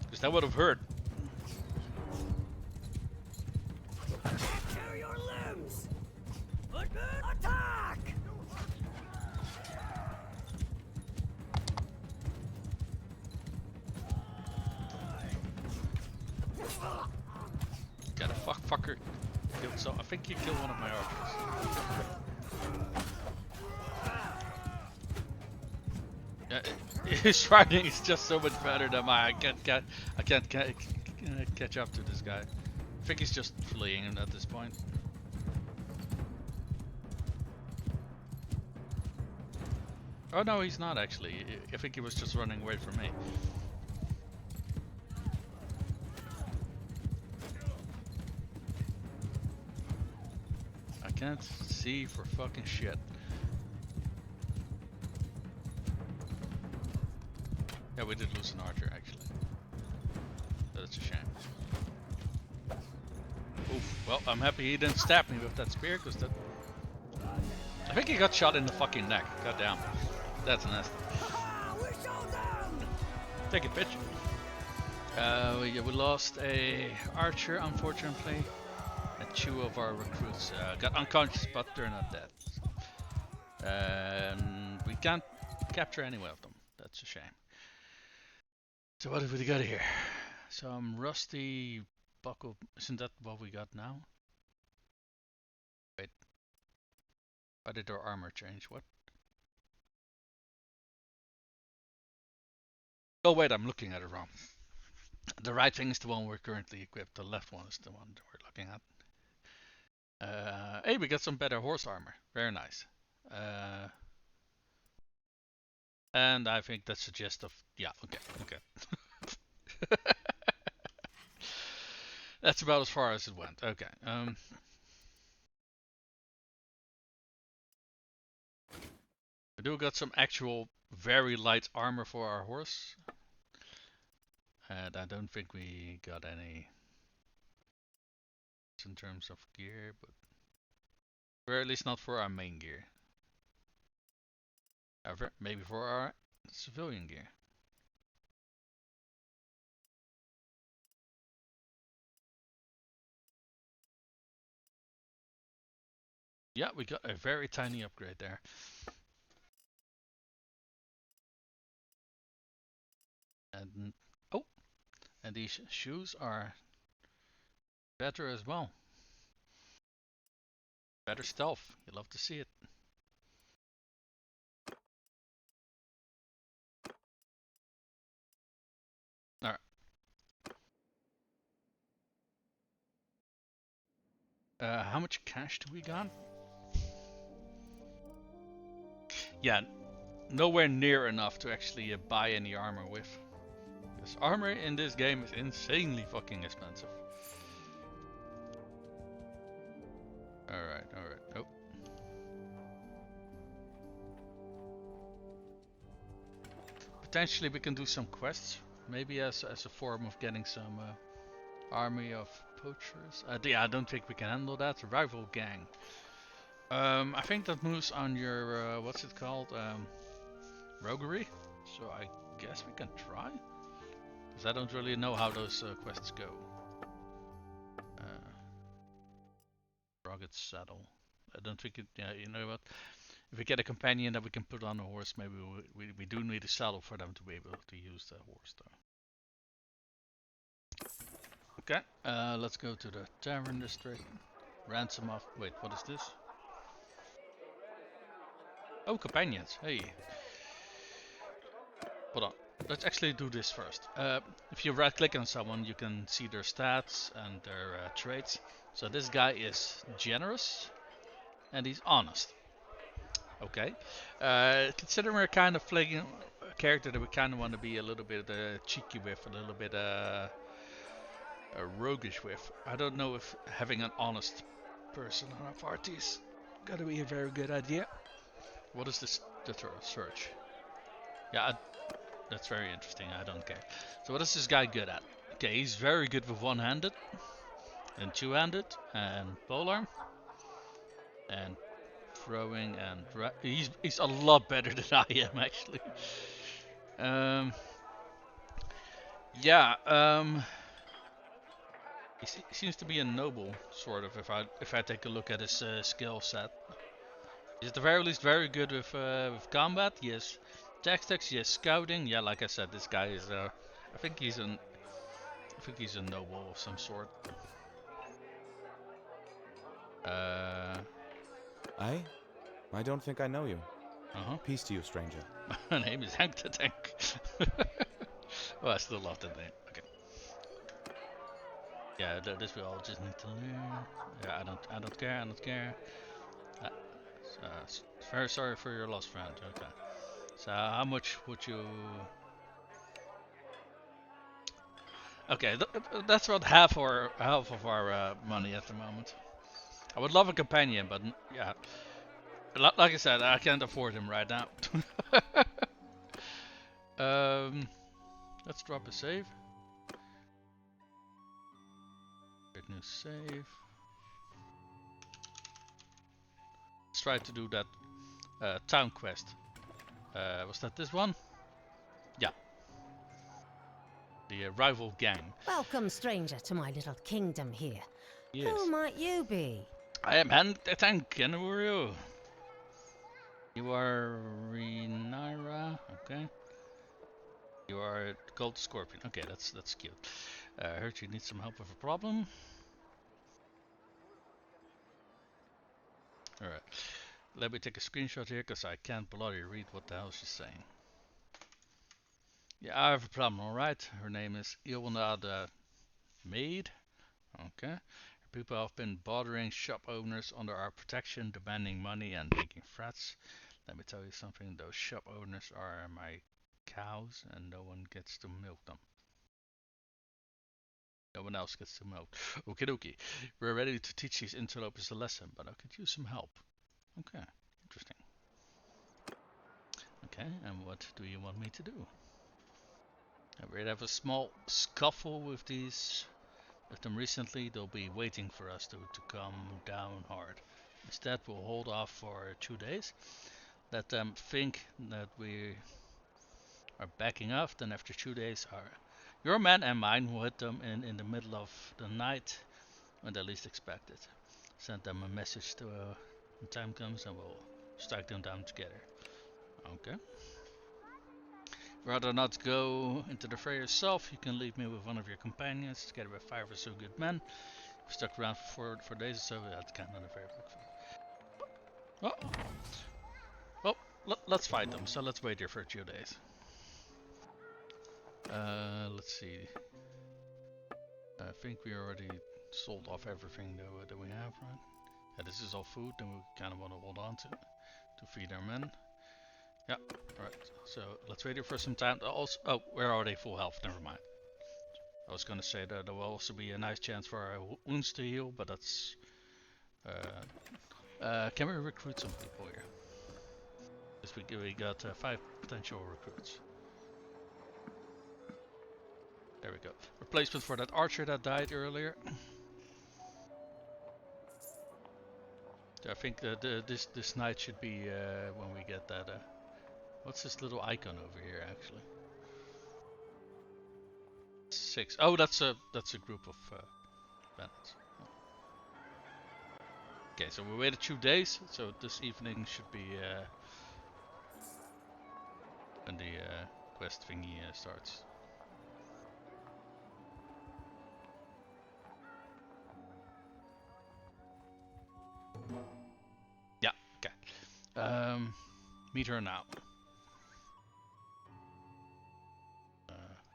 Because that would have hurt. Tear your limbs! Footman, attack! Got a fucker. Killed some. I think he killed one of my archers. Yeah, his riding is just so much better than mine. I can't catch up to this guy. I think he's just fleeing at this point. Oh no, he's not actually. I think he was just running away from me. I can't see for fucking shit. Yeah, we did lose an archer actually. That's a shame. Oof. Well, I'm happy he didn't stab me with that spear, because that... I think he got shot in the fucking neck. God damn. That's nasty. Take it, bitch. Yeah, we lost a archer, unfortunately. And 2 of our recruits got unconscious, but they're not dead. And we can't capture any of them. That's a shame. So what have we got here? Some rusty buckle. Isn't that what we got now? Wait. Why did our armor change? What? Oh wait, I'm looking at it wrong. The right thing is the one we're currently equipped. The left one is the one that we're looking at. Hey, we got some better horse armor. Very nice. And I think that's a gist of... Yeah, okay. That's about as far as it went. Okay. We do got some actual very light armor for our horse. And I don't think we got any in terms of gear, but... Or at least not for our main gear. However, maybe for our civilian gear. Yeah, we got a very tiny upgrade there. And oh, and these shoes are better as well. Better stealth. You love to see it. Alright. How much cash do we got? Yeah, nowhere near enough to actually buy any armor with. Because armor in this game is insanely fucking expensive. Alright, alright. Oh. Potentially we can do some quests. Maybe as a form of getting some army of poachers. Yeah, I don't think we can handle that. Rival gang. I think that moves on your, what's it called? Roguery. So I guess we can try. Because I don't really know how those quests go. Rugged saddle. I don't think it, yeah, you know what? If we get a companion that we can put on a horse, maybe we do need a saddle for them to be able to use the horse though. Okay, let's go to the tavern district. Ransom off. Wait, what is this? Oh, companions. Hey. Hold on. Let's actually do this first. If you right click on someone, you can see their stats and their traits. So this guy is generous and he's honest. Okay. Considering we're kind of playing a character that we kind of want to be a little bit cheeky with, a little bit roguish with, I don't know if having an honest person on our party is gonna be a very good idea. What is this search? Yeah, that's very interesting. I don't care. So what is this guy good at? Okay, he's very good with one-handed and two-handed and polearm and throwing and he's a lot better than I am actually. Yeah. He seems to be a noble sort of. If I take a look at his skill set, he's at the very least very good with combat. Yes, tactics. Yes, scouting. Yeah, like I said, this guy is. I think he's a noble of some sort. I don't think I know you. Uh-huh. Peace to you, stranger. My name is Hank the Tank. Well, I still love that name. Okay. Yeah, this we all just need to learn. Yeah, I don't care. Very sorry for your lost friend. Okay. So how much would you? Okay, that's about half of our money at the moment. I would love a companion, but yeah, like I said, I can't afford him right now. Let's drop a save. Create new save. Let's try to do that town quest. Was that this one? Yeah. The rival gang. Welcome, stranger, to my little kingdom here. Yes. Who might you be? I am Hank the Tank, and who are you? You are Rhaenyra, okay. You are Gold Scorpion. Okay, that's cute. I heard you need some help with a problem. Alright. Let me take a screenshot here because I can't bloody read what the hell she's saying. Yeah, I have a problem, alright. Her name is Ilna the Maid. Okay. Her people have been bothering shop owners under our protection, demanding money and making threats. Let me tell you something, those shop owners are my cows and no one gets to milk them. No one else gets to milk. Okie dokie. We're ready to teach these interlopers a lesson, but I could use some help. Okay, interesting. Okay, and what do you want me to do? We have a small scuffle with them recently. They'll be waiting for us to come down hard. Instead, we'll hold off for 2 days. Let them think that we are backing off. Then after 2 days, your men and mine will hit them in the middle of the night when they least expect it. Send them a message to when time comes and we'll strike them down together. Okay. rather not go into the fray yourself, you can leave me with one of your companions, together with 5 or so good men. We stuck around for days or so, that's kind of a very big fight. Well, let's fight them, so let's wait here for a few days. Let's see. I think we already sold off everything that we have, right? Yeah, this is all food, and we kind of want to hold on to feed our men. Yeah, alright, so let's wait here for some time. Also, oh, we're already full health, never mind. I was gonna say that there will also be a nice chance for our wounds to heal, but that's... can we recruit some people here? Because we got 5 potential recruits. There we go. Replacement for that archer that died earlier. So I think that this night should be when we get that. What's this little icon over here actually? 6. Oh, that's a group of bandits. Okay, so we waited 2 days, so this evening should be when the quest thingy starts. Yeah, okay. Meet her now.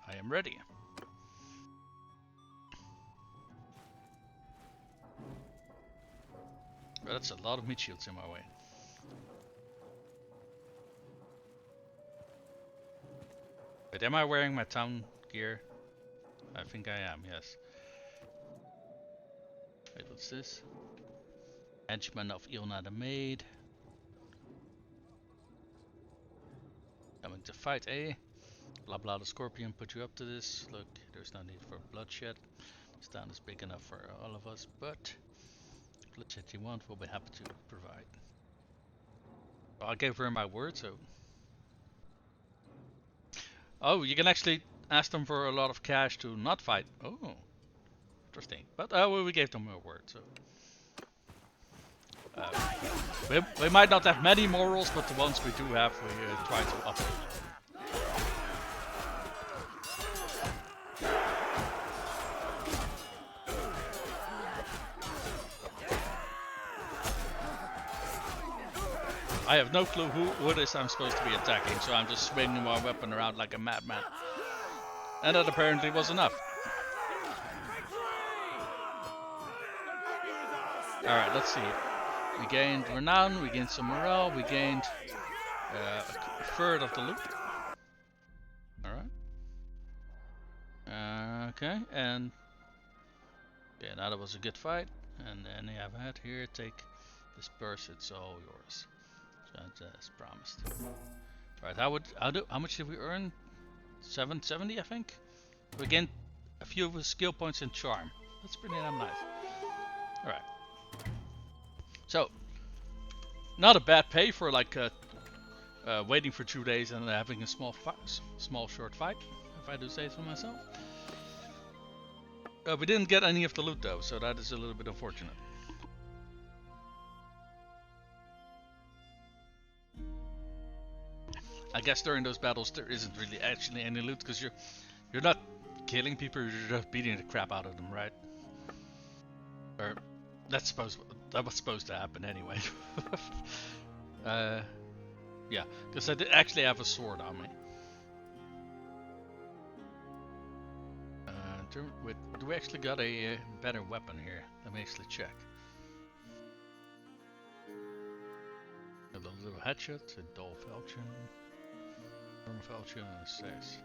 I am ready. Well, that's a lot of meat shields in my way. But am I wearing my town gear? I think I am, yes. Wait, what's this? Henchman of Ilna the Maid. Coming to fight, eh? Blah blah the Scorpion put you up to this. Look, there's no need for bloodshed. This town is big enough for all of us, but bloodshed you want, we'll be happy to provide. Well, I gave her my word, so... Oh, you can actually ask them for a lot of cash to not fight. Oh, interesting. But well, we gave them a word, so... we might not have many morals, but the ones we do have, we try to uphold. I have no clue who it is I'm supposed to be attacking, so I'm just swinging my weapon around like a madman. And that apparently was enough. Alright, let's see. We gained renown, we gained some morale, we gained a third of the loot. Alright. Okay, and... yeah, now that was a good fight. And then you have had here, take this purse, it's all yours. As promised. Right, how much did we earn? 770, I think. We gained a few skill points in charm. That's pretty damn nice. All right. So, not a bad pay for like waiting for 2 days and having a small short fight, if I do say so myself. We didn't get any of the loot though, so that is a little bit unfortunate. I guess during those battles there isn't really actually any loot because you're not killing people, you're just beating the crap out of them, right? Or that was supposed to happen anyway. Yeah, because I did actually have a sword on me. Do we actually got a better weapon here? Let me actually check. A little hatchet, a dull falchion. Falchion and 6.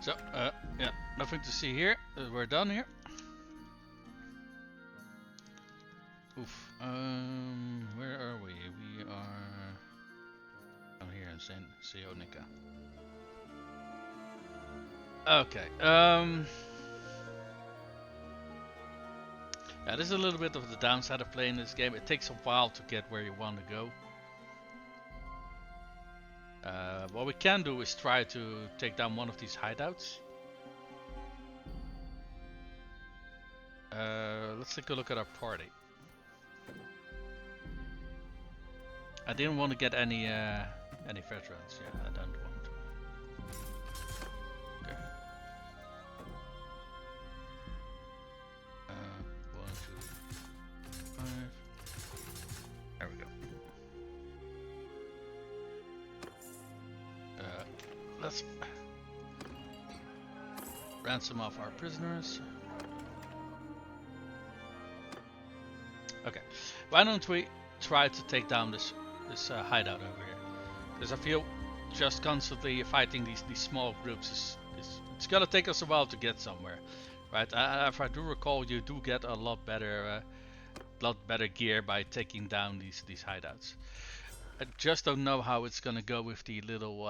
So, yeah, nothing to see here. We're done here. Oof. Where are we? We are down here in Sionica. Okay, yeah, this is a little bit of the downside of playing this game. It takes a while to get where you want to go. What we can do is try to take down one of these hideouts. let's take a look at our party. I didn't want to get any veterans. Yeah, I don't want to. Okay. 1, 2, 5. There we go. Let's ransom off our prisoners. Okay, why don't we try to take down this hideout over here? Because I feel just constantly fighting these small groups it's gonna take us a while to get somewhere, right? If I do recall, you do get a lot better gear by taking down these hideouts. I just don't know how it's gonna go with the little.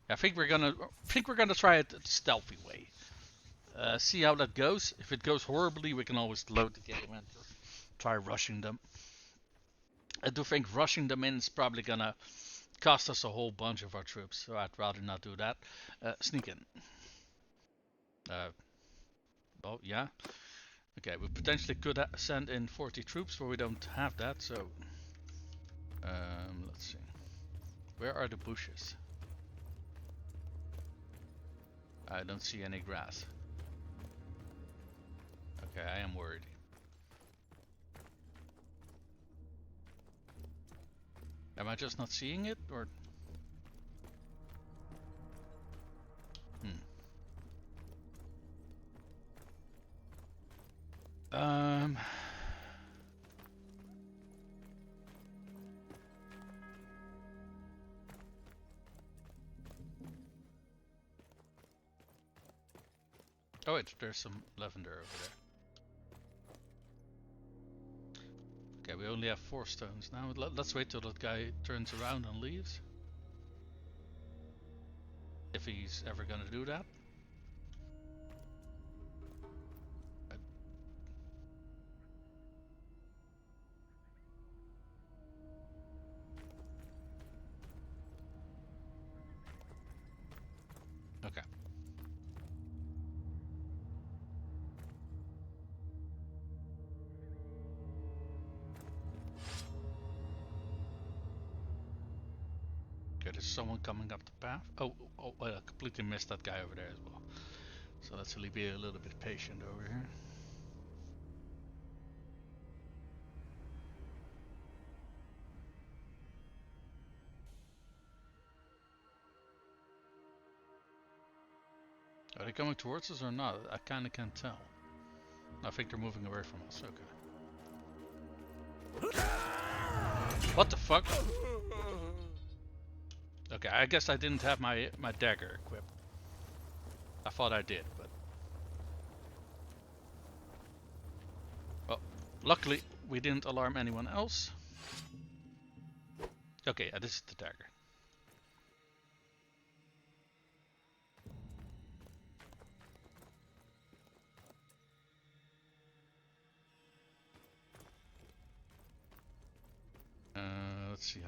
I think we're gonna try it the stealthy way. See how that goes. If it goes horribly, we can always load the game and try rushing them. I do think rushing them in is probably gonna cost us a whole bunch of our troops, so I'd rather not do that. Sneak in. Oh yeah. Okay, we potentially could send in 40 troops, but we don't have that, so let's see. Where are the bushes? I don't see any grass. Okay, I am worried. Am I just not seeing it, or? Oh wait, there's some lavender over there. Okay, we only have 4 stones now. Let's wait till that guy turns around and leaves. If he's ever gonna do that. Okay. Okay, there's someone coming up the path. Oh, I completely missed that guy over there as well. So let's really be a little bit patient over here. Are they coming towards us or not? I kinda can't tell. I think they're moving away from us, okay. What the fuck? Okay, I guess I didn't have my dagger equipped. I thought I did, but... Well, luckily we didn't alarm anyone else. Okay, this is the dagger. Let's see,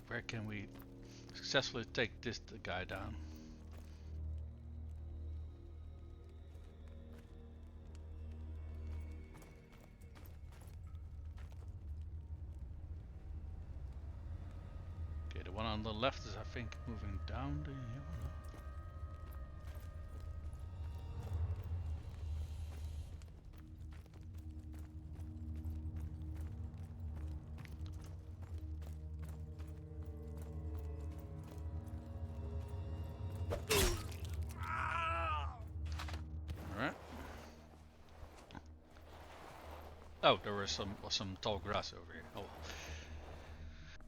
where can we successfully take the guy down? Okay, the one on the left is, I think, moving down the hill. Oh, there was some tall grass over here. Oh.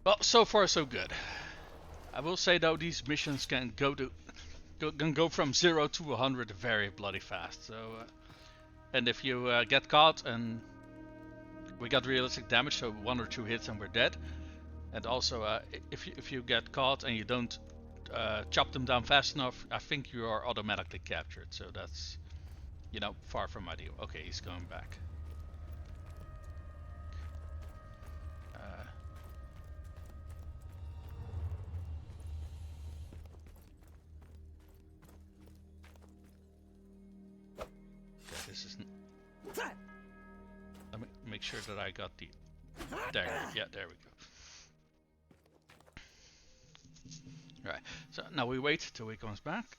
Well, so far so good. I will say though, these missions can go from 0 to 100 very bloody fast. So, and if you get caught, and we got realistic damage, so 1 or 2 hits and we're dead. And also, if you get caught and you don't chop them down fast enough, I think you are automatically captured. So that's, you know, far from ideal. Okay, he's going back. this is. Let me make sure that I got the. There, yeah, there we go. Right, so now we wait till he comes back.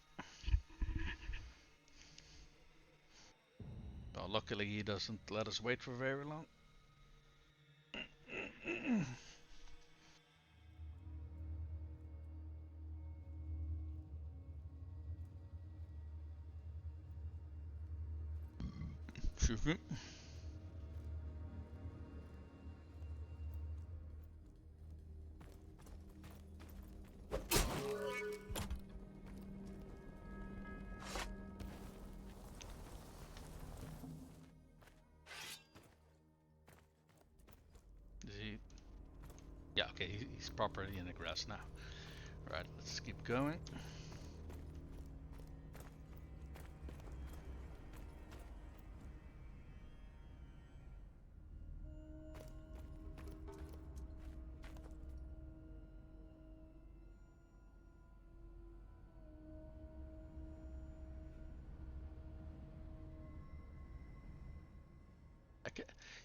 Well, luckily he doesn't let us wait for very long. Excuse me. Is he? Yeah, okay, he's properly in the grass now. Right, let's keep going.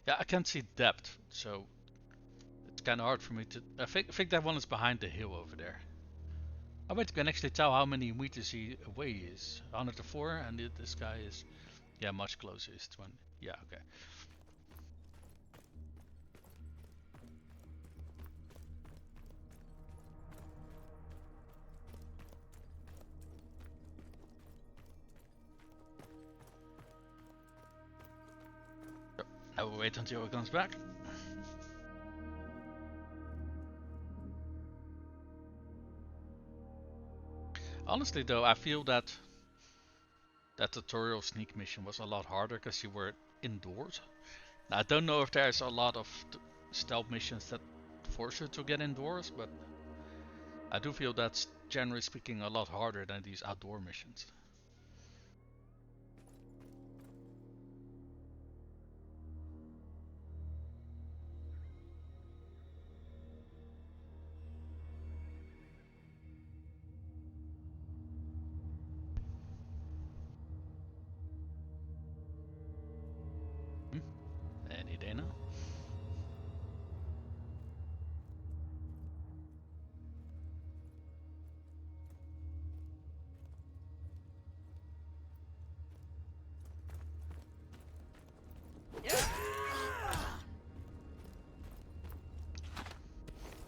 Yeah, I can't see depth, so it's kind of hard for me to. I think that one is behind the hill over there. I bet you can actually tell how many meters away he is. 104, and this guy is, yeah, much closer. He's 20. Yeah, okay. So, now we'll wait until he comes back. Honestly, though, I feel that tutorial sneak mission was a lot harder because you were indoors. Now, I don't know if there's a lot of stealth missions that force you to get indoors, but I do feel that's generally speaking a lot harder than these outdoor missions. Any day now.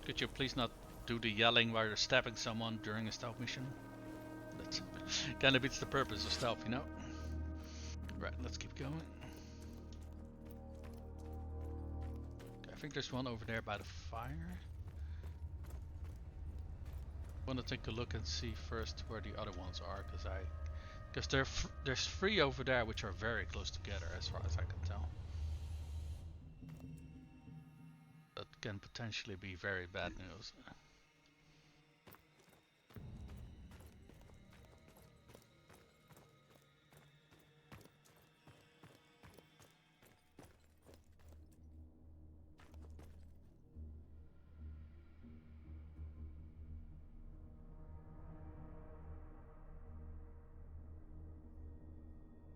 Could you please not do the yelling while you're stabbing someone during a stealth mission? That kind of beats the purpose of stealth, you know? Right, let's keep going. Okay, I think there's one over there by the fire. I want to take a look and see first where the other ones are, because there's 3 over there which are very close together as far as I can tell. That can potentially be very bad news.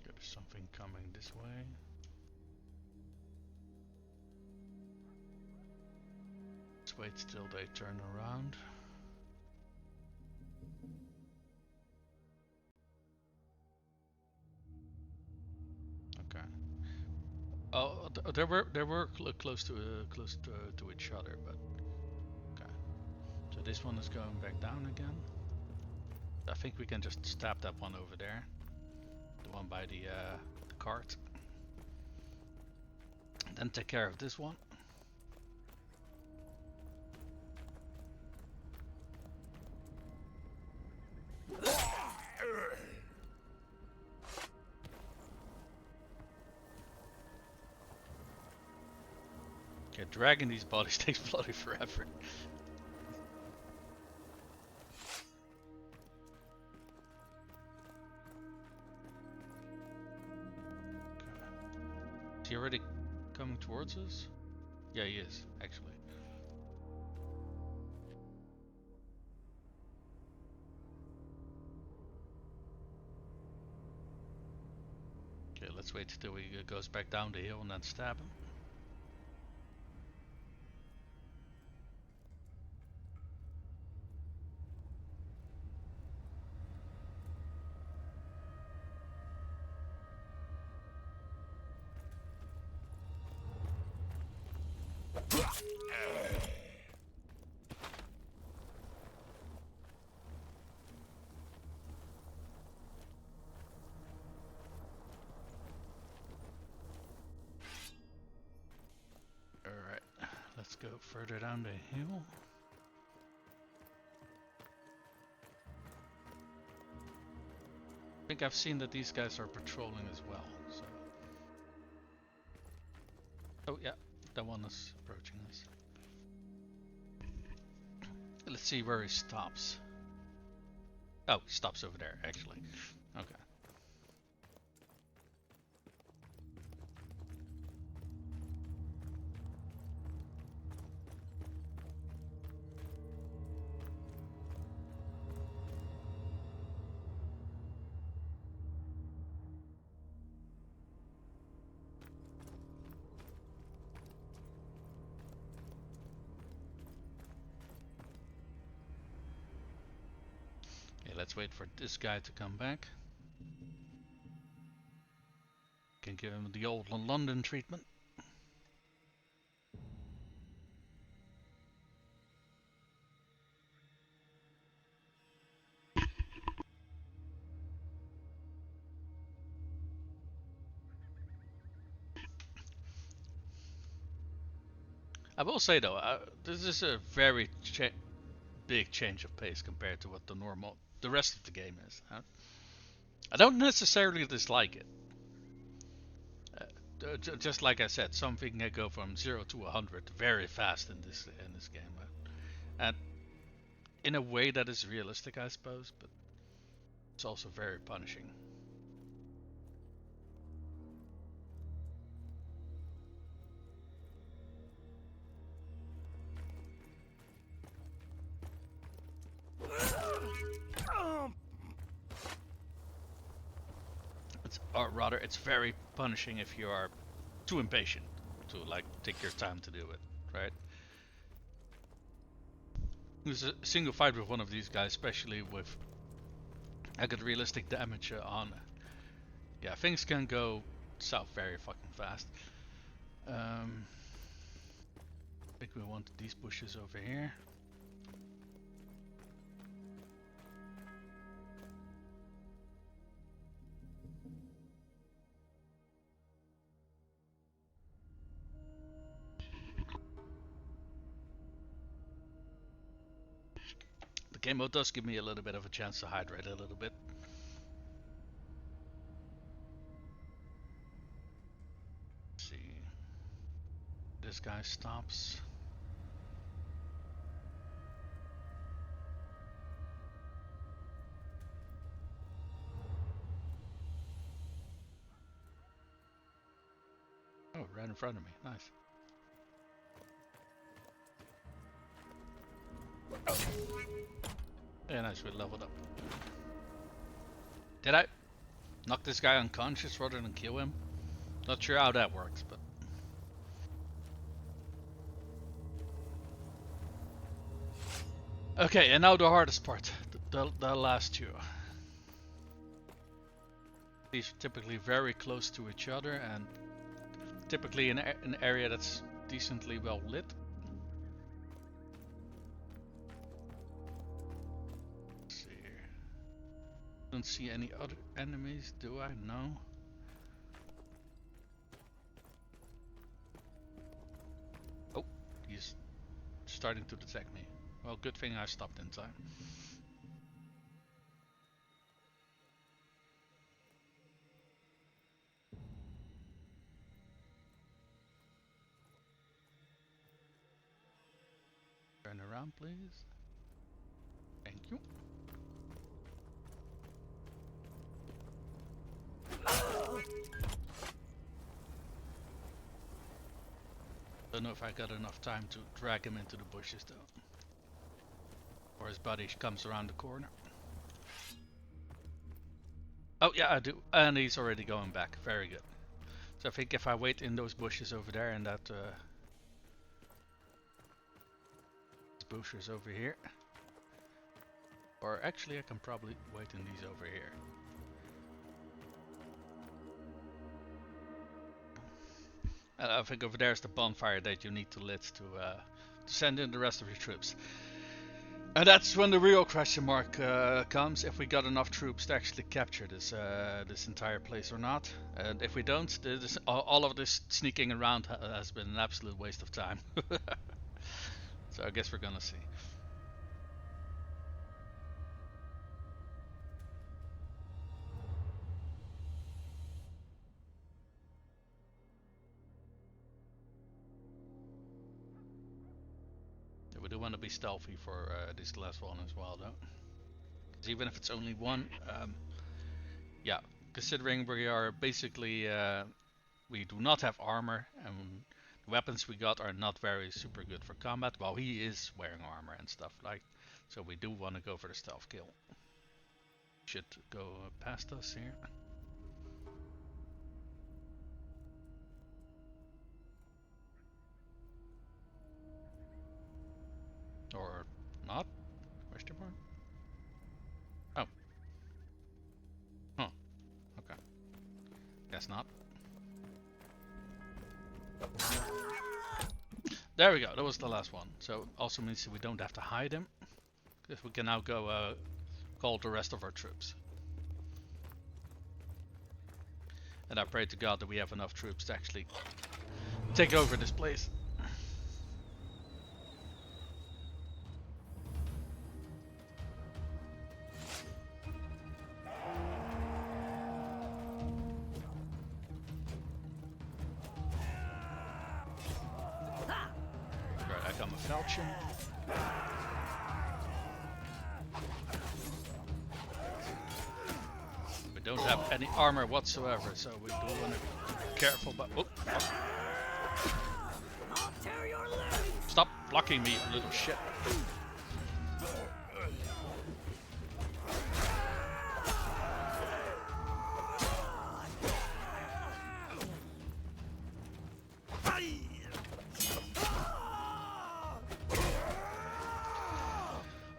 There's something coming this way. Let's wait till they turn around. Okay. Oh, they were close to each other, but okay. So this one is going back down again. I think we can just stab that one over there, the one by the cart. Then take care of this one. Okay, dragging these bodies takes bloody forever. Is he already coming towards us? Yeah, he is, actually. Okay, let's wait till he goes back down the hill and then stab him. Alright, let's go further down the hill. I think I've seen that these guys are patrolling as well, so... Oh yeah, that one is approaching us. Let's see where he stops. Oh, he stops over there, actually. Okay. Let's wait for this guy to come back. Can give him the old London treatment. I will say though, this is a very big change of pace compared to what the rest of the game is. Huh? I don't necessarily dislike it. Just like I said, something can go from 0 to 100 very fast in this game, and in a way that is realistic, I suppose, but it's also very punishing. Or rather, it's very punishing if you are too impatient to like take your time to do it, right? There's a single fight with one of these guys, especially with I get realistic damage on. Yeah, things can go south very fucking fast. I think we want these bushes over here. The game mode does give me a little bit of a chance to hydrate a little bit. Let's see. This guy stops. Oh, right in front of me. Nice. Yeah, nice. We leveled up. Did I knock this guy unconscious rather than kill him? Not sure how that works, but... Okay, and now the hardest part. The last two. These are typically very close to each other and typically in an area that's decently well lit. Let's see here. Don't see any other enemies, do I? No. Oh, he's starting to detect me. Well, good thing I stopped in time. Turn around, please. Thank you. Don't know if I got enough time to drag him into the bushes though. Or his buddy comes around the corner. Oh yeah, I do. And he's already going back. Very good. So I think if I wait in those bushes over there and that bushes over here. Or actually I can probably wait in these over here. And I think over there is the bonfire that you need to lit to send in the rest of your troops. And that's when the real question mark comes, if we got enough troops to actually capture this this entire place or not. And if we don't, all of this sneaking around has been an absolute waste of time. So I guess we're gonna see. Yeah, we do want to be stealthy for this last one as well, though. Because even if it's only one, yeah, considering we are basically we do not have armor and the weapons we got are not very super good for combat. Well, he is wearing armor and stuff like, so we do want to go for the stealth kill. Should go past us here. Or not? Question mark? Oh. Huh. Okay. Guess not. There we go, that was the last one. So also means that we don't have to hide him. Because we can now go call the rest of our troops. And I pray to God that we have enough troops to actually take over this place. Right, I come a falchion. We don't have any armor whatsoever, so we do want to be careful. But stop blocking me, you little shit.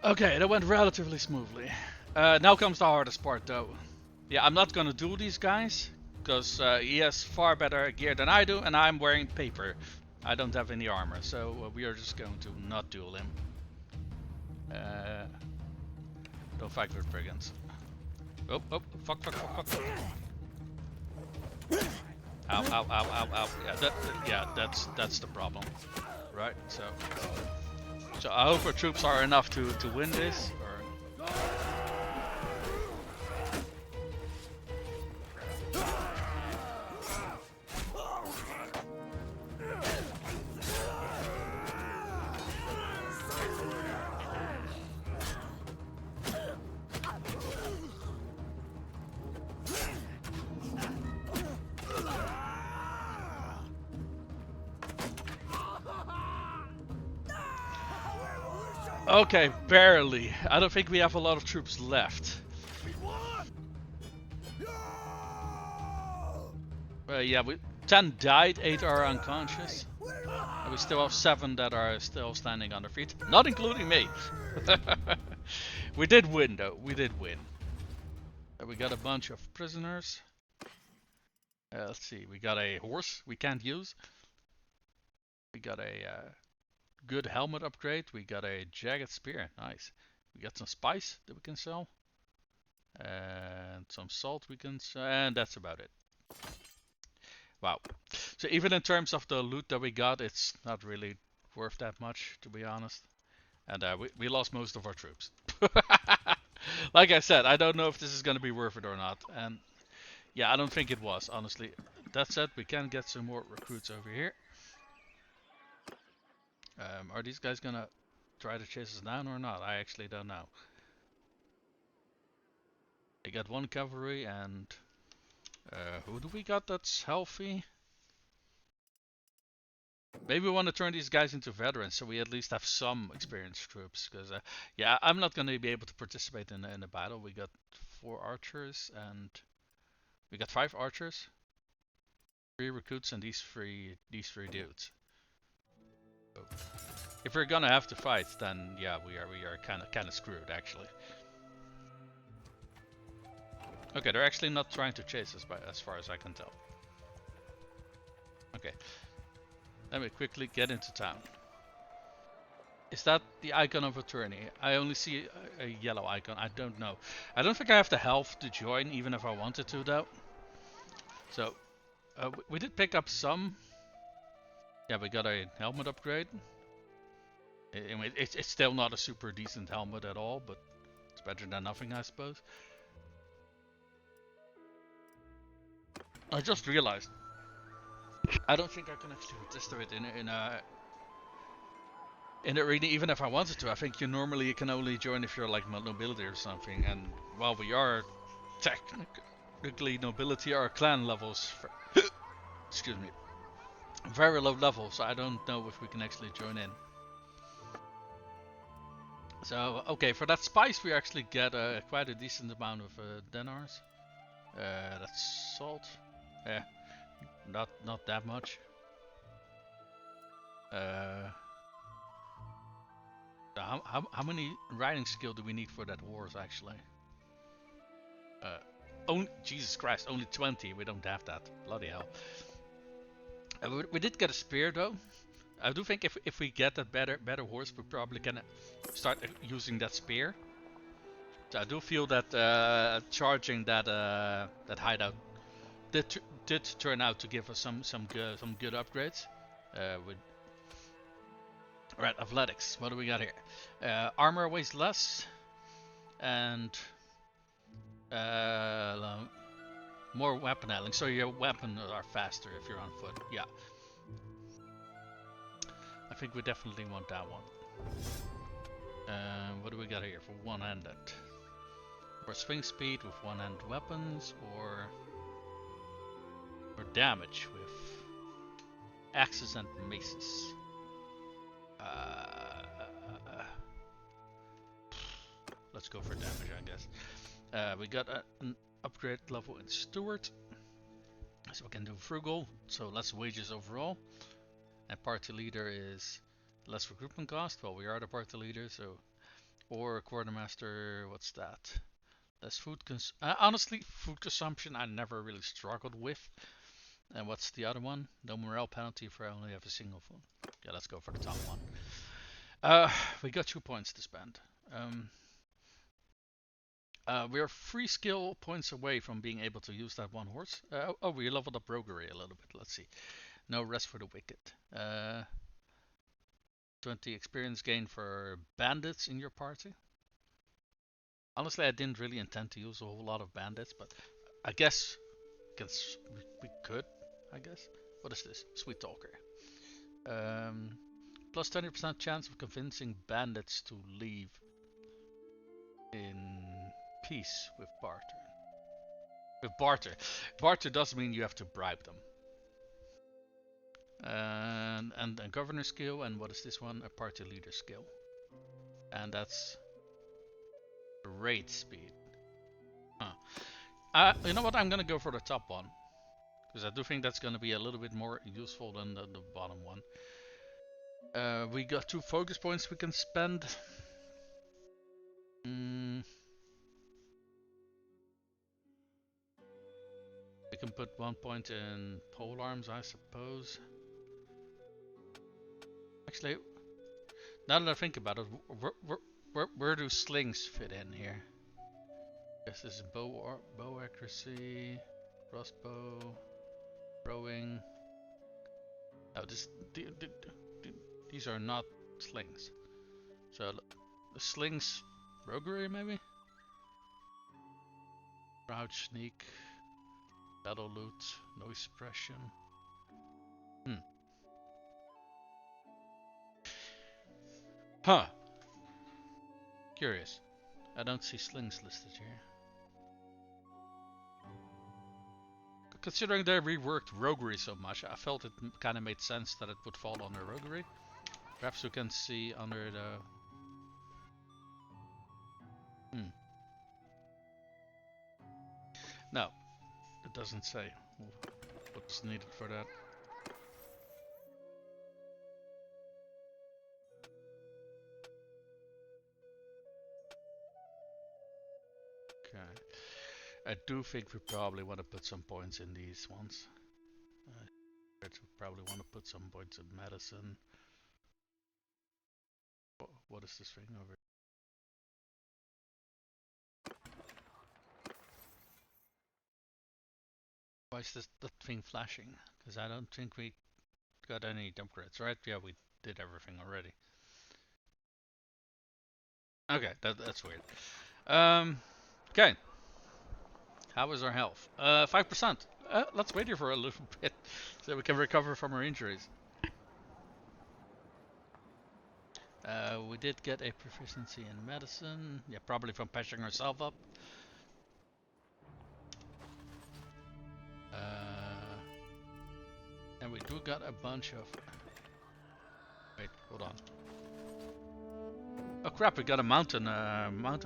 Okay, that went relatively smoothly. Now comes the hardest part though. Yeah, I'm not gonna duel these guys, because he has far better gear than I do, and I'm wearing paper. I don't have any armor, so we are just going to not duel him. Don't fight with brigands. Oh, fuck. Ow, ow, ow, ow, ow. Yeah, that's the problem. Right, so I hope our troops are enough to win this. Okay, barely. I don't think we have a lot of troops left. Yeah, 10 died, 8 are unconscious. And we still have 7 that are still standing on their feet, not including me. We did win though, we did win. We got a bunch of prisoners. Let's see, we got a horse we can't use. We got a good helmet upgrade. We got a jagged spear, nice. We got some spice that we can sell. And some salt we can sell, and that's about it. Wow. So even in terms of the loot that we got, it's not really worth that much, to be honest. And we lost most of our troops. Like I said, I don't know if this is going to be worth it or not. And yeah, I don't think it was, honestly. That said, we can get some more recruits over here. Are these guys going to try to chase us down or not? I actually don't know. They got 1 cavalry and who do we got that's healthy? Maybe we want to turn these guys into veterans so we at least have some experienced troops. Because yeah, I'm not going to be able to participate in the battle. We got 4 archers, and we got 5 archers, 3 recruits, and these three dudes. So if we're gonna have to fight, then yeah, we are kind of screwed actually. Okay, they're actually not trying to chase us, as far as I can tell. Okay, let me quickly get into town. Is that the icon of attorney? I only see a yellow icon. I don't know. I don't think I have the health to join, even if I wanted to, though. So, we did pick up some. Yeah, we got a helmet upgrade. It's still not a super decent helmet at all, but it's better than nothing, I suppose. I just realized I don't think I can actually participate in the arena, even if I wanted to. I think you can only join if you're like nobility or something. And while we are technically nobility, our clan levels, excuse me, very low level. So I don't know if we can actually join in. So okay, for that spice we actually get quite a decent amount of dinars. That's salt. Yeah, not that much. How many riding skill do we need for that horse actually? Jesus Christ, only 20. We don't have that. Bloody hell. We did get a spear though. I do think if we get that better horse, we probably can start using that spear. So I do feel that charging that hideout did turn out to give us some good upgrades. With right, athletics. What do we got here? Armor weighs less, and more weapon handling. So your weapons are faster if you're on foot. Yeah. I think we definitely want that one. What do we got here for one-handed? Or swing speed with one-handed weapons, or damage with axes and maces. Let's go for damage, I guess. We got an upgrade level in Steward, so we can do frugal, so less wages overall. And party leader is less recruitment cost. Well, we are the party leader, so. Or quartermaster, what's that? Less food honestly, food consumption I never really struggled with. And what's the other one? No morale penalty if I only have a single food. Yeah, let's go for the top one. We got 2 points to spend. We are 3 skill points away from being able to use that one horse. We leveled up roguery a little bit. Let's see. No rest for the wicked. 20 experience gain for bandits in your party. Honestly, I didn't really intend to use a whole lot of bandits, but I guess we could. I guess. What is this? Sweet talker. Plus 20% chance of convincing bandits to leave in peace with barter. With barter. Barter does mean you have to bribe them. And a governor skill, and what is this one? A party leader skill. And that's raid speed. Huh. You know what? I'm gonna go for the top one. Because I do think that's gonna be a little bit more useful than the bottom one. We got 2 focus points we can spend. We can put 1 point in pole arms, I suppose. Actually, now that I think about it, where do slings fit in here? This is bow accuracy, crossbow, throwing. No, these are not slings. So the slings, roguery maybe? Crouch, sneak, battle loot, noise suppression. Huh. Curious. I don't see slings listed here. Considering they reworked roguery so much, I felt it kind of made sense that it would fall under roguery. Perhaps you can see under the... No, it doesn't say what's needed for that. Okay. I do think we probably want to put some points in these ones. We probably want to put some points in medicine. What is this thing over here? Why is that thing flashing? Because I don't think we got any upgrades, right? Yeah, we did everything already. Okay, that's weird. Okay. How is our health? 5%. Let's wait here for a little bit so we can recover from our injuries. We did get a proficiency in medicine. Yeah, probably from patching ourselves up. And we do got a bunch of... Wait, hold on. Oh crap, we got a mountain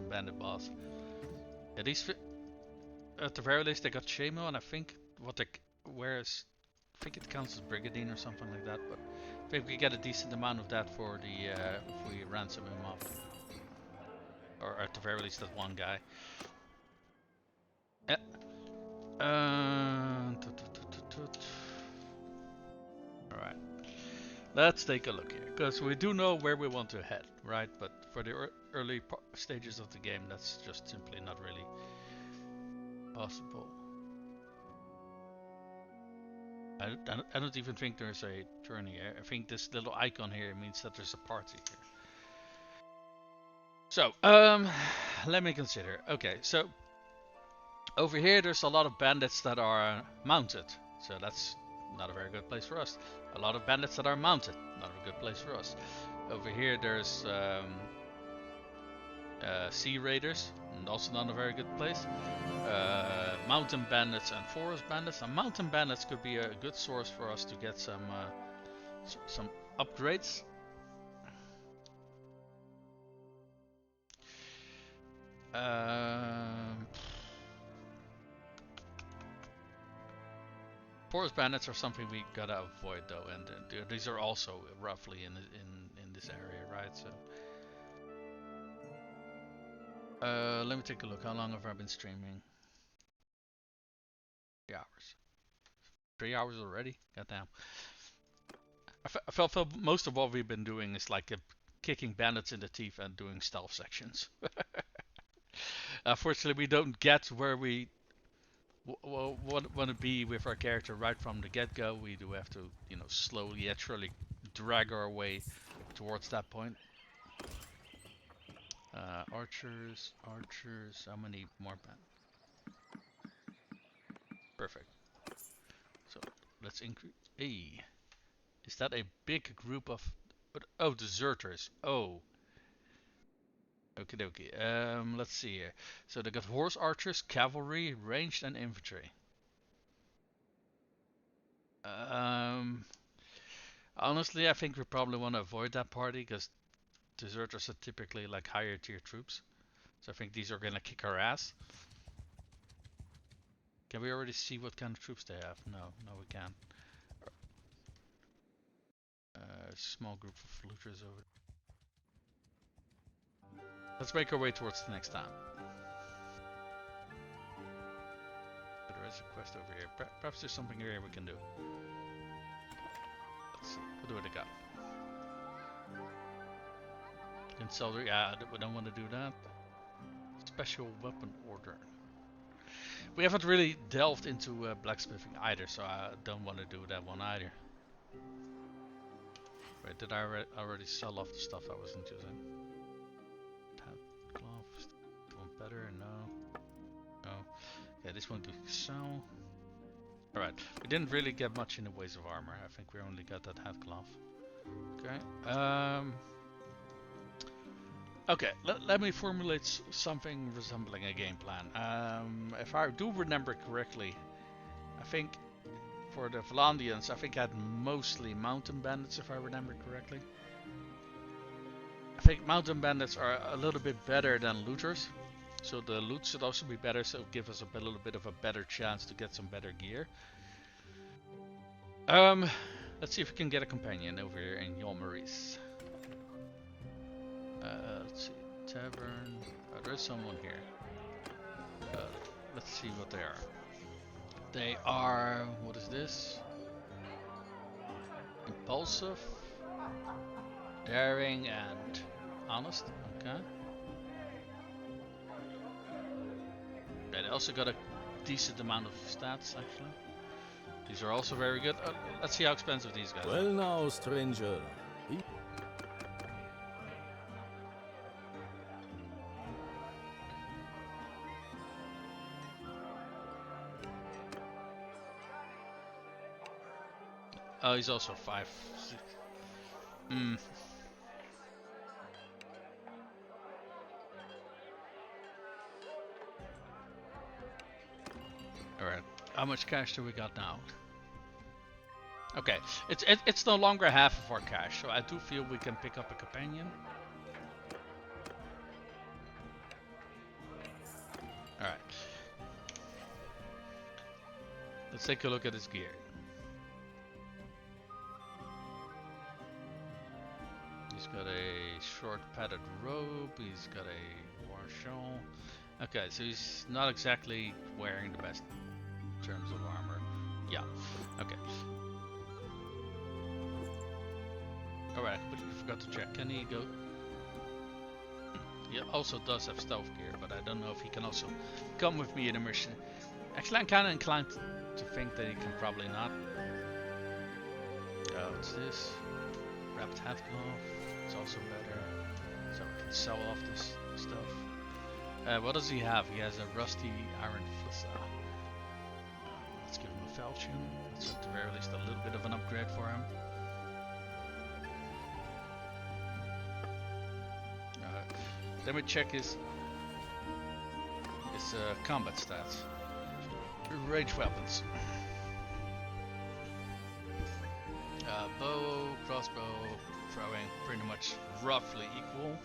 bandit boss. Yeah, these... At the very least they got Shamo, and I think what they... Whereas... I think it counts as Brigadine or something like that, but... I think we get a decent amount of that for the... if we ransom him off. Or at the very least that one guy. Yeah. Alright. Let's take a look here, because we do know where we want to head, right? But for the early stages of the game, that's just simply not really possible. I don't even think there's a journey here. I think this little icon here means that there's a party here. So, let me consider. Okay, so over here there's a lot of bandits that are mounted, so that's not a very good place for us. A lot of bandits that are mounted, not a good place for us. Over here there's sea raiders, and also not a very good place. Mountain bandits and forest bandits. And mountain bandits could be a good source for us to get some upgrades. Forest bandits are something we gotta avoid though, and these are also roughly in this area, right? So, let me take a look. How long have I been streaming? 3 hours. 3 hours already? Goddamn. I felt most of what we've been doing is like kicking bandits in the teeth and doing stealth sections. Unfortunately, we don't get where we want to be with our character right from the get-go. We do have to, you know, slowly yet surely drag our way towards that point. Archers. How many more men? Perfect. So let's increase. Hey, is that a big group of? Oh, deserters. Oh. Okie dokie. Let's see here. So they got horse archers, cavalry, ranged, and infantry. Honestly, I think we probably want to avoid that party because deserters are typically like higher tier troops. So I think these are gonna kick our ass. Can we already see what kind of troops they have? No, we can't. Small group of looters over. Let's make our way towards the next town. But there is a quest over here. Perhaps there's something here we can do. Let's see. What do we got? Insolder. Yeah, we don't want to do that. Special weapon order. We haven't really delved into blacksmithing either, so I don't want to do that one either. Wait, did I already sell off the stuff I wasn't using? Tab gloves. One better? No. No. Yeah, this one could sell. Alright, we didn't really get much in the ways of armor. I think we only got that hat glove. Okay. Okay, let me formulate something resembling a game plan. If I do remember correctly, I think for the Vlandians, I think I had mostly mountain bandits, if I remember correctly. I think mountain bandits are a little bit better than looters. So the loot should also be better, so give us a little bit of a better chance to get some better gear. Let's see if we can get a companion over here in Yolmaris. Let's see, tavern. Oh, there's someone here. Let's see what they are. They are, what is this? Impulsive, daring, and honest. Okay. Yeah, they also got a decent amount of stats, actually. These are also very good. Let's see how expensive these guys are. Well now, stranger. Oh, he's also 5. Hmm. Alright, how much cash do we got now? Okay, it's no longer half of our cash, so I do feel we can pick up a companion. Alright. Let's take a look at his gear. He's got a short padded robe, he's got a war shawl. Okay, so he's not exactly wearing the best in terms of armor. Yeah, okay. Alright, but I forgot to check. Can he go? He also does have stealth gear, but I don't know if he can also come with me in a mission. Actually, I'm kind of inclined to think that he can probably not. What's this? Wrapped hat glove. It's also better. So we can sell off this stuff. What does he have? He has a rusty iron fissa. Let's give him a falchion. That's at the very least a little bit of an upgrade for him. Let me check his combat stats. Range weapons. Bow, crossbow, throwing, pretty much roughly equal.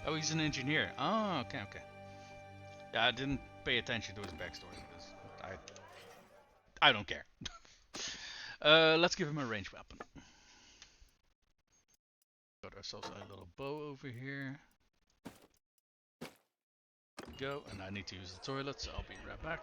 Oh, he's an engineer. Oh, okay. Yeah, I didn't pay attention to his backstory because I don't care. Let's give him a range weapon. Got ourselves a little bow over here. Go, and I need to use the toilet, so I'll be right back.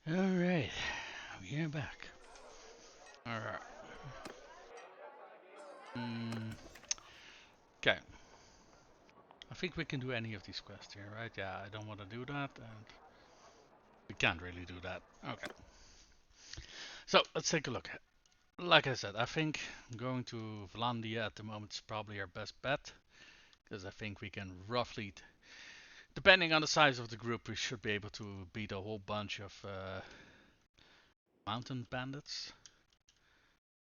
Alright, we're back. Alright. Okay. I think we can do any of these quests here, right? Yeah, I don't want to do that, and we can't really do that. Okay. So, let's take a look. Like I said, I think going to Vlandia at the moment is probably our best bet. Because I think we can roughly, depending on the size of the group, we should be able to beat a whole bunch of mountain bandits.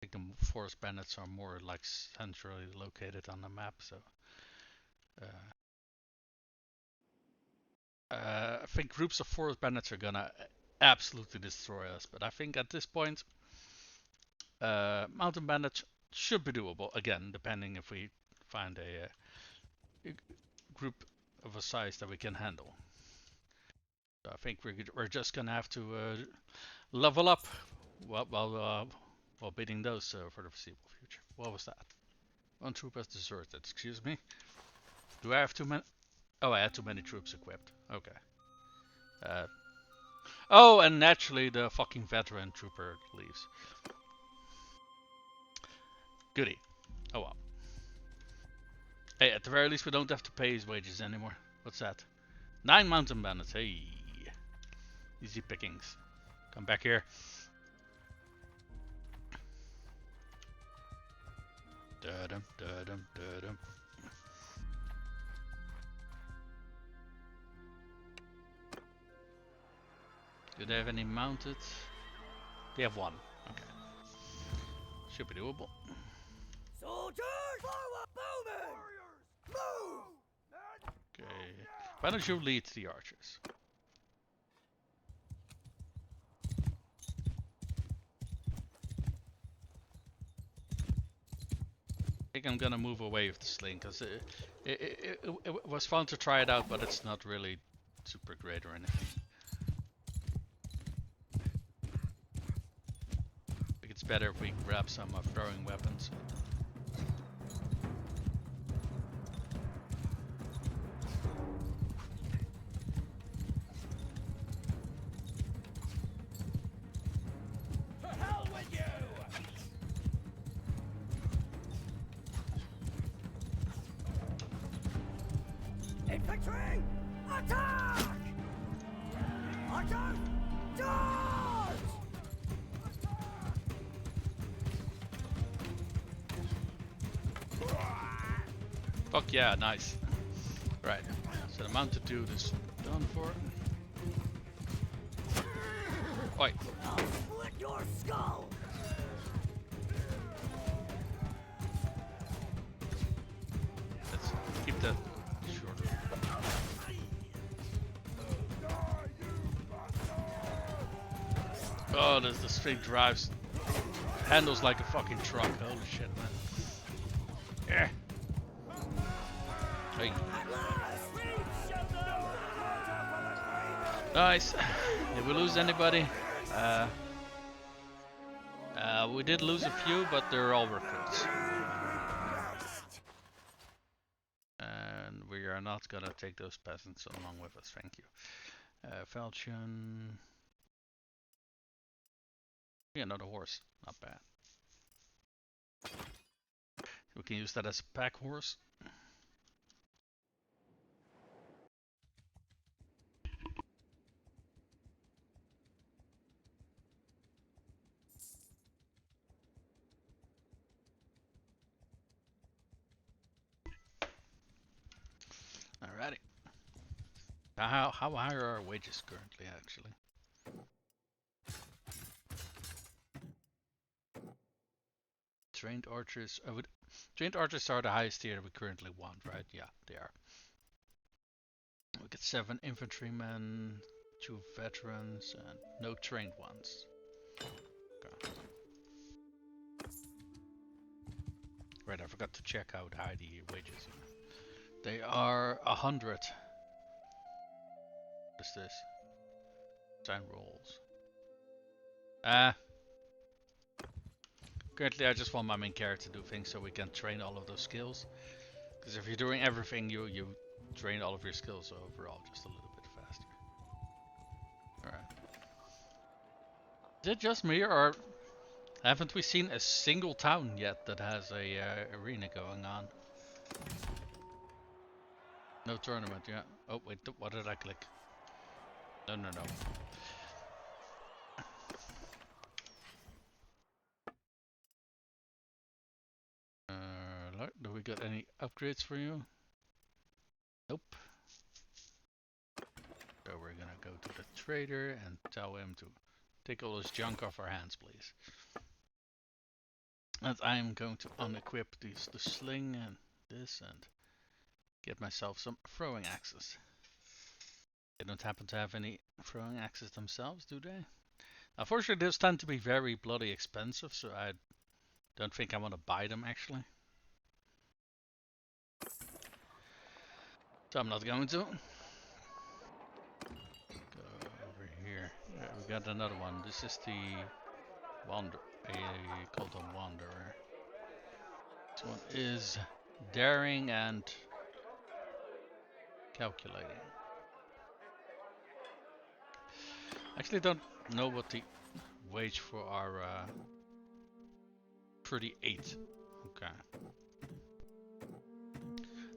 I think the forest bandits are more like centrally located on the map, so I think groups of forest bandits are gonna absolutely destroy us. But I think at this point, mountain bandits should be doable. Again, depending if we find a group of a size that we can handle. So I think we're just gonna have to level up while beating those for the foreseeable future. What was that? One troop has deserted. Excuse me. Do I have too many? Oh, I had too many troops equipped. Okay. Oh, and naturally the fucking veteran trooper leaves. Goody. Oh well. Hey, at the very least we don't have to pay his wages anymore. What's that? 9 mountain bandits. Hey. Easy pickings. Come back here. Da-dum, da-dum, da-dum. Do they have any mounted? They have one. Okay. Should be doable. Soldiers, forward, moving! Move! Okay. Why don't you lead the archers? I think I'm gonna move away with the sling because it was fun to try it out, but it's not really super great or anything. I think it's better if we grab some throwing weapons. To hell with you! Infantry, attack! Archers, charge! Fuck yeah, nice. Right, so the mounted dude is done for. Oi. I'll split your skull! Let's keep that shorter. Oh, the straight drives. Handles like a fucking truck. Holy shit, man. Yeah. Hey. Nice. Did we lose anybody? We did lose a few, but they're all recruits. And we are not gonna take those peasants along with us, thank you. Falchion. Yeah, another horse. Not bad. We can use that as a pack horse. Alrighty. Now, how high are our wages currently, actually? Trained archers. Trained archers are the highest tier we currently want, right? Yeah, they are. We get 7 infantrymen, 2 veterans, and no trained ones. Okay. Right, I forgot to check how high the wages are. They are 100. What is this? Sign rolls. Currently I just want my main character to do things so we can train all of those skills. Because if you're doing everything, you train all of your skills overall just a little bit faster. Alright. Is it just me, or haven't we seen a single town yet that has a arena going on? No tournament, yeah. Oh wait, what did I click? No, no, no. Do we got any upgrades for you? Nope. So we're gonna go to the trader and tell him to take all this junk off our hands, please. And I'm going to unequip the sling and this and get myself some throwing axes. They don't happen to have any throwing axes themselves, do they? Unfortunately, those tend to be very bloody expensive, so I don't think I want to buy them actually. So I'm not going to. Go over here. Yeah, we got another one. This is the called a wanderer. This one is daring and calculating. Actually, don't know what the wage for our 38. Okay.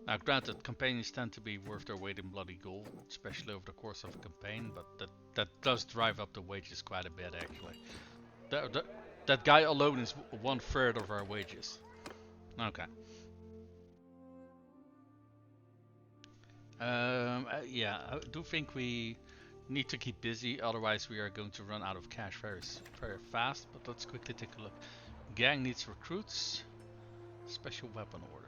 Now, granted, campaigns tend to be worth their weight in bloody gold, especially over the course of a campaign, but that does drive up the wages quite a bit, actually. That guy alone is 1/3 of our wages. Okay. Yeah, I do think we need to keep busy, otherwise we are going to run out of cash very fast. But let's quickly take a look. Gang needs recruits. Special weapon order.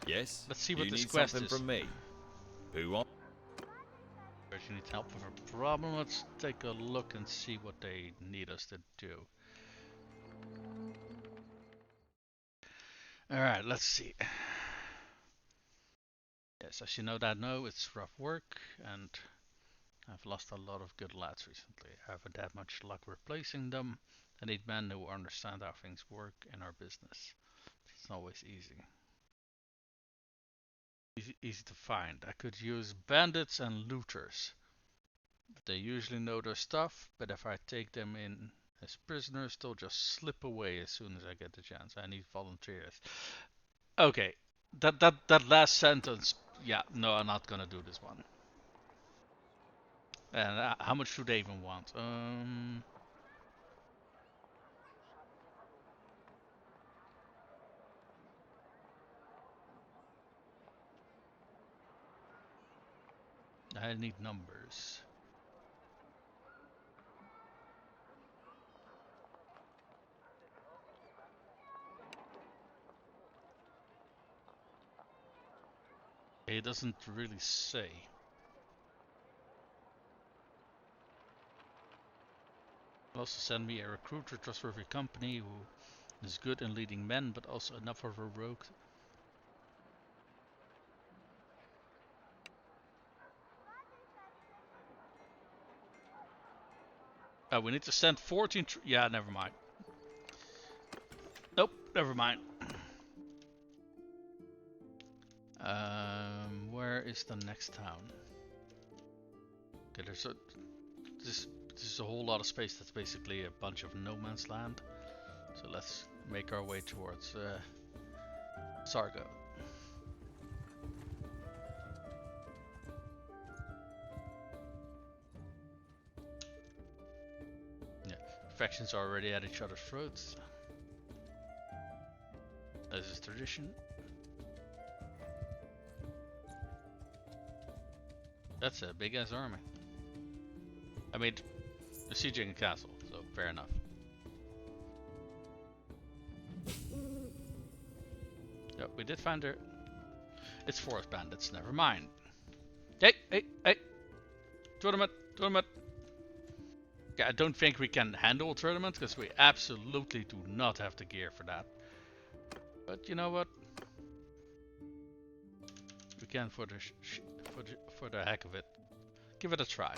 Yes. Let's see what you this need quest something is. from me. Who want? You need help with a problem. Let's take a look and see what they need us to do. Alright, let's see. Yes, as you know it's rough work, and I've lost a lot of good lads recently. I haven't had much luck replacing them. I need men who understand how things work in our business. It's not always easy. Easy to find. I could use bandits and looters. They usually know their stuff, but if I take them in as prisoners, they'll just slip away as soon as I get the chance. I need volunteers. Okay, that last sentence. Yeah, no, I'm not gonna do this one. And how much do they even want? I need numbers. It doesn't really say. Also send me a recruiter, trustworthy company who is good in leading men, but also enough of a rogue. We need to send 14. Yeah, never mind. Nope, never mind. Where is the next town? Okay, this is a whole lot of space. That's basically a bunch of no man's land. So let's make our way towards Sargo. Yeah, factions are already at each other's throats. This is tradition. That's a big ass army. I mean, besieging a castle, so fair enough. Yep, we did find her. It's forest bandits, never mind. Hey! Tournament! Okay, I don't think we can handle a tournament, because we absolutely do not have the gear for that. But you know what? We can for the heck of it. Give it a try.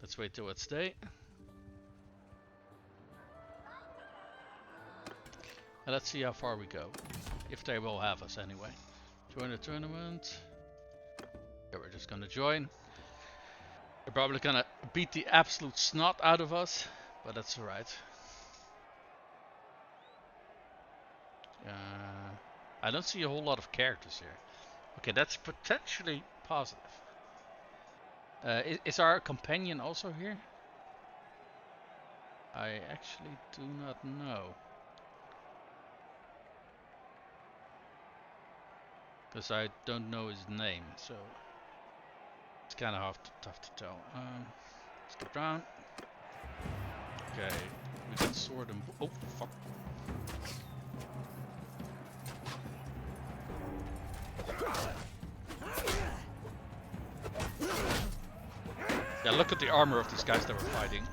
Let's wait till it's day. And let's see how far we go. If they will have us anyway. Join the tournament. Yeah, we're just gonna join. They're probably gonna beat the absolute snot out of us, but that's alright. I don't see a whole lot of characters here. Okay, that's potentially positive. Is our companion also here? I actually do not know. Because I don't know his name, so it's kind of tough to tell. Let's get around. Okay, we got sword and... Oh, fuck. Yeah, look at the armor of these guys that we're fighting.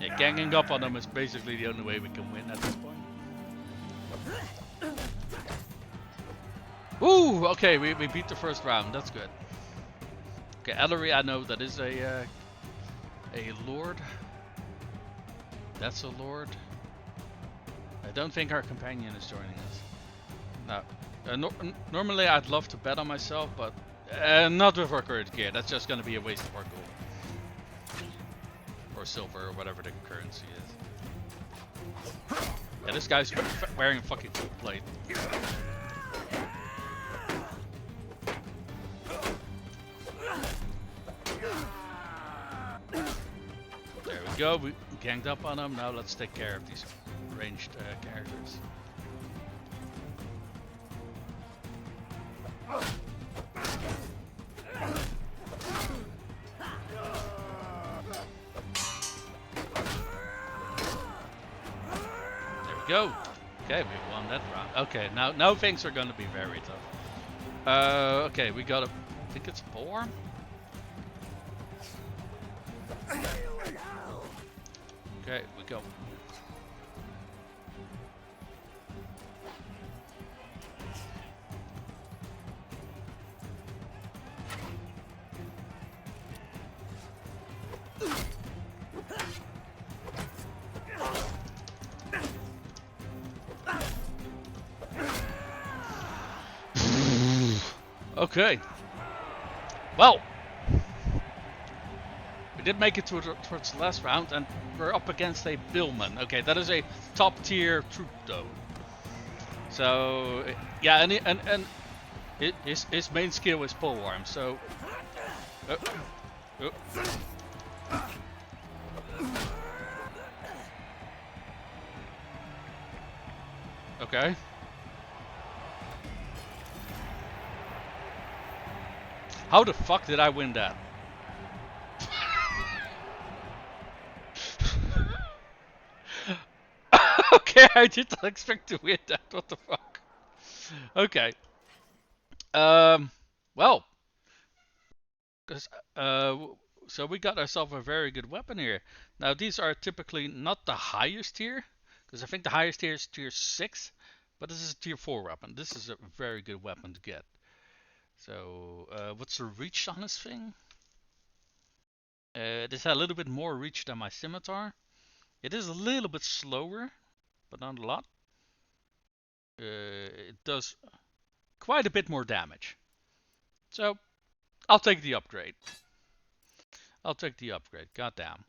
Yeah, ganging up on them is basically the only way we can win at this point. Ooh, okay, we beat the first round. That's good. Okay, Ellery, I know that is a lord. That's a lord. I don't think our companion is joining us. No. Normally I'd love to bet on myself, but not with our current gear. That's just going to be a waste of our gold. Or silver, or whatever the currency is. Yeah, this guy's wearing a fucking full plate. There we go, we ganged up on him. Now let's take care of these ranged characters. Go. Okay, we won that round. Okay, now things are gonna be very tough. Okay, we got a... I think it's polearm? Okay, we go. Okay. Well, we did make it towards the last round, and we're up against a billman. Okay, that is a top tier troop, though. So yeah, and his main skill is polearm. So. Okay. How the fuck did I win that? Okay, I did not expect to win that. What the fuck? Okay. Well, cause so we got ourselves a very good weapon here. Now these are typically not the highest tier, because I think the highest tier is tier 6, but this is a tier 4 weapon. This is a very good weapon to get. So, what's the reach on this thing? This has a little bit more reach than my scimitar. It is a little bit slower, but not a lot. It does quite a bit more damage. So, I'll take the upgrade. Goddamn.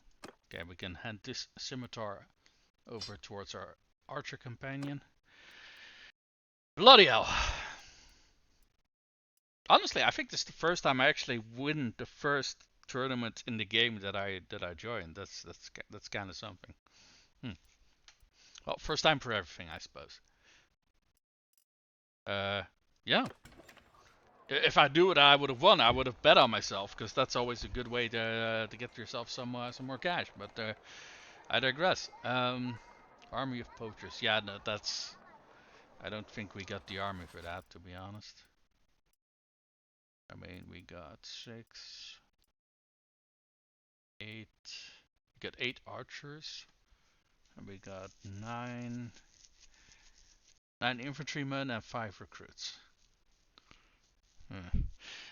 Okay, we can hand this scimitar over towards our archer companion. Bloody hell. Honestly, I think this is the first time I actually win the first tournament in the game that I joined. That's kind of something. Well, first time for everything, I suppose. Yeah. If I knew it, I would have won. I would have bet on myself, because that's always a good way to get yourself some more cash. But I digress. Army of poachers. Yeah, no, that's. I don't think we got the army for that, to be honest. I mean, we got 6, 8. We got 8 archers, and we got 9 infantrymen and 5 recruits.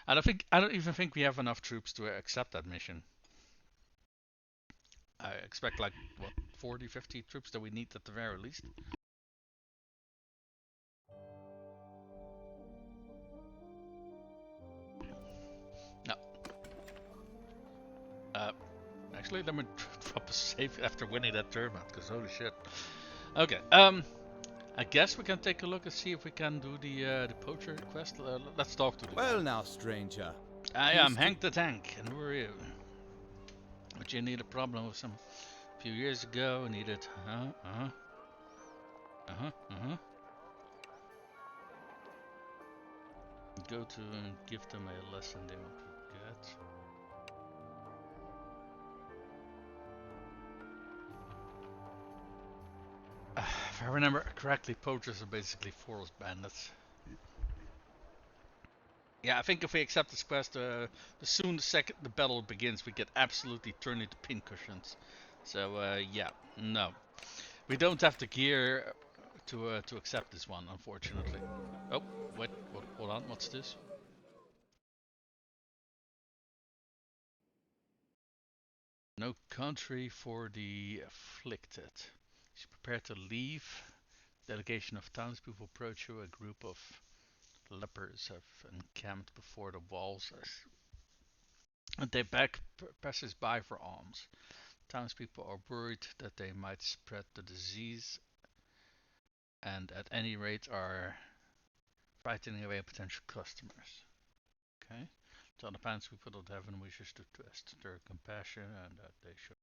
I don't even think we have enough troops to accept that mission. I expect like what 40, 50 troops that we need at the very least. Actually, let me drop a save after winning that tournament, because holy shit. Okay, I guess we can take a look and see if we can do the poacher quest. Let's talk to the guy. Well now, stranger. I am Hank the Tank, and who are you? But you need a problem with some few years ago. Needed, Go to and give them a lesson they won't forget. If I remember correctly, poachers are basically forest bandits. Yeah, I think if we accept this quest, the soon the battle begins, we get absolutely turned into pincushions. So yeah, no, we don't have the gear to accept this one, unfortunately. Oh, wait, hold on, what's this? No country for the afflicted. She's prepared to leave. Delegation of townspeople approach you. A group of lepers have encamped before the walls and they beg passers-by for alms. Townspeople are worried that they might spread the disease and at any rate are frightening away potential customers. Okay. Tell the townspeople that heaven wishes to test their compassion and that they should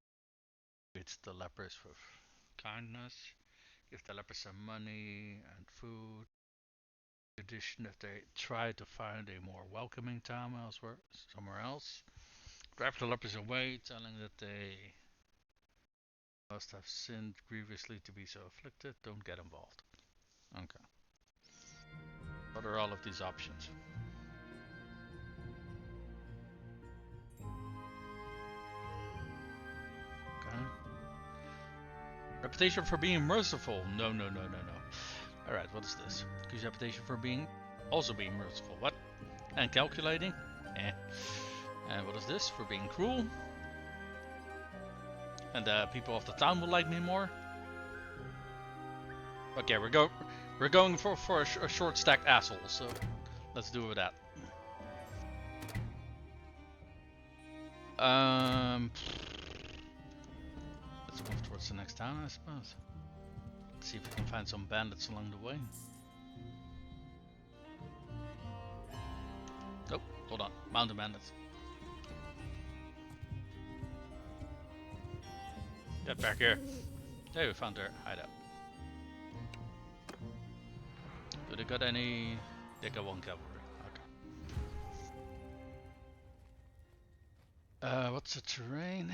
treat the lepers with kindness. Give the lepers some money and food. In addition, if they try to find a more welcoming town somewhere else, drive the lepers away, telling that they must have sinned grievously to be so afflicted. Don't get involved. Okay. What are all of these options? Okay. Reputation for being merciful. No. Alright, what is this? Accuse reputation for also being merciful. What? And calculating? Eh. And what is this? For being cruel? And people of the town will like me more? Okay, we're going for a short stacked asshole, so let's do it with that. Let's move towards the next town, I suppose. Let's see if we can find some bandits along the way. Oh, hold on. Mountain bandits. Get back here. There, we found their hideout. Do they got any? They got one cavalry. Okay. What's the terrain?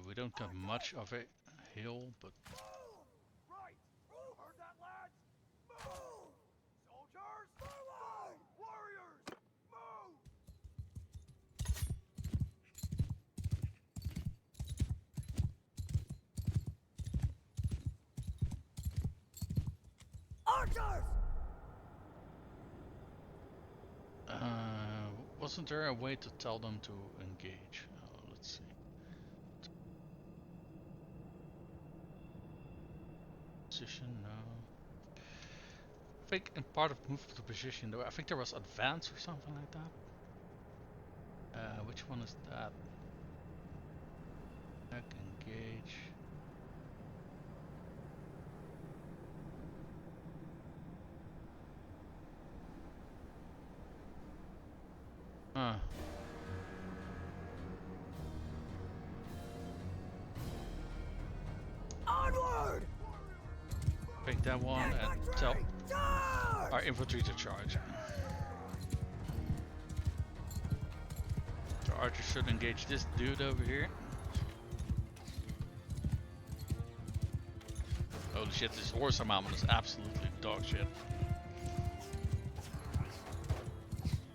We don't have much of a hill, but. Right. Heard that, lads? Move! Soldiers, forward! Warriors, move! Archers! Wasn't there a way to tell them to engage? Let's see. Position, no. I think in part of move to position, I think there was advance or something like that. Which one is that? Engage. Onward! Pick that one and tell our infantry to charge. The archers should engage this dude over here. Holy shit, this horse armament is absolutely dog shit.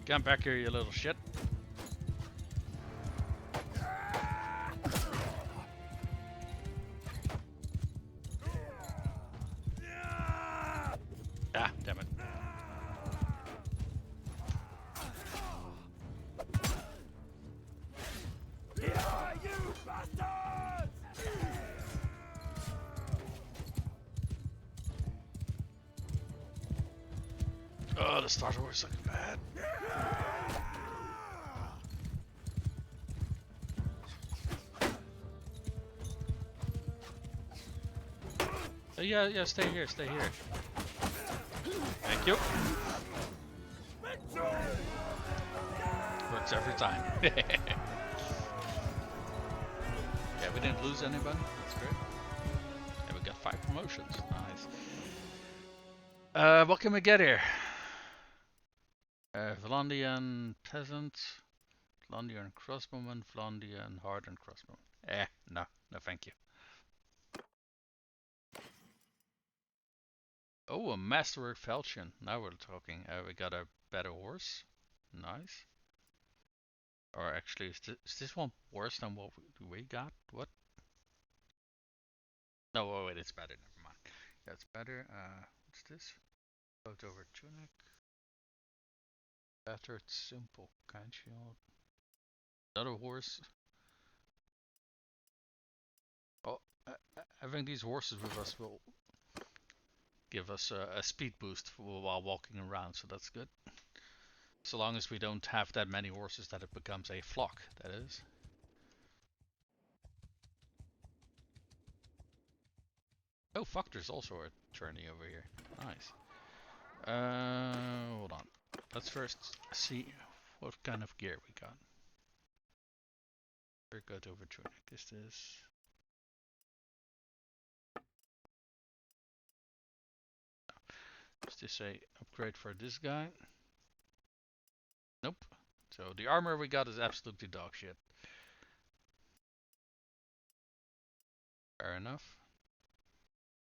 Come back here, you little shit. Ah, damn it. Yeah, you bastards! Oh, the starter horse looking bad. Yeah, stay here, stay here. Thank you. Works every time. Yeah, we didn't lose anybody. That's great. Yeah, we got 5 promotions. Nice. What can we get here? Vlandian peasant, Vlandian crossbowman, Vlandian hardened crossbowman. No, thank you. Oh, a masterwork falchion. Now we're talking. We got a better horse. Nice. Or actually, is this one worse than what we got? What? No, oh, wait, it's better. Never mind. Yeah, it's better. What's this? Coat over tunic. Battered simple kind shield. Another horse. Oh, I think these horses with us will give us a speed boost while walking around, so that's good. So long as we don't have that many horses that it becomes a flock, that is. Oh fuck, there's also a tourney over here. Nice. Hold on. Let's first see what kind of gear we got. Haircut over tunic. Is this? Is this a upgrade for this guy? Nope. So the armor we got is absolutely dog shit. Fair enough.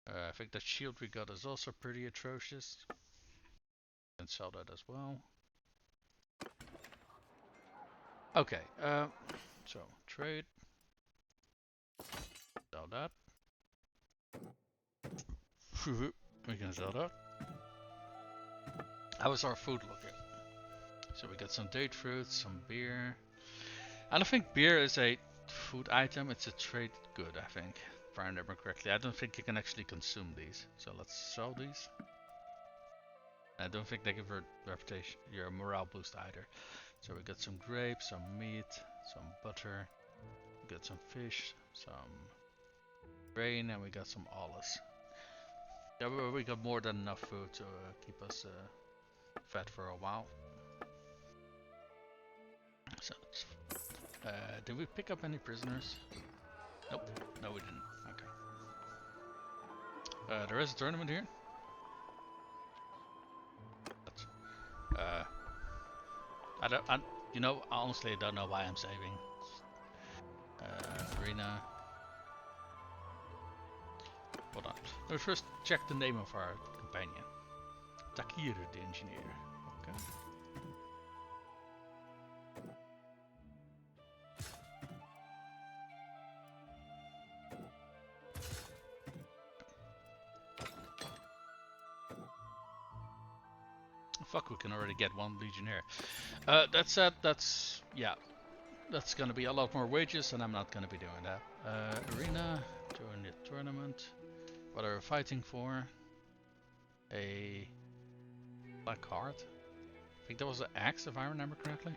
I think that shield we got is also pretty atrocious. Can sell that as well. Okay, so trade. Sell that. We can sell that. How is our food looking? So we got some date fruits, some beer. I don't think beer is a food item, it's a trade good, I think. If I remember correctly. I don't think you can actually consume these. So let's sell these. I don't think they give your morale boost either. So we got some grapes, some meat, some butter. We got some fish, some grain, and we got some olives. Yeah, we got more than enough food to keep us fed for a while. So, did we pick up any prisoners? Nope. No, we didn't. Okay. There is a tournament here. Honestly, I don't know why I'm saving. Arena. Hold on. Let's first check the name of our companion. Takir the engineer. Okay. Fuck, we can already get 1 legionnaire. That said, that's gonna be a lot more wages, and I'm not gonna be doing that. Arena, join the tournament. What are we fighting for? A black heart. I think that was an axe, if I remember correctly.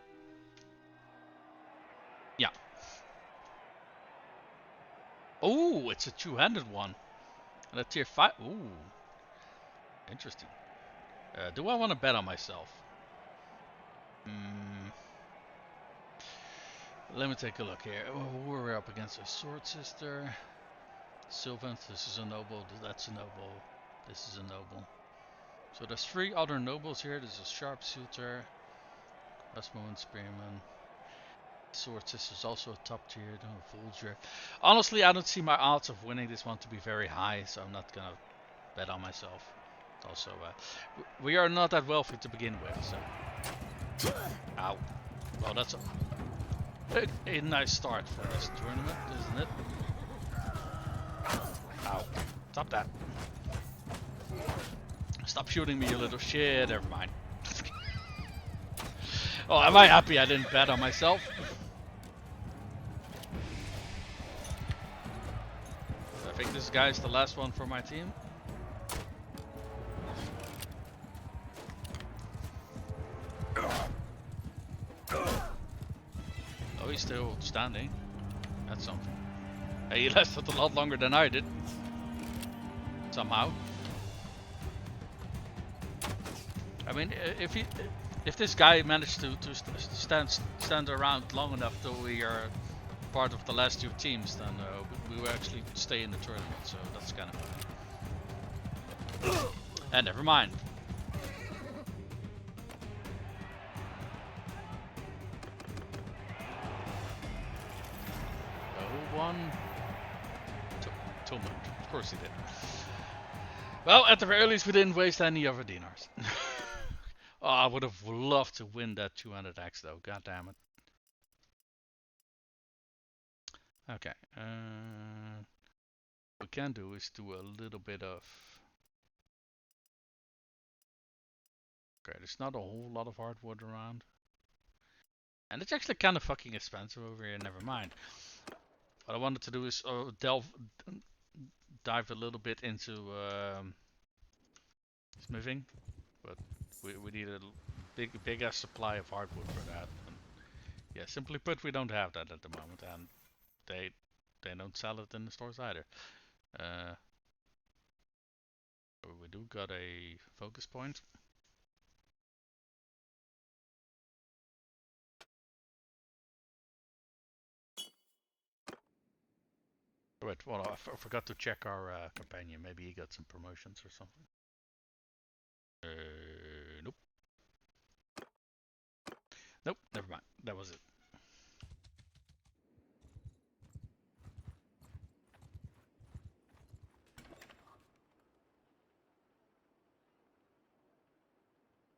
Yeah. Oh, it's a 2-handed one. And a tier 5. Ooh. Interesting. Do I want to bet on myself? Let me take a look here. Oh, we're up against a sword sister. Sylvan, this is a noble, that's a noble, this is a noble. So there's 3 other nobles here. There's a sharpshooter, crossbowman, spearman. Sword sister is also a top tier, then a vulture. Honestly, I don't see my odds of winning this one to be very high, so I'm not gonna bet on myself. Also, we are not that wealthy to begin with, so. Ow. Well, that's a nice start for this tournament, isn't it? Ow. Stop that. Stop shooting me, you little shit. Never mind. Oh, am I happy I didn't bet on myself? I think this guy's the last one for my team. Oh, he's still standing. That's something. Hey, he lasted a lot longer than I did. somehow. I mean, if this guy managed to stand around long enough till we are part of the last two teams, then we will actually stay in the tournament. So that's kind of fun. And never mind. Who won? Tillman. Of course he did. Well, at the very least, we didn't waste any of our dinars. Oh, I would have loved to win that 200x though. God damn it. Okay. What we can do is do a little bit of. Okay, there's not a whole lot of hardwood around. And it's actually kind of fucking expensive over here, never mind. What I wanted to do is dive a little bit into smithing. But we need a big ass supply of hardwood for that. And yeah, simply put, we don't have that at the moment. And they don't sell it in the stores either. We do got a focus point. Wait, well, I forgot to check our companion. Maybe he got some promotions or something. Nope. Nope, never mind. That was it.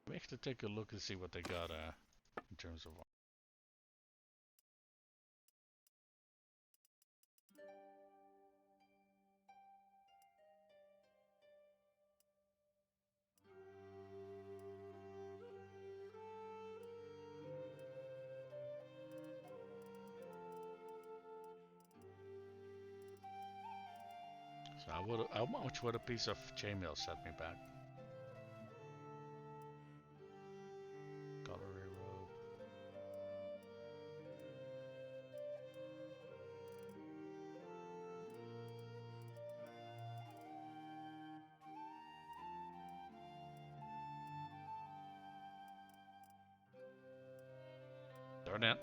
We have to take a look and see what they got in terms of. So how much would a piece of chainmail set me back? Cutlery rope.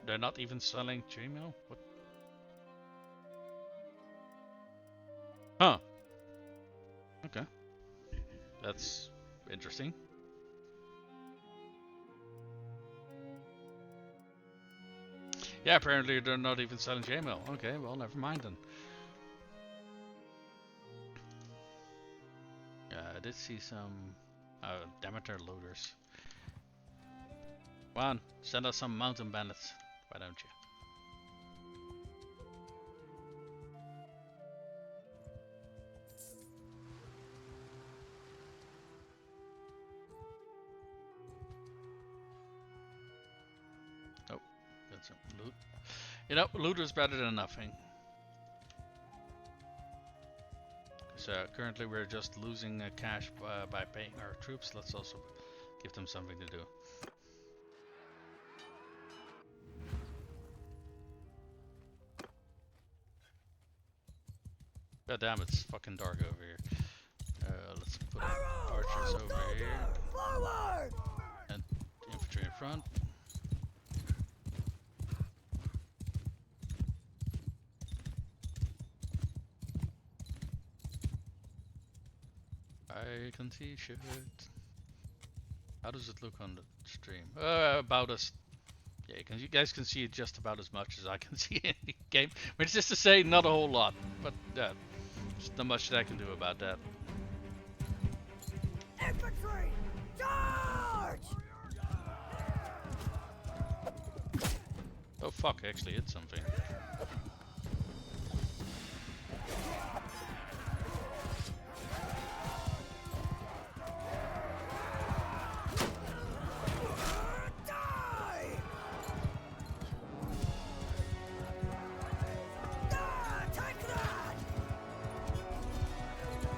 They're not even selling chainmail? What? Huh. Okay. That's interesting. Yeah, apparently they're not even selling chainmail. Okay, well, never mind then. I did see some Demeter loaders. Come on, send us some mountain bandits. Why don't you? Oh, got some loot. You know, loot is better than nothing. So currently we're just losing cash by paying our troops. Let's also give them something to do. God damn, it's fucking dark over here. Let's put archers over here. Forward! And infantry in front. I can see shit. How does it look on the stream? About as... Yeah, you guys can see it just about as much as I can see in the game. Which is just to say, not a whole lot. But there's not much that I can do about that. Infantry! Charge! Oh fuck, I actually hit something.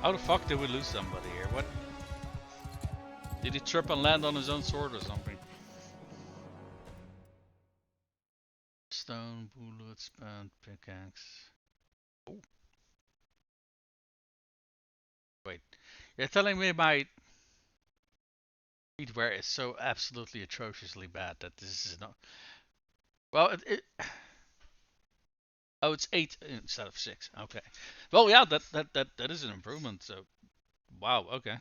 How the fuck did we lose somebody here? What? Did he trip and land on his own sword or something? Stone, bullet, spent, pickaxe. Oh. Wait, you're telling me my streetwear is so absolutely atrociously bad that this is not... Well, oh, it's 8 instead of 6. Okay. Well, yeah, that is an improvement. So, wow. Okay.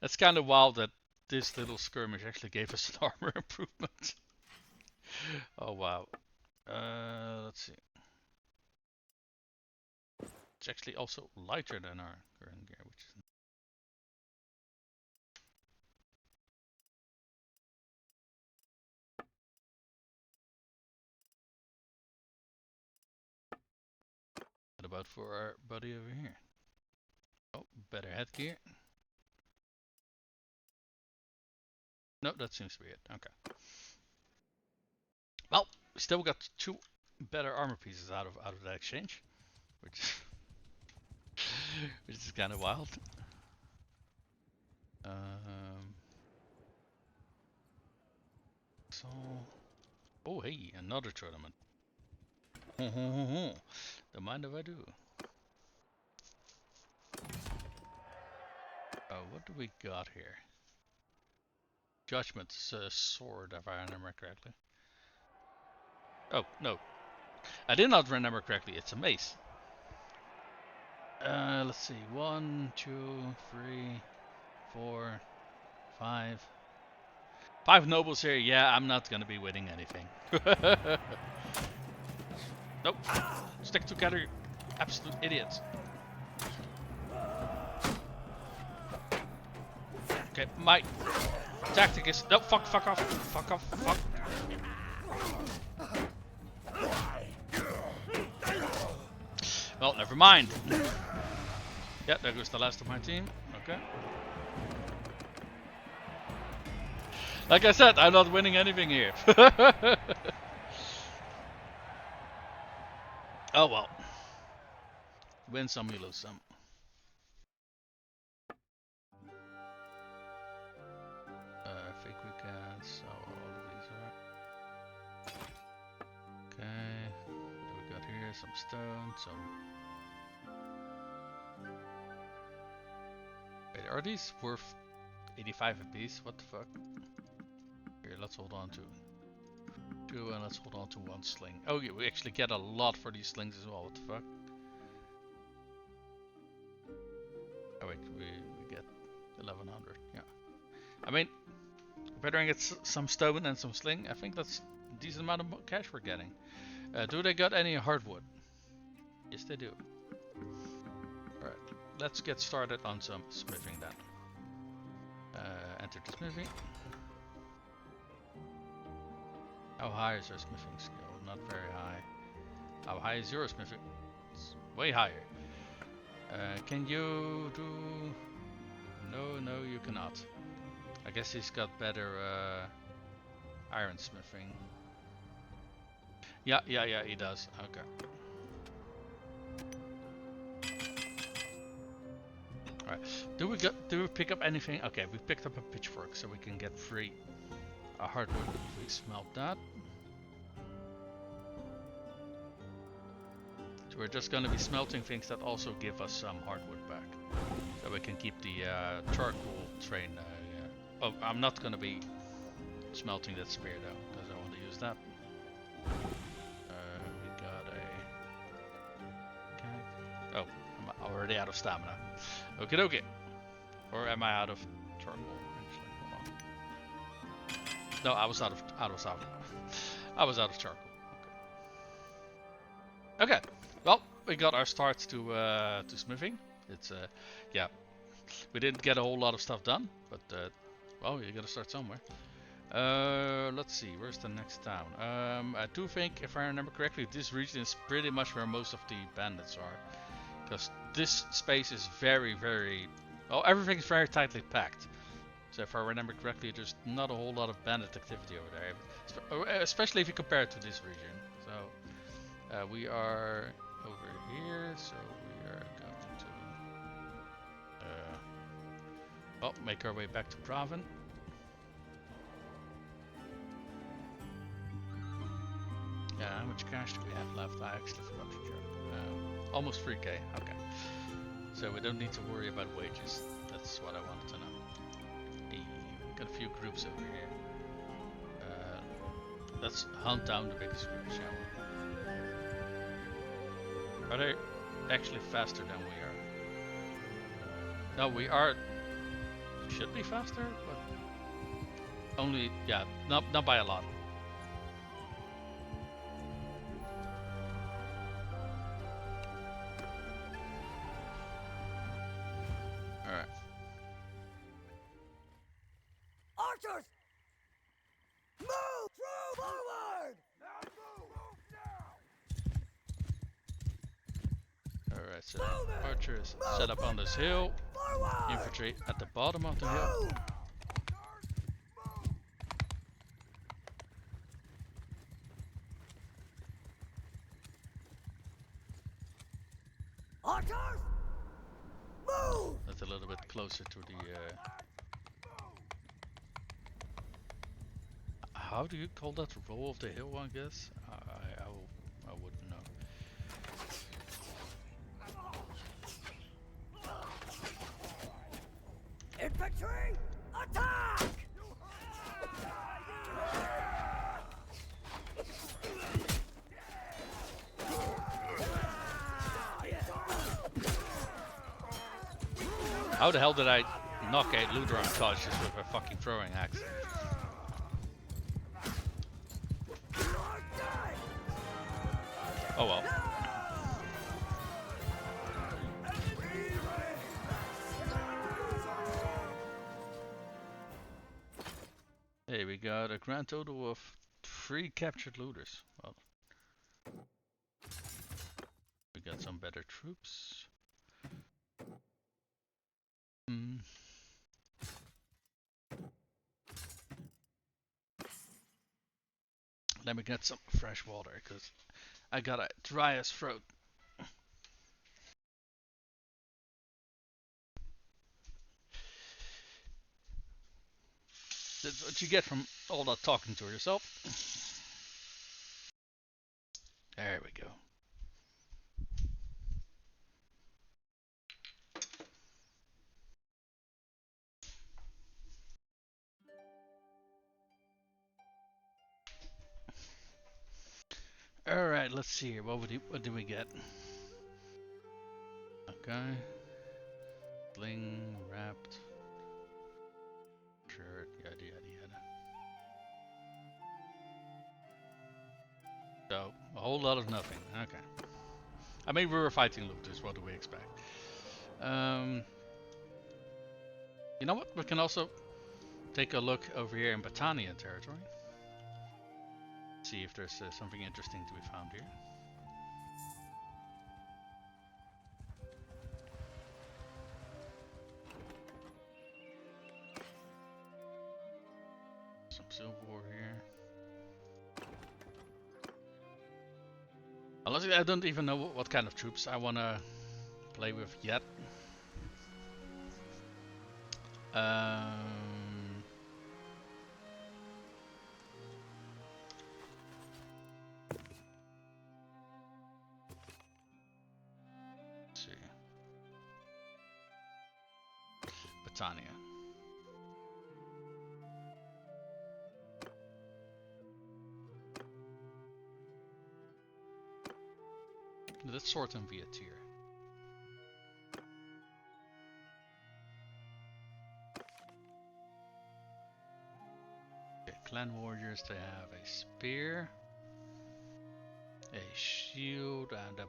That's kind of wild that this little skirmish actually gave us an armor improvement. Oh wow. Let's see. It's actually also lighter than our current gear, which is... What about for our buddy over here? Oh, better headgear. No, that seems to be it. Okay. Well, we still got 2 better armor pieces out of that exchange, which which is kind of wild. So, oh hey, another tournament. Don't mind if I do. What do we got here? Judgment's sword, if I remember correctly. Oh, no. I did not remember correctly. It's a mace. Let's see. 1, 2, 3, 4, 5. 5 nobles here. Yeah, I'm not gonna be winning anything. Nope. Stick together, you absolute idiots. Okay, my tactic is... No, fuck off. Fuck off, fuck. Well, never mind. Yeah, there goes the last of my team. Okay. Like I said, I'm not winning anything here. Oh well. Win some, you lose some. Fake weekends, so all of these are... Okay. What do we got here? Some stone, some... Wait, are these worth 85 apiece? What the fuck? Here, let's hold on to 2 and let's hold on to 1 sling. Oh yeah, we actually get a lot for these slings as well. What the fuck? Oh wait, we get 1100. Yeah. I mean, better get some stone and some sling. I think that's a decent amount of cash we're getting. Do they got any hardwood? Yes, they do. Alright, let's get started on some smithing then. Enter the smithy. How high is our smithing skill? Not very high. How high is your smithing? It's way higher. Can you do... No, you cannot. I guess he's got better iron smithing. Yeah, he does. Okay. Alright. Do we pick up anything? Okay, we picked up a pitchfork, so we can get free hardwood if we smelt that. So we're just gonna be smelting things that also give us some hardwood back, so we can keep the charcoal train. Oh, I'm not gonna be smelting that spear though, because I want to use that. We got a... Okay. Oh, I'm already out of stamina. Okie dokie. Or am I out of charcoal? Actually, hold on. No, I was out of charcoal. Okay. Well, we got our start to smithing. It's yeah, we didn't get a whole lot of stuff done, but well, you gotta start somewhere. Let's see, where's the next town? I do think, if I remember correctly, this region is pretty much where most of the bandits are, because this space is very, well, everything's very tightly packed. So if I remember correctly, there's not a whole lot of bandit activity over there, especially if you compare it to this region. So we are over here, so we are going to well, make our way back to Praven. How much cash do we have left? I actually forgot to check. almost 3k. Okay. So we don't need to worry about wages. That's what I wanted to know. Hey, got a few groups over here. Let's hunt down the biggest group, shall we? Are they actually faster than we are? No, we are. Should be faster, but only, yeah, not by a lot. All right. Archers! Move! Throw forward! Now move now! All right. So archers set up on this hill. Forward! Infantry at the bottom of the hill. Move! Archers! Move! That's a little bit closer to the. How do you call that? Roll of the hill, I guess. I wouldn't know. Infantry, attack! How the hell did I knock a looter unconscious with a fucking throwing axe? Oh well. Hey, we got a grand total of 3 captured looters. Well, we got some better troops. Let me get some fresh water, because I got a dry as throat. That's what you get from all that talking to yourself. There we go. Alright, let's see here. What do we get? Okay. Sling, wrapped. Shirt, yada yada yada. So, a whole lot of nothing. Okay. I mean, we were fighting looters, what do we expect? You know what? We can also take a look over here in Batanian territory. See if there's something interesting to be found here. Some silverware here. Honestly, I don't even know what kind of troops I want to play with yet. Let's see. Batania. Let's sort them via tier. Okay, clan warriors, they have a spear, a shield, and a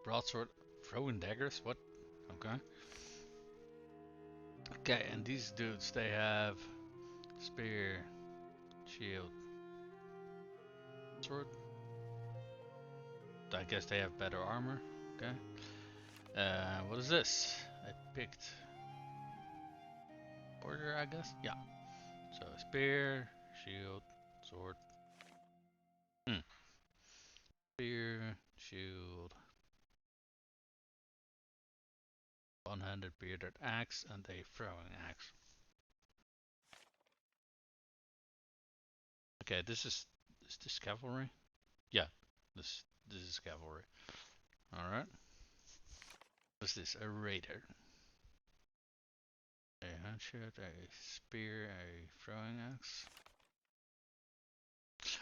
broadsword. Throwing daggers? What? Okay. Okay, and these dudes, they have spear, shield, sword. I guess they have better armor. Okay. What is this? I picked order, I guess. Yeah. So spear, shield, sword. Spear, shield, one-handed bearded axe, and a throwing axe. Okay, is this cavalry? Yeah, this is cavalry. All right. What's this? A raider. A hatchet, a spear, a throwing axe.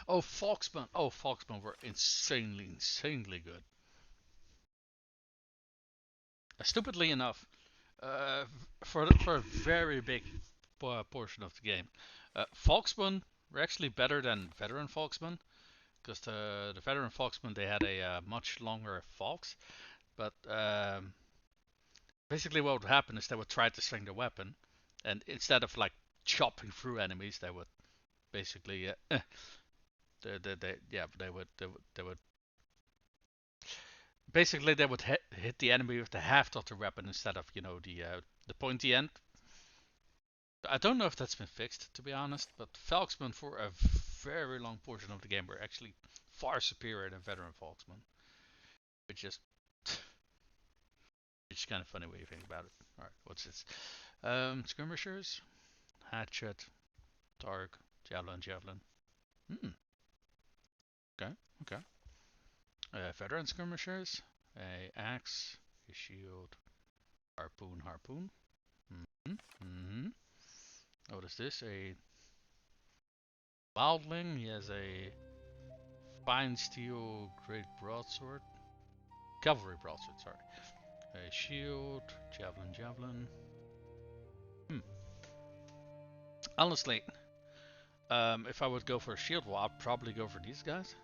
Oh, Foxmen! Oh, Foxmen were insanely good. Stupidly enough, for a very big portion of the game, Foxmen were actually better than veteran Foxmen, because the veteran Foxmen, they had a much longer fox, but basically what would happen is they would try to swing their weapon, and instead of like chopping through enemies, they would basically they would basically they would hit the enemy with the haft of the weapon instead of the pointy end. I don't know if that's been fixed, to be honest, but Falksmen for a very long portion of the game were actually far superior than veteran Falksmen, which is kind of funny when you think about it. All right, what's this? Skirmishers, hatchet, dark, javelin. Okay, okay. Veteran skirmishers, a axe, a shield, harpoon. What is this? A wildling. He has a fine steel great broadsword. Cavalry broadsword, sorry. A shield, javelin. Honestly, if I would go for a shield wall, I'd probably go for these guys.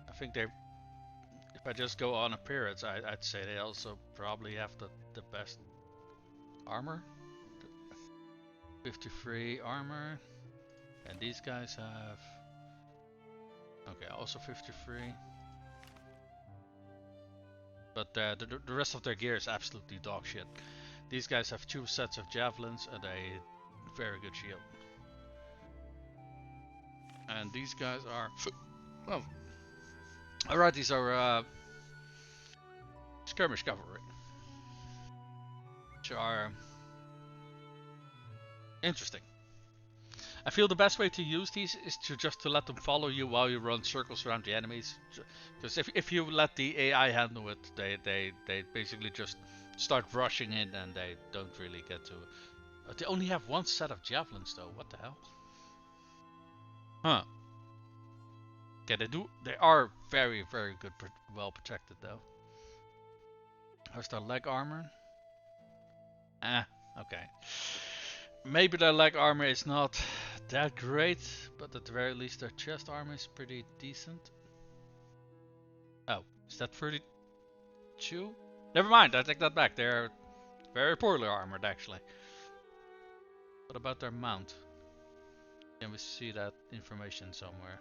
I think they, if I just go on appearance, I'd say they also probably have the best armor. 53 armor. And these guys have, okay, also 53. But the rest of their gear is absolutely dog shit. These guys have 2 sets of javelins and a very good shield. And these guys are, well, alright, these are skirmish cavalry, which are interesting. I feel the best way to use these is to let them follow you while you run circles around the enemies. Because if you let the AI handle it, they basically just start rushing in and they don't really get to it. They only have 1 set of javelins though. What the hell? Huh. Okay, they are very good, well protected though. How's their leg armor? Okay. Maybe their leg armor is not that great, but at the very least their chest armor is pretty decent. Oh, is that 32? Never mind, I take that back. They're very poorly armored actually. What about their mount? Can we see that information somewhere?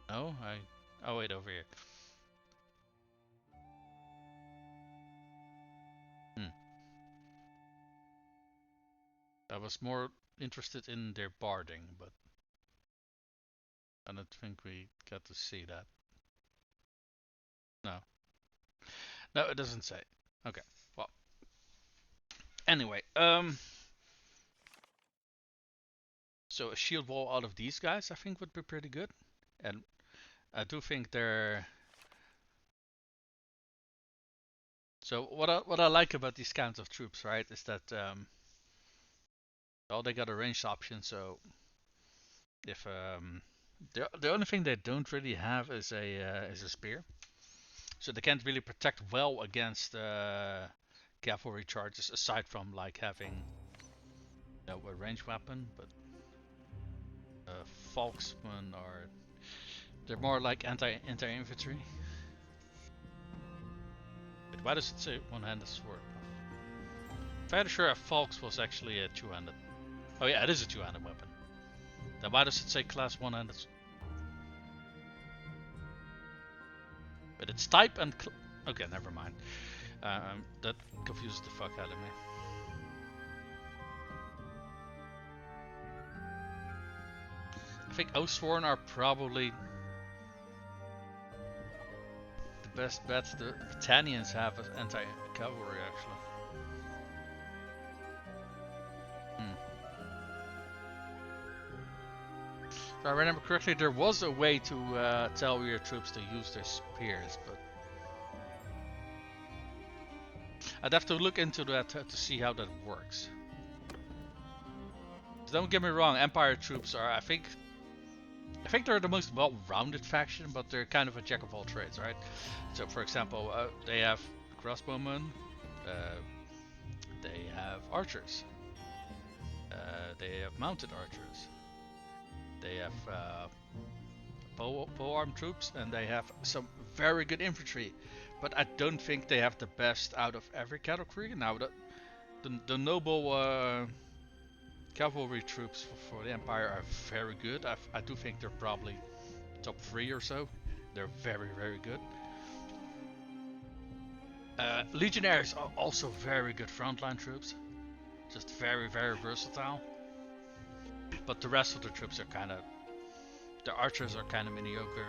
No, oh wait, over here. I was more interested in their barding, but I don't think we got to see that. No, it doesn't say. Okay, well. Anyway, so a shield wall out of these guys I think would be pretty good. And I do think they're... So what I like about these kinds of troops, right, is that well, they got a ranged option, so if the only thing they don't really have is a spear, so they can't really protect well against cavalry charges aside from like having a ranged weapon. But Falksmen they're more like anti-infantry. But why does it say one-handed sword? I'm fairly sure a Falks was actually a two-handed. Oh yeah, it is a two-handed weapon. Then why does it say class one-handed? But it's type and... Okay, never mind. That confuses the fuck out of me. I think Oathsworn are probably the best bets the Batanians have as anti-cavalry, actually. If I remember correctly, there was a way to tell your troops to use their spears, but I'd have to look into that to see how that works. Don't get me wrong, Empire troops are, I think they're the most well-rounded faction, but they're kind of a jack of all trades, right? So, for example, they have crossbowmen, they have archers, they have mounted archers, they have pole-armed troops, and they have some very good infantry. But I don't think they have the best out of every category. Now, the noble cavalry troops for the Empire are very good. I do think they're probably top 3 or so. They're very, very good. Legionnaires are also very good frontline troops. Just very, very versatile. But the rest of the troops are kind of... The archers are kind of mediocre.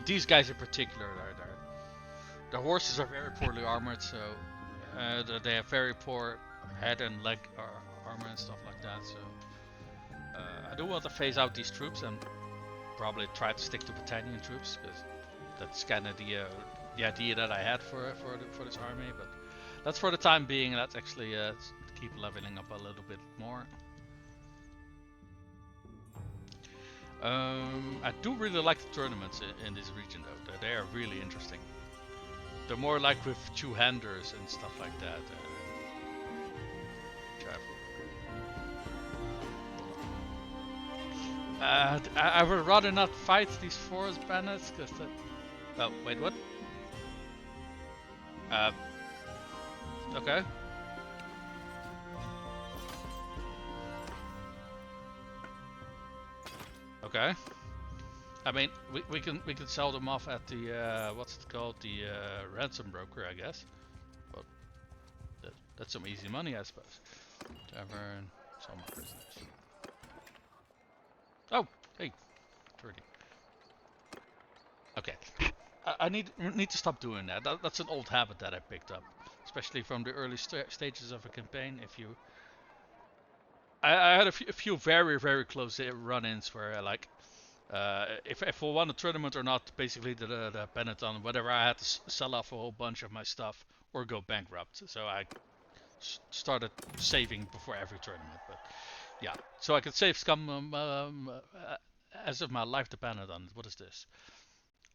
These guys in particular, the horses are very poorly armored, so they have very poor head and leg armor and stuff like that. So I do want to phase out these troops and probably try to stick to Batanian troops, because that's kind of the idea that I had for this army. But that's for the time being. Let's actually keep leveling up a little bit more. I do really like the tournaments in this region, though. They are really interesting. They're more like with two-handers and stuff like that. I would rather not fight these forest bandits, because that... Oh, wait, what? Okay. Okay. I mean, we can sell them off at the what's it called, the ransom broker, I guess. But that's some easy money, I suppose. Tavern, sell my prisoners. Oh, hey, 30. Okay, I need to stop doing that. That's an old habit that I picked up, especially from the early stages of a campaign. I had a few very, very close run-ins where like. If I won a tournament or not, basically the Benetton, whatever, I had to sell off a whole bunch of my stuff or go bankrupt. So I started saving before every tournament. But yeah, so I could save scum as if my life depended on it. What is this?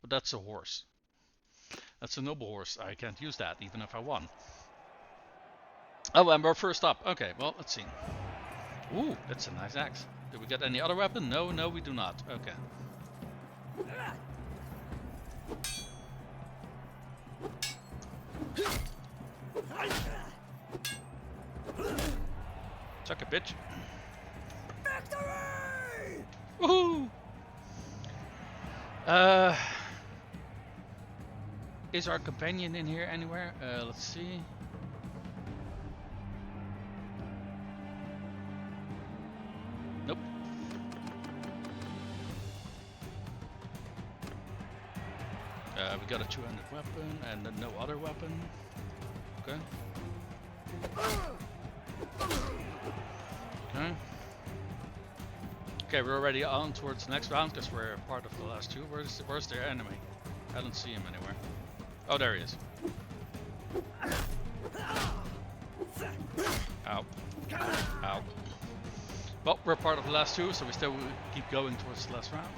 But that's a horse. That's a noble horse. I can't use that even if I won. Oh, and we're first up. Okay, well, let's see. Ooh, that's a nice axe. Do we get any other weapon? No, we do not. Okay. Suck a bitch. Victory! Woohoo! Is our companion in here anywhere? Let's see. Nope. We got a 200 weapon and then no other weapon. Okay. Okay. Okay, we're already on towards the next round because we're part of the last two. Where's their enemy? I don't see him anywhere. Oh, there he is. Ow. Ow. Well, we're part of the last two, so we still keep going towards the last round.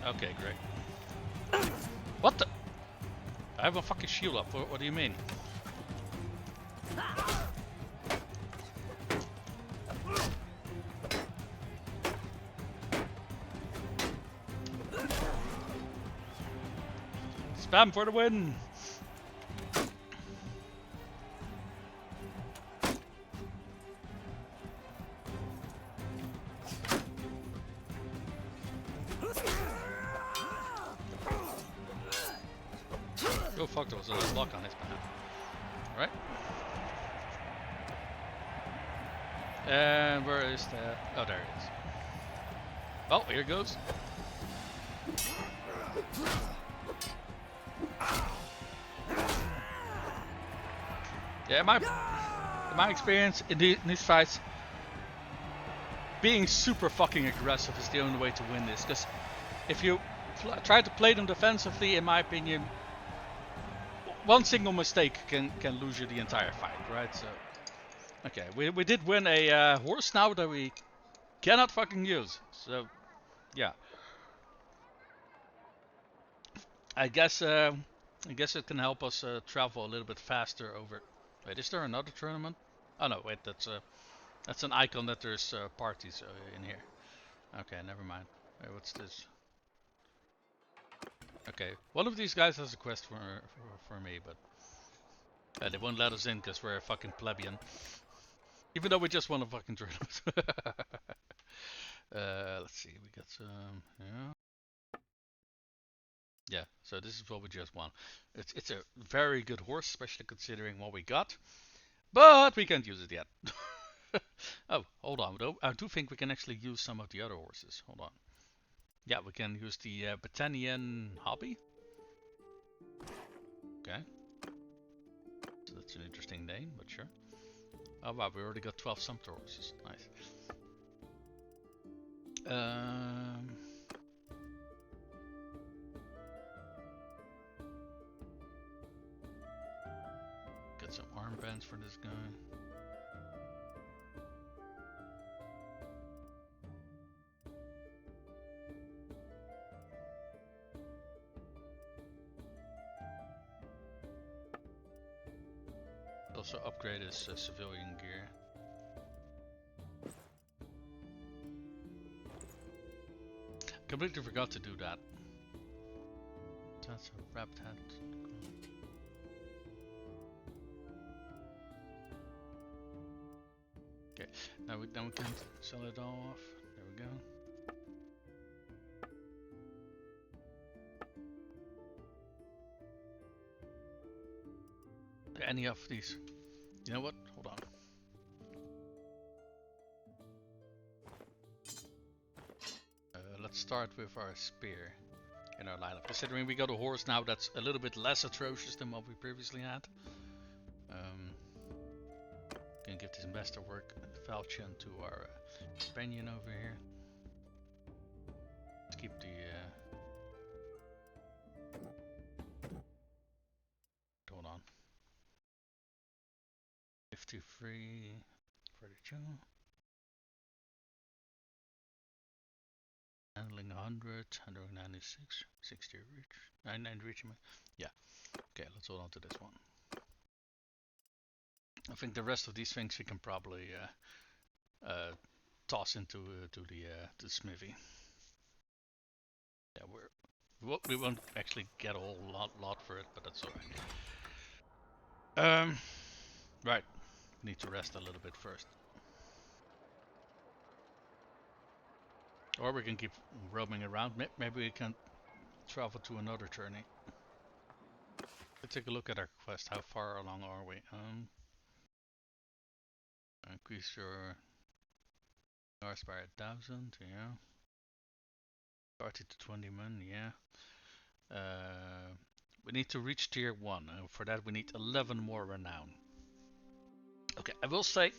Okay, great. What the? I have a fucking shield up. What do you mean? Spam for the win! Oh fuck, there was a lock on his behalf. Right. And where is the... Oh, there it is. Oh, here it goes. Yeah, my experience in these fights, being super fucking aggressive is the only way to win this. Because if you try to play them defensively, in my opinion, one single mistake can lose you the entire fight, right? So, okay, we did win a horse now that we cannot fucking use. So, yeah. I guess it can help us travel a little bit faster over. Wait, is there another tournament? Oh no, wait, that's an icon that there's parties in here. Okay, never mind. Wait, what's this? Okay, one of these guys has a quest for me, but they won't let us in because we're a fucking plebeian. Even though we just won a fucking tournament. Let's see, we got some. Yeah. Yeah, so this is what we just won. It's a very good horse, especially considering what we got. But we can't use it yet. Oh, hold on. I do think we can actually use some of the other horses. Hold on. Yeah, we can use the Batanian hobby. Okay. So that's an interesting name, but sure. Oh wow, we already got 12 sumpter horses. Nice. Got some armbands for this guy. Also upgrade his civilian gear. Completely forgot to do that. That's a wrapped hat. Okay, now we can sell it all off. There we go. Any of these? You know what? Hold on. Let's start with our spear in our lineup. Considering we got a horse now that's a little bit less atrocious than what we previously had. Gonna give this masterwork falchion to our companion over here. Let's keep the. Hold on. 53, 42. Handling 100, 196, 60 reach, 99 reach. Yeah. Okay, let's hold on to this one. I think the rest of these things we can probably toss into the smithy. Yeah, we won't actually get a whole lot for it, but that's alright. Right. Need to rest a little bit first. Or we can keep roaming around. Maybe we can travel to another journey. Let's take a look at our quest. How far along are we? Increase your North by 1,000, yeah. 30 to 20 men, yeah. We need to reach tier 1. For that we need 11 more renown. Okay, I will say,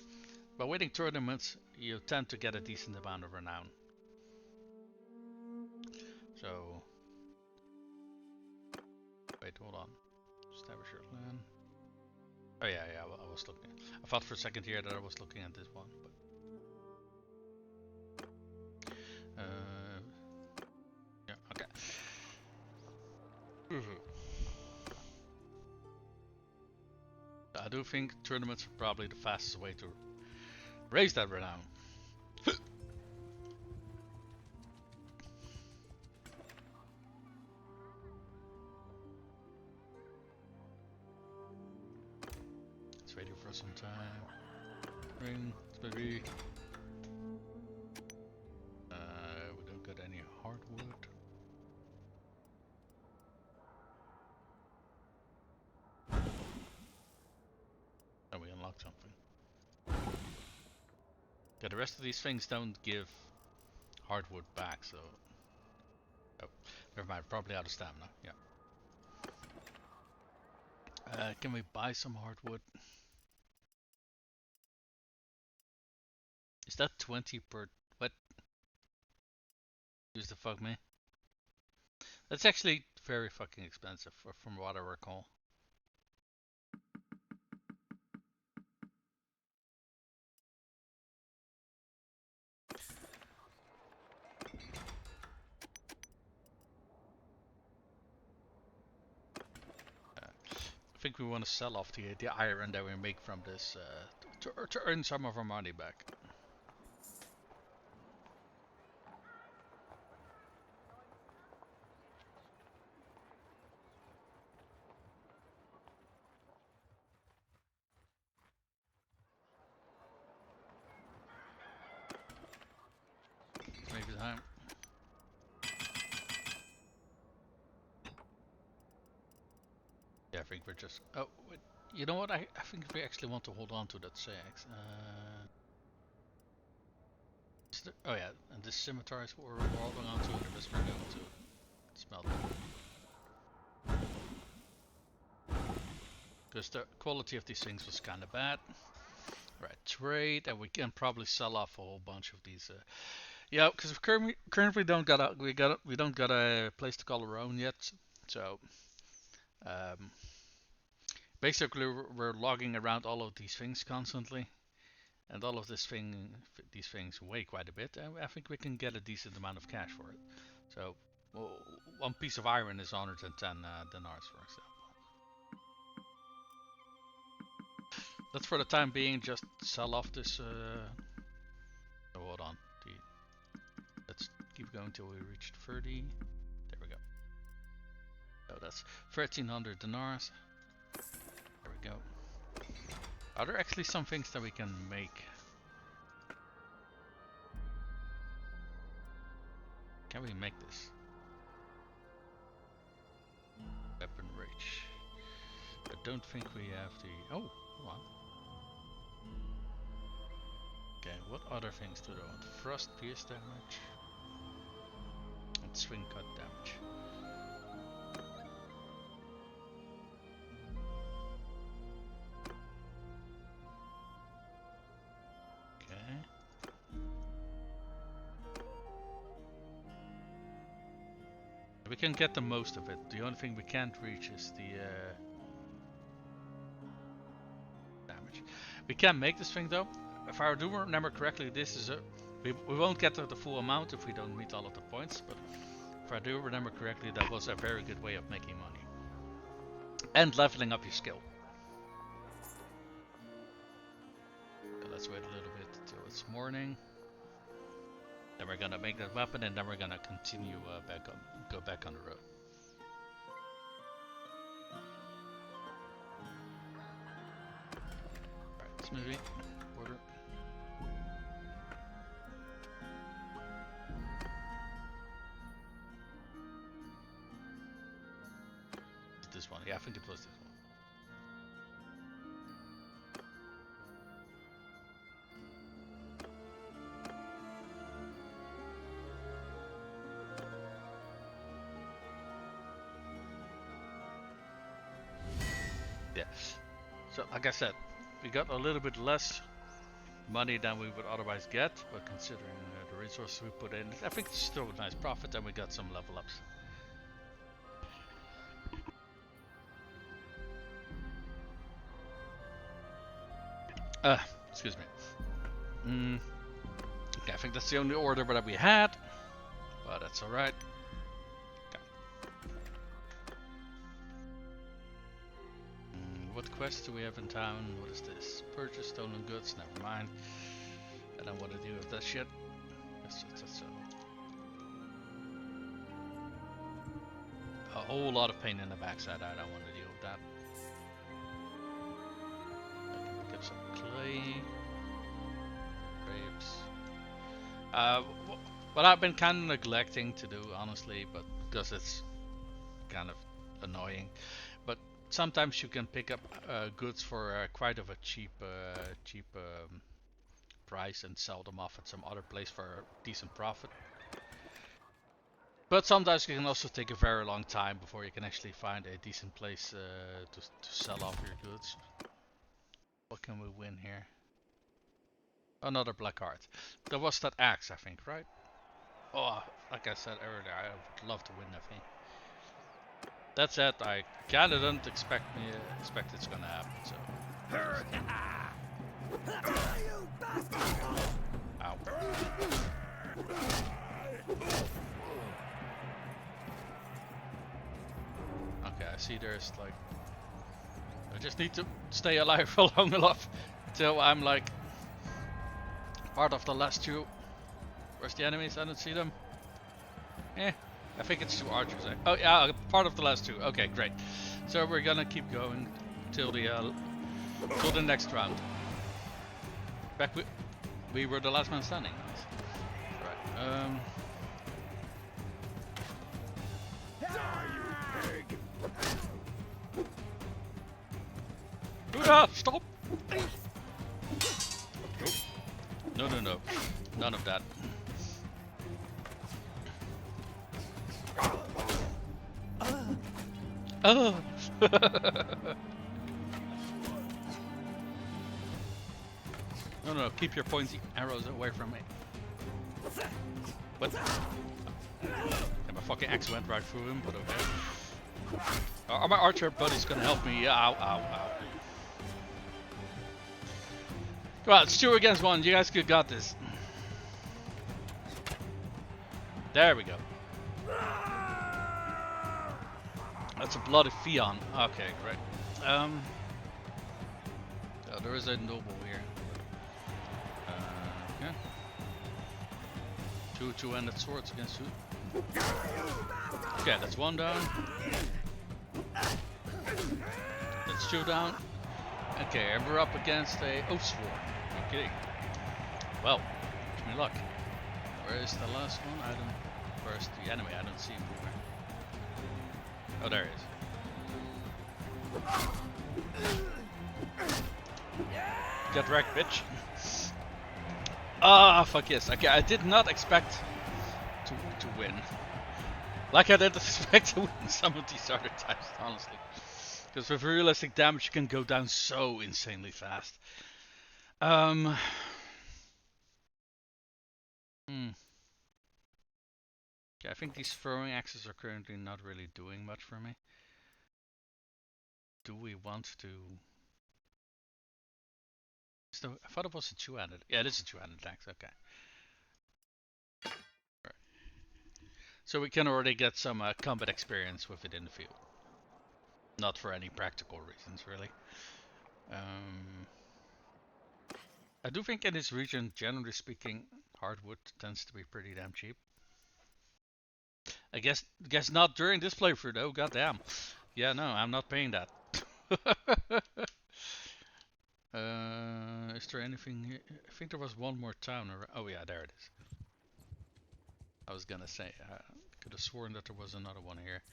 by winning tournaments, you tend to get a decent amount of renown. So, wait, hold on. Establish your clan. Oh yeah, I was looking. I thought for a second here that I was looking at this one, but yeah, okay. I do think tournaments are probably the fastest way to raise that renown. It's waiting for some time. Ring, maybe. We don't get any hardwood. And we unlocked something. Yeah, the rest of these things don't give hardwood back, so. Oh, never mind, probably out of stamina, yeah. Can we buy some hardwood? Is that 20 per... What? Use the fuck me? That's actually very fucking expensive from what I recall. I think we want to sell off the iron that we make from this to earn some of our money back. Maybe time. Yeah, I think we're just... Oh, wait. You know what? I think we actually want to hold on to that sax. Oh yeah, and this scimitar is what we're holding on to, and the rest we're going to smelt it. Because the quality of these things was kind of bad. Right, trade, and we can probably sell off a whole bunch of these. Yeah, because we currently don't got a place to call our own yet. So basically we're logging around all of these things constantly, and all of these things weigh quite a bit, and I think we can get a decent amount of cash for it. So well, one piece of iron is 110 dinars, for example. Let's for the time being just sell off this. Oh, hold on. Let's keep going till we reach 30. There we go. So that's 1300 dinars. There we go. Are there actually some things that we can make? Can we make this? Weapon reach. I don't think we have the... Oh, hold on. Okay, what other things do they want? Frost pierce damage. And swing cut damage. We can get the most of it. The only thing we can't reach is the damage. We can make this thing though. If I do remember correctly, this is a... We won't get the full amount if we don't meet all of the points, but if I do remember correctly, that was a very good way of making money. And leveling up your skill. So let's wait a little bit till it's morning. Then we're gonna make that weapon, and then we're gonna continue go back on the road. Alright, this movie. Order. This one. Yeah, I think it was this one. Yeah. So, like I said, we got a little bit less money than we would otherwise get, but considering the resources we put in, I think it's still a nice profit, and we got some level ups. Excuse me. Okay, I think that's the only order that we had, but that's alright. What quest do we have in town? What is this? Purchase stolen goods, never mind. I don't want to deal with that shit. That's so. A whole lot of pain in the backside, I don't want to deal with that. I can pick up some clay. Grapes. What I've been kind of neglecting to do, honestly, but because it's kind of annoying. But sometimes you can pick up goods for quite of a cheap price and sell them off at some other place for a decent profit. But sometimes it can also take a very long time before you can actually find a decent place to sell off your goods. What can we win here? Another black card. There was that axe, I think, right? Oh, like I said earlier, I would love to win that thing. That said, I kinda don't expect it's gonna happen, so. Ow. Okay, I see there's like... I just need to stay alive for long enough till I'm like part of the last two. Where's the enemies? I don't see them. Eh, I think it's two archers. Oh yeah, part of the last two. Okay, great. So we're gonna keep going till the next round. Back we were the last man standing. Right. Stop! No, no, no. None of that. Oh! No, no, keep your pointy arrows away from me. What? And my fucking axe went right through him, but okay. Are my archer buddies gonna help me? Ow, ow, ow. Come on, it's 2 against 1. You guys could got this. There we go. That's a bloody Fion. Okay, great. Oh, there is a noble here. Okay. Two two-handed swords against 2. Okay, that's 1 down. That's 2 down. Okay, and we're up against a oath sword. No kidding. Well, wish me luck. Where is the last one? I don't. Where's the enemy? I don't see him anywhere. Oh, there he is. Get wrecked, bitch. Ah, fuck yes. Okay, I did not expect to win. Like I didn't expect to win some of these other times, honestly. Because with realistic damage, you can go down so insanely fast. Okay, I think these throwing axes are currently not really doing much for me. Do we want to... I thought it was a two-handed. Yeah, it is a two-handed axe, okay. Right. So we can already get some combat experience with it in the field. Not for any practical reasons, really. I do think in this region, generally speaking, hardwood tends to be pretty damn cheap. I guess not during this playthrough though, goddamn. Yeah, no, I'm not paying that. Is there anything here? I think there was one more town around. Oh yeah, there it is. I was gonna say, could have sworn that there was another one here.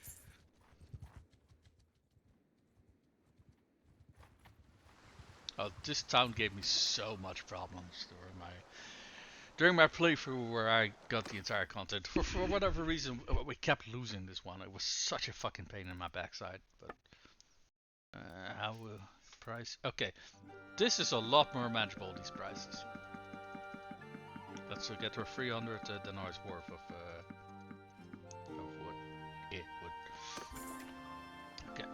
Oh, this town gave me so much problems during my playthrough where I got the entire content. For whatever reason, we kept losing this one. It was such a fucking pain in my backside. But how will price? Okay, this is a lot more manageable. These prices. Let's get to a 300 denars worth of wood. Yeah, wood. Okay.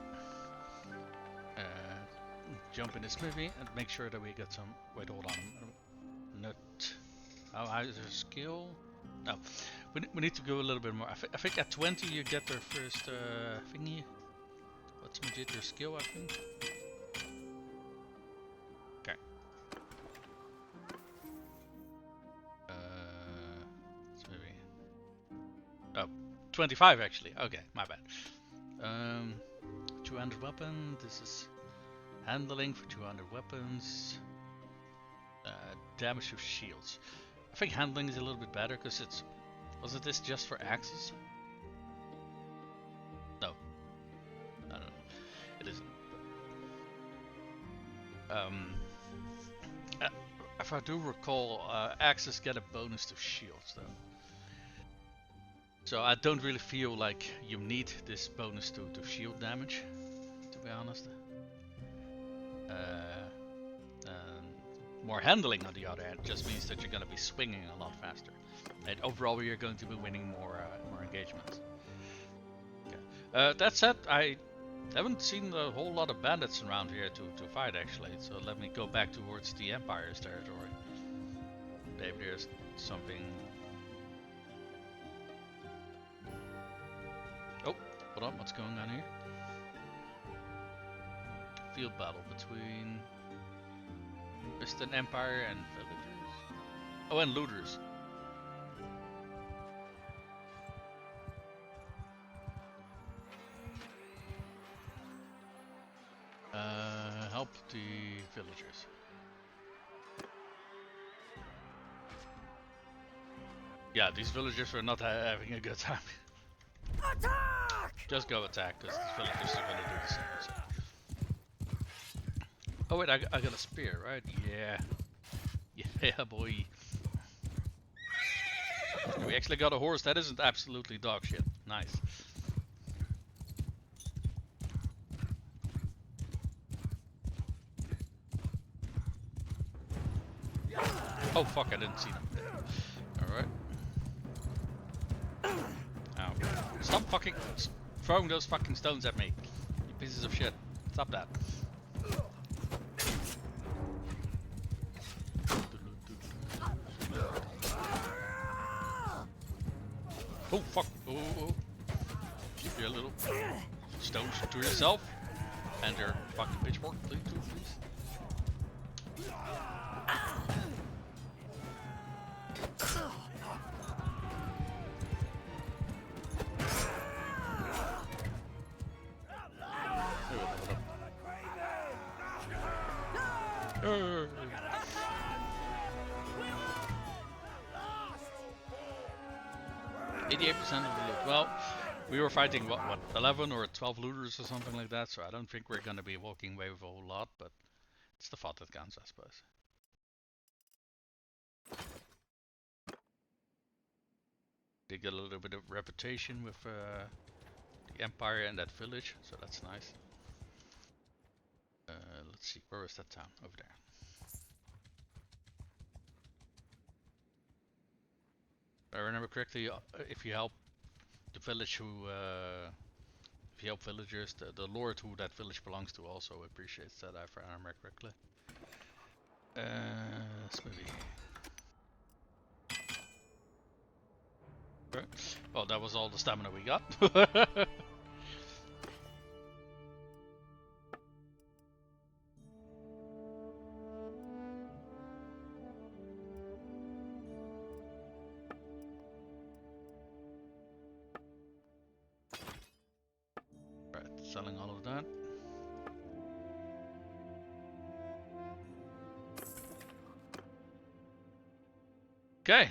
Jump in the smithy and make sure that we get some. Wait, hold on. Nut. Oh, is there a skill? No. We need to go a little bit more. I think at 20 you get their first thingy. What's their skill, I think? Okay. Maybe. Oh, 25 actually. Okay, my bad. 200 weapon. This is handling for 200 weapons. Damage to shields. I think handling is a little bit better because it's... Wasn't this just for axes? No. No, no, it isn't. If I do recall, axes get a bonus to shields though. So I don't really feel like you need this bonus to shield damage, to be honest. More handling on the other hand just means that you're going to be swinging a lot faster. And overall you're going to be winning more engagements. Okay. That said, I haven't seen a whole lot of bandits around here to fight actually, so let me go back towards the Empire's territory. Maybe there's something... Oh, hold on, what's going on here? Field battle between Western Empire and villagers. Oh, and looters. Help the villagers. Yeah, these villagers are not having a good time. Attack! Just go attack, because these villagers are gonna do the same. So. Oh wait, I got a spear, right? Yeah. Yeah, boy. We actually got a horse that isn't absolutely dog shit. Nice. Oh fuck, I didn't see them. Alright. Ow. Stop fucking throwing those fucking stones at me. You pieces of shit. Stop that. Oh fuck. Oh. Keep your little stones to yourself. And your fucking pitchfork, please. Well, we were fighting what 11 or 12 looters or something like that, so I don't think we're gonna be walking away with a whole lot, but it's the thought that counts, I suppose. They get a little bit of reputation with the Empire and that village, so that's nice. Let's see, where is that town? Over there. If I remember correctly, if you help the village who, if you help villagers, the lord who that village belongs to also appreciates that, if I remember correctly. Smoothie. Okay. Well, that was all the stamina we got. Selling all of that. Okay.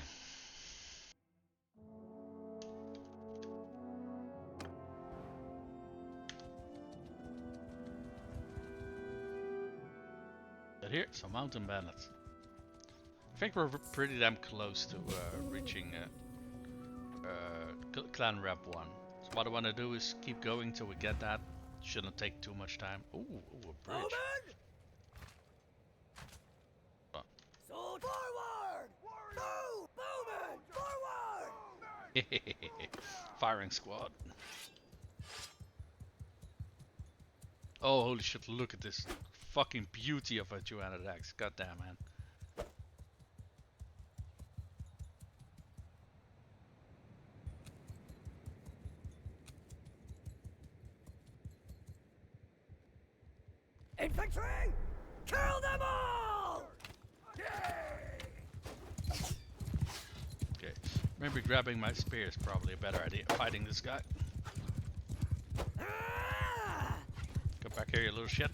But here, some mountain bandits. I think we're pretty damn close to reaching clan rep 1. So what I want to do is keep going till we get that. Shouldn't take too much time. Ooh, a bridge. Oh. Sword forward! Move! Bowman! Forward! Firing squad. Oh, holy shit, look at this fucking beauty of a 200X. Goddamn, man. Infantry! Kill them all! Okay, maybe grabbing my spear is probably a better idea. Fighting this guy. Come back here, you little shit.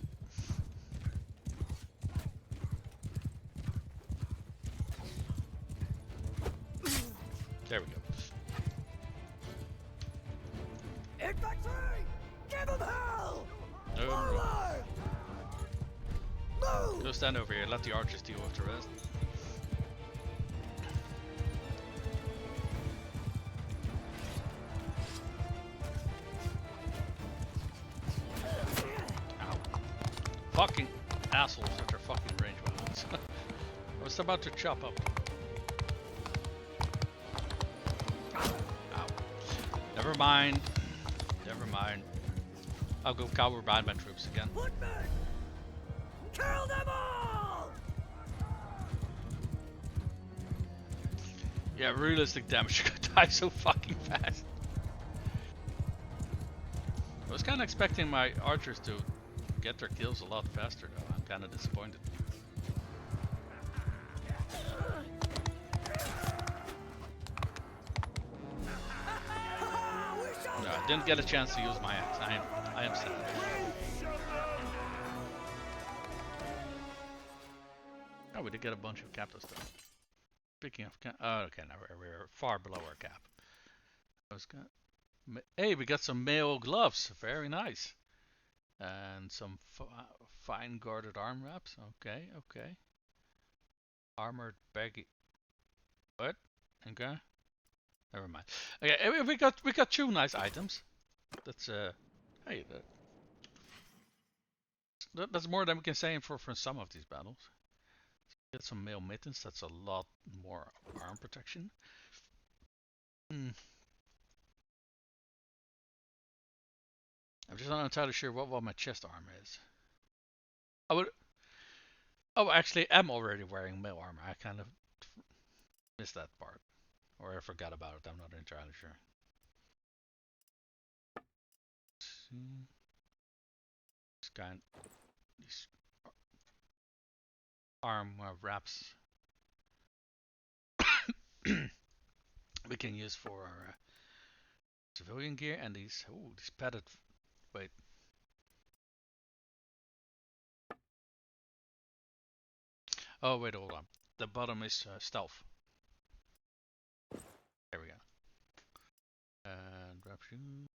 There we go. Infantry! Give them hell! No. Forward! Move! Go stand over here, let the archers deal with the rest. Ow. Fucking assholes with their fucking range weapons. was about to chop up. Ow. Never mind. Never mind. I'll go cower behind my troops again. Footmen! Kill them all! Yeah, realistic damage die so fucking fast. I was kind of expecting my archers to get their kills a lot faster though. I'm kind of disappointed. No, I didn't get a chance to use my axe. I am sad. Oh, we did get a bunch of captives though. Speaking of cap, oh, okay, now we're far below our cap. Hey, we got some mail gloves. Very nice. And some fine guarded arm wraps. Okay, okay. Armored baggy. What? Okay. Never mind. Okay, we got two nice items. That's hey, that's more than we can say for some of these battles. Get some mail mittens. That's a lot more arm protection. I'm just not entirely sure what my chest armor is. I would. Oh, actually, I'm already wearing mail armor. I kind of missed that part, or I forgot about it. I'm not entirely sure. These arm wraps we can use for our civilian gear, and these padded. Wait. Oh wait, hold on. The bottom is stealth. There we go. And grab shoe.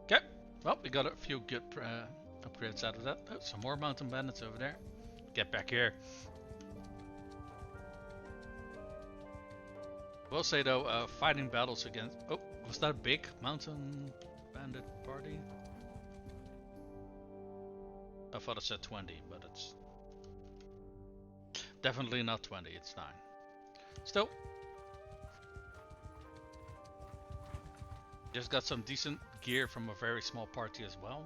Okay. Well, we got a few good upgrades out of that. Oh, some more mountain bandits over there. Get back here. Will say though, fighting battles against. Oh, was that a big mountain bandit party? I thought it said 20, but it's definitely not 20. It's 9. Still, just got some decent gear from a very small party as well.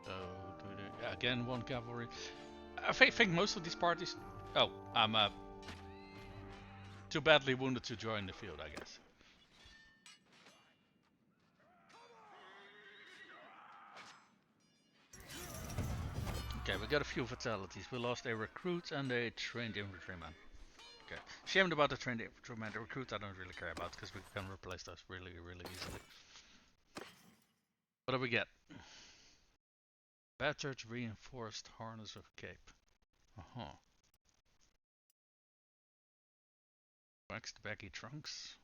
So again, 1 cavalry. I think most of these parties. Oh, I'm too badly wounded to join the field, I guess. Okay, we got a few fatalities. We lost a recruit and a trained infantryman. Okay, shamed about the trained infantryman. The recruit I don't really care about because we can replace those really easily. What do we get? Battered reinforced harness of cape. Waxed baggy trunks.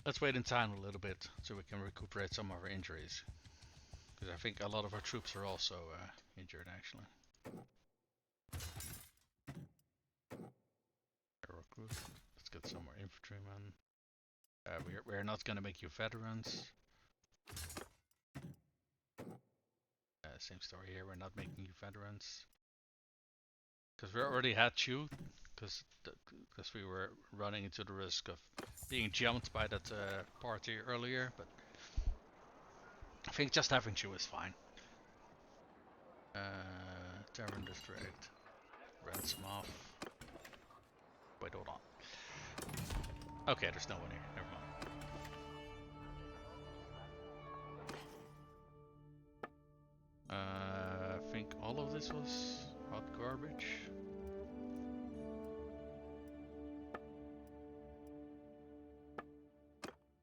Let's wait in time a little bit so we can recuperate some of our injuries. Because I think a lot of our troops are also injured actually. Recruit. Let's get some more infantrymen. We're not gonna make you veterans. Same story here, we're not making you veterans. Because we already had you, because we were running into the risk of being jumped by that party earlier, but I think just having you is fine. Tavern District. Ransom off. Wait, hold on. Okay, there's no one here, never mind. I think all of this was hot garbage.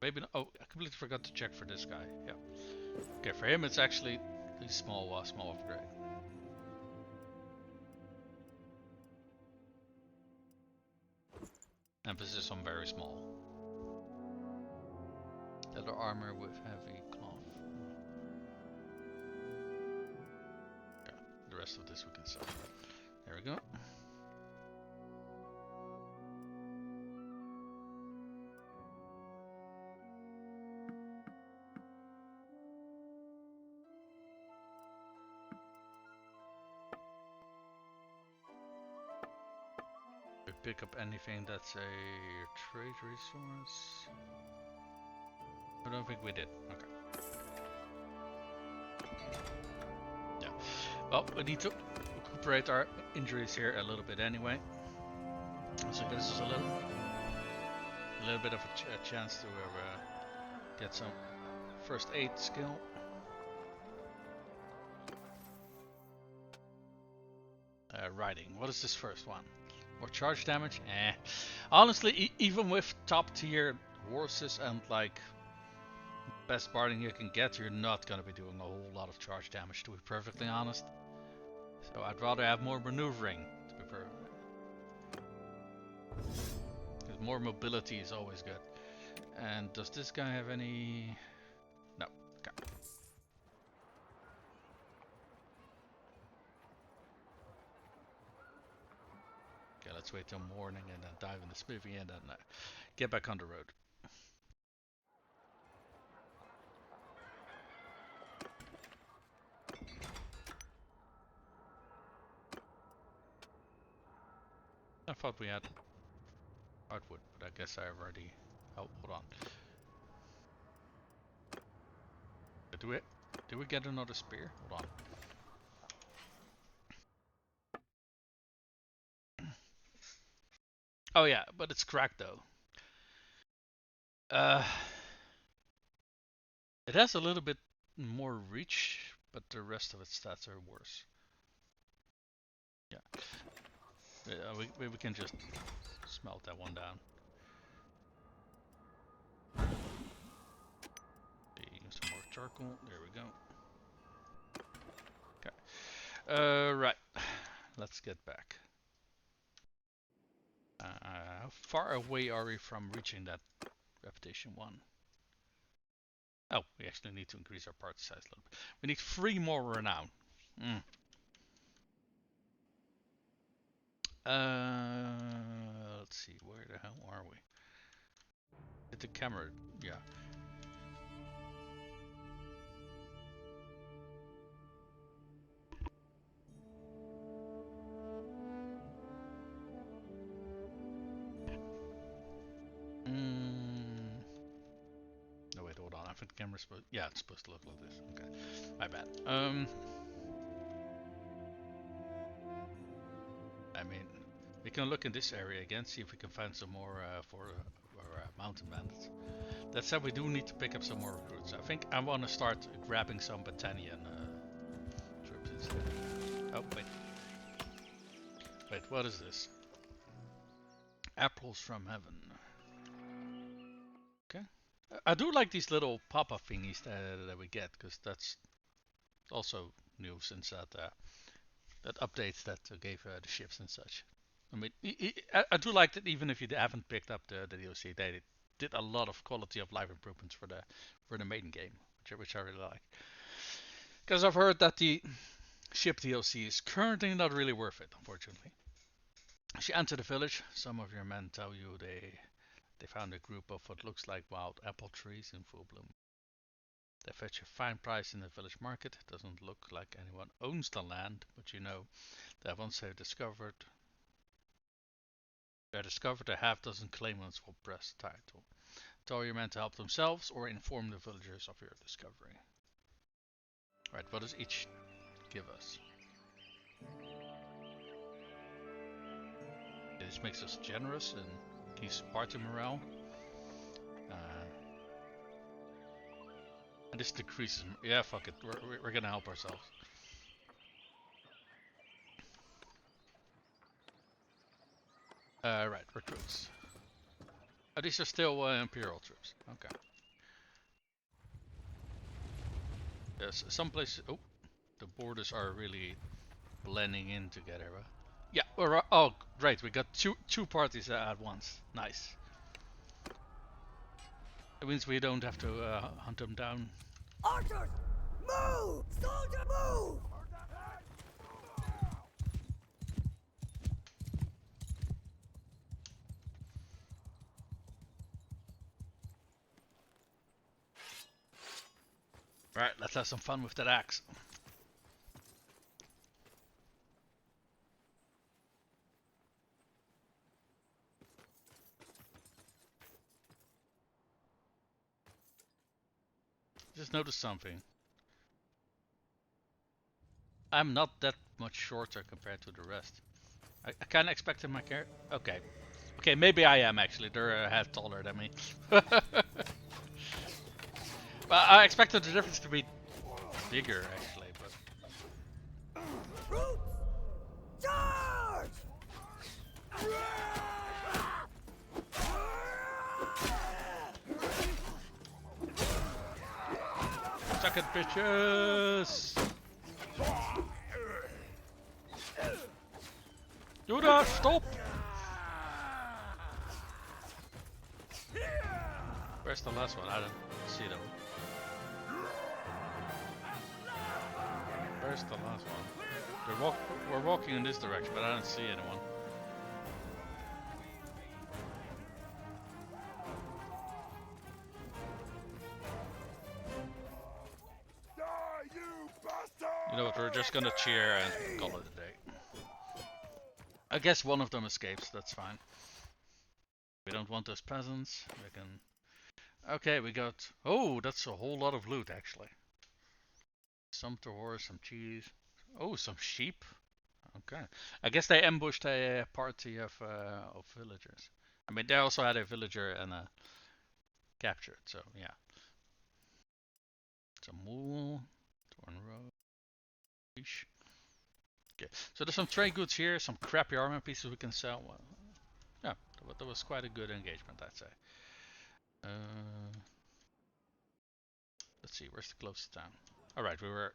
Maybe not. Oh, I completely forgot to check for this guy. Yeah. Okay, for him it's actually a small upgrade. Emphasis on very small. Leather armor with heavy cloth. Okay, the rest of this we can sell. There we go. pick up anything that's a trade resource? I don't think we did. Okay. Yeah. Well, we need to recuperate our injuries here a little bit anyway. So this is a little bit of a chance to get some first aid skill. Riding. What is this first one? More charge damage? Eh. Honestly, even with top tier horses and like best barding you can get, you're not gonna be doing a whole lot of charge damage, to be perfectly honest. So I'd rather have more maneuvering, to be perfect. Because more mobility is always good. And does this guy have any? No. Okay. Okay, let's wait till morning and then dive in the smoothie and then get back on the road. I thought we had hardwood, but I guess I've already. Oh, hold on. Do we get another spear? Hold on. Oh yeah, but it's cracked though. It has a little bit more reach, but the rest of its stats are worse. Yeah. We can just smelt that one down. Some more charcoal. There we go. Okay. Right. Let's get back. How far away are we from reaching that reputation 1? Oh, we actually need to increase our party size a little bit. We need 3 more renown. Let's see, where the hell are we? Hit the camera, yeah. No wait, hold on. I think the camera's supposed. Yeah, it's supposed to look like this. Okay, my bad. I mean, we can look in this area again, see if we can find some more for mountain bandits. That said, we do need to pick up some more recruits. I think I want to start grabbing some Batanian troops instead. Oh wait, wait, what is this? Apples from heaven. Okay. I do like these little pop-up thingies that we get, because that's also new since that update that gave the ships and such. I mean, I do like that even if you haven't picked up the DLC, they did a lot of quality of life improvements for the maiden game, which I really like. Because I've heard that the ship DLC is currently not really worth it, unfortunately. As you enter the village, some of your men tell you they found a group of what looks like wild apple trees in full bloom. They fetch a fine price in the village market. It doesn't look like anyone owns the land, but you know that once they've discovered a half dozen claimants will press the title. Tell your men to help themselves or inform the villagers of your discovery. Right, what does each give us? This makes us generous and keeps party morale. And this decreases. Yeah, fuck it. We're gonna help ourselves. Right, recruits. Oh, these are still Imperial troops. Okay. Yes, some places. Oh, the borders are really blending in together. Yeah. Oh, great. We got two parties at once. Nice. It means we don't have to hunt them down. Archers, move! Soldier, move! Right, let's have some fun with that axe. just noticed something. I'm not that much shorter compared to the rest. I kind of expected my character. Okay. Okay, maybe I am actually. They're a head taller than me. But I expected the difference to be bigger actually, but Troops! Charge! suck it, bitches! Do that! Stop! Where's the last one? I don't see them. Where's the last one? We're walking in this direction, but I don't see anyone. You know what, we're just gonna cheer and call it a day. I guess one of them escapes, that's fine. We don't want those peasants. We can... Okay, we got... Oh, that's a whole lot of loot actually. Some horse, some cheese. Oh, some sheep. Okay. I guess they ambushed a party of villagers. I mean, they also had a villager and a captured, so yeah. Some wool, thorn rope. Okay, so there's some trade goods here, some crappy armor pieces we can sell. Well, yeah, that was quite a good engagement, I'd say. Let's see, where's the closest town? Alright, we were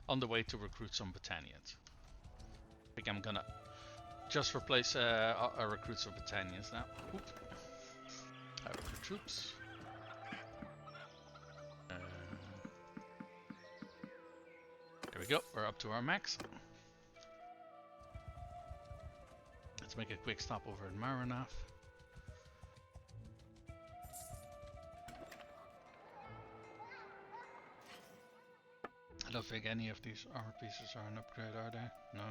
on the way to recruit some Batanians. I think I'm gonna just replace our recruits of Batanians now. Oop. I recruit troops. There we go, we're up to our max. Let's make a quick stop over in Maranath. I don't think any of these armor pieces are an upgrade, are they? No.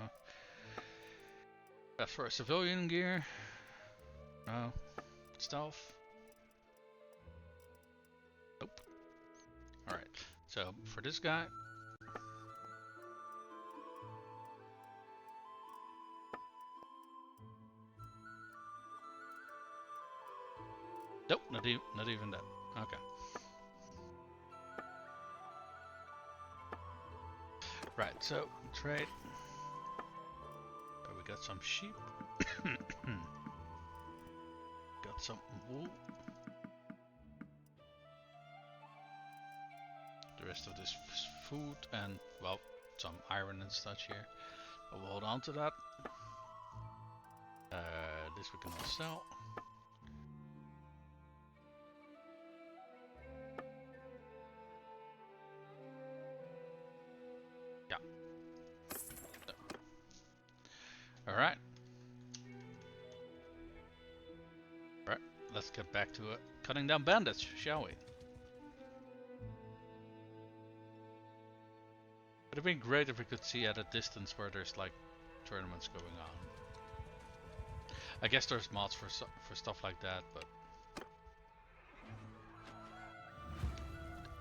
That's for a civilian gear. No. Stealth. Nope. Alright, so for this guy. Nope, not even that. Okay. Right, so trade. So we got some sheep. Got some wool. The rest of this food and, well, some iron and such here. But we'll hold on to that. This we can all sell. Alright. Alright, let's get back to cutting down bandits, shall we? It'd be great if we could see at a distance where there's like tournaments going on. I guess there's mods for stuff like that, but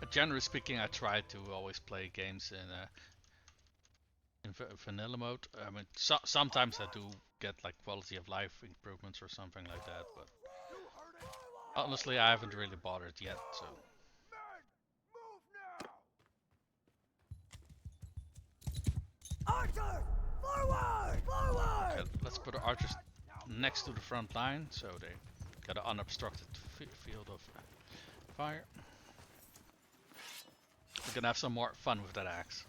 generally speaking, I try to always play games in vanilla mode. I mean, sometimes I do get like quality of life improvements or something like that, but honestly, I haven't really bothered yet. So. Archers! Forward! Forward! Okay, let's put our archers next to the front line, so they got an unobstructed field of fire. We're gonna have some more fun with that axe.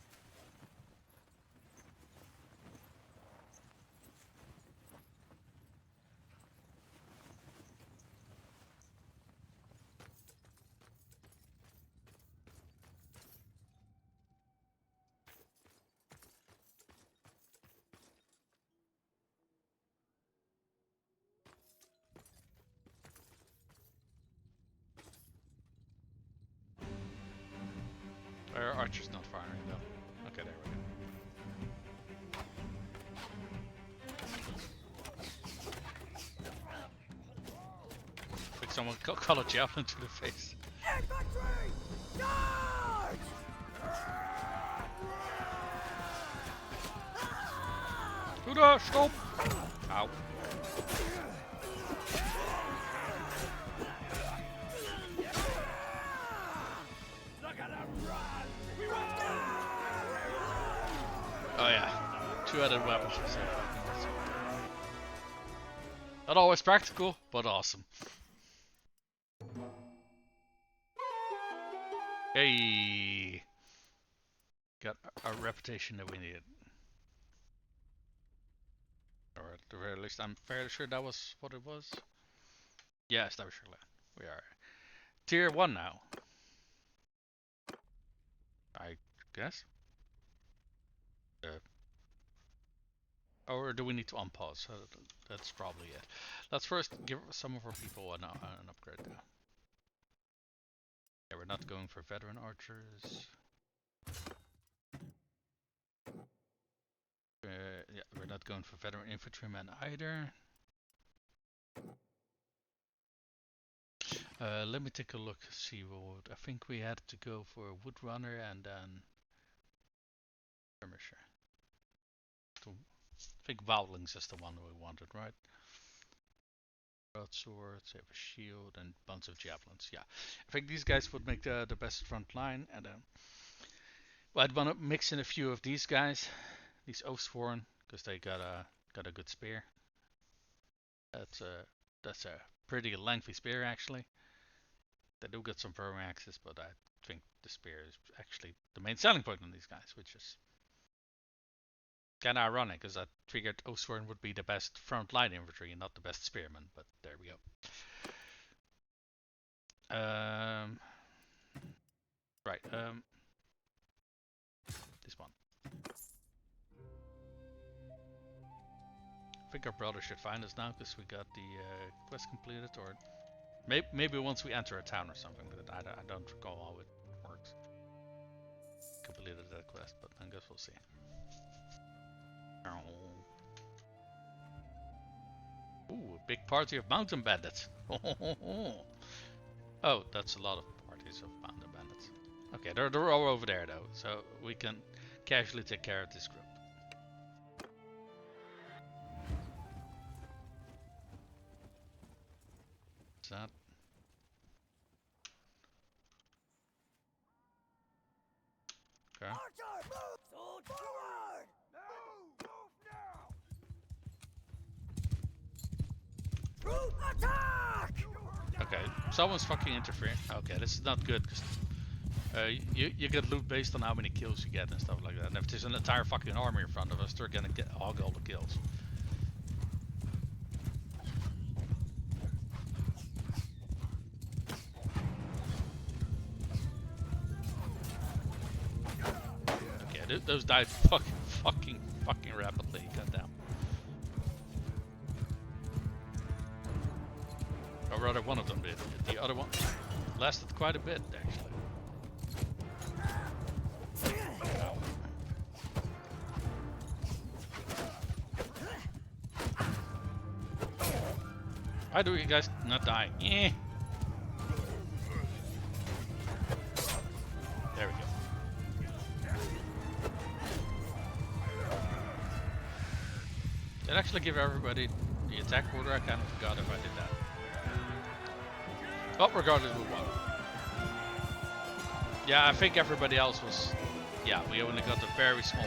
Our archer's not firing though. Okay, there we go. Quick, someone call a javelin to the face. Infantry! Charge! Huda, stop! Ow. Oh yeah, 2 added weapons are so fucking awesome. Not always practical, but awesome. Hey! Got a reputation that we needed. Or at the very least, I'm fairly sure that was what it was. Yeah, establish your land. We are tier 1 now. I guess. Or do we need to unpause? That's probably it. Let's first give some of our people an upgrade now. Yeah, we're not going for veteran archers. Yeah, we're not going for veteran infantrymen either. Let me take a look. See what I think we had to go for a wood runner and then skirmisher. I think Wowlings is the one we wanted, right? Broadswords, they have a shield and bunch of javelins. Yeah, I think these guys would make the best front line. And well, I'd want to mix in a few of these guys, these Oathsworn, because they got a good spear. That's a pretty lengthy spear actually. They do get some throwing axes, but I think the spear is actually the main selling point on these guys, which is kind of ironic, because I figured Oathsworn would be the best front line infantry and not the best spearmen, but there we go. Right, this one. I think our brother should find us now, because we got the quest completed, or maybe once we enter a town or something, but I don't recall how it works. Completed that quest, but I guess we'll see. Ooh, a big party of mountain bandits. Oh, that's a lot of parties of mountain bandits. Okay, they're all over there though, so we can casually take care of this group. What's that? Okay. Archer, move! Sword forward! Move now! Group attack! Okay, someone's fucking interfering. Okay, this is not good, because you get loot based on how many kills you get and stuff like that. And if there's an entire fucking army in front of us, they're gonna hog all the kills. Okay, those died fucking rapidly. Goddamn. Or rather, one of them did. The other one lasted quite a bit, actually. Why do you guys not die? Yeah. There we go. Did I actually give everybody the attack order? I kind of forgot if I did that. But regardless, we won. Yeah, I think everybody else was... Yeah, we only got a very small...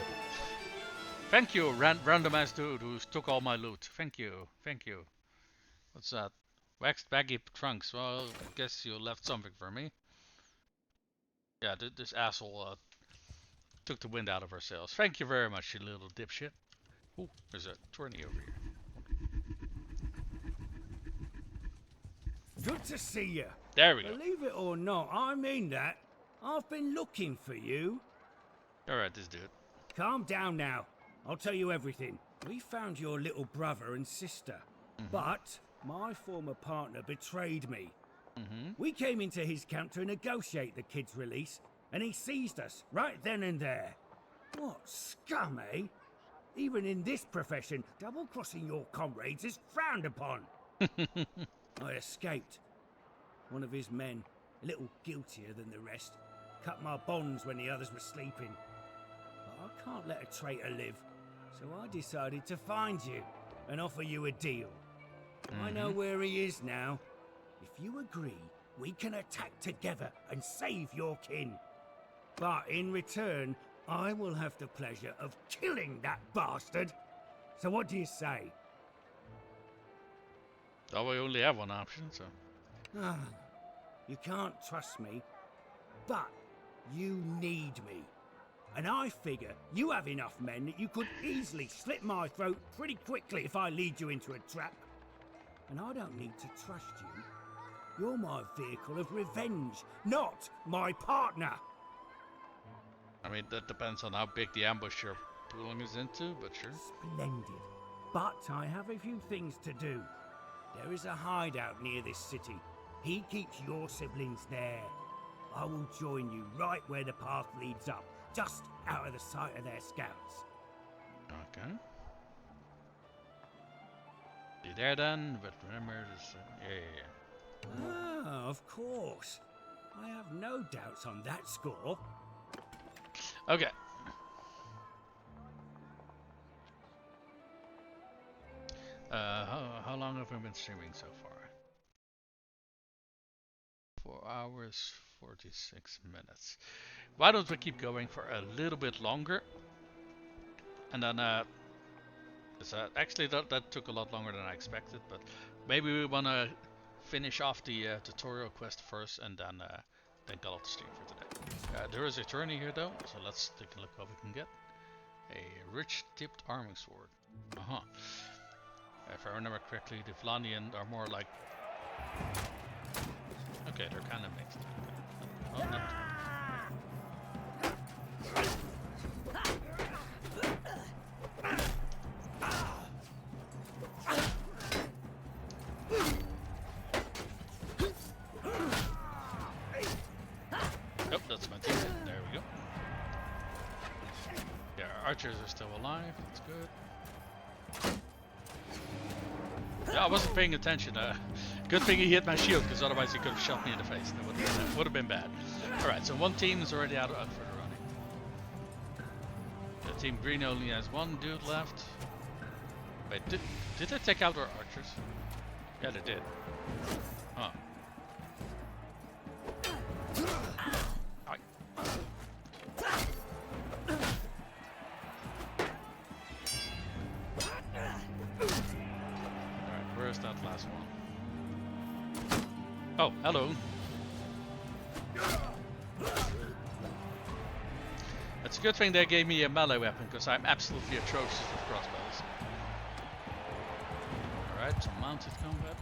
Thank you, randomized dude who took all my loot. Thank you, thank you. What's that? Waxed baggy trunks. Well, I guess you left something for me. Yeah, this asshole took the wind out of our sails. Thank you very much, you little dipshit. Ooh, there's a tourney over here. Good to see you. There we go. Believe it or not, I mean that. I've been looking for you. Alright, this dude. Calm down now. I'll tell you everything. We found your little brother and sister. But my former partner betrayed me. We came into his camp to negotiate the kid's release, and he seized us right then and there. What scum, eh? Even in this profession, double-crossing your comrades is frowned upon. I escaped. One of his men, a little guiltier than the rest, cut my bonds when the others were sleeping. But I can't let a traitor live, so I decided to find you and offer you a deal. I know where he is now. If you agree, we can attack together and save your kin. But in return, I will have the pleasure of killing that bastard. So what do you say? Oh, we only have one option, so. Ah, you can't trust me, but you need me. And I figure you have enough men that you could easily slit my throat pretty quickly if I lead you into a trap. And I don't need to trust you. You're my vehicle of revenge, not my partner. I mean, that depends on how big the ambush you're pulling us into, but sure. Splendid. But I have a few things to do. There is a hideout near this city. He keeps your siblings there. I will join you right where the path leads up, just out of the sight of their scouts. Okay. You there then? But remember, this, yeah. Ah, of course. I have no doubts on that score. Okay. How long have we been streaming so far? 4 hours, 46 minutes. Why don't we keep going for a little bit longer? And then, actually that took a lot longer than I expected, but maybe we want to finish off the tutorial quest first and then call it the stream for today. There is a tourney here though, so let's take a look what we can get. A rich tipped arming sword. If I remember correctly, the Vlanian are more like... Okay, they're kind of mixed. Oh, not... Nope, that's my team. There we go. Yeah, our archers are still alive. That's good. Yeah, I wasn't paying attention. Good thing he hit my shield, because otherwise he could have shot me in the face. That would have been bad. Alright, so one team is already out for the running. The team green only has one dude left. Wait, did they take out our archers? Yeah, they did. Huh. Aye. Where's that last one? Oh, hello. It's a good thing they gave me a melee weapon, because I'm absolutely atrocious with crossbows. Alright, some mounted combat.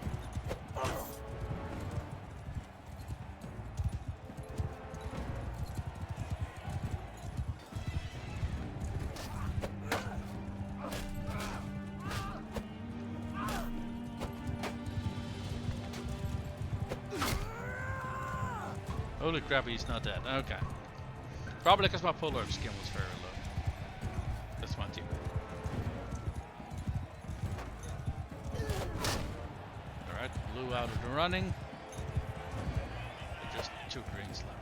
Holy crap, he's not dead. Okay. Probably because my polar skin was very low. That's my team. Alright, blue out of the running. Just 2 greens left.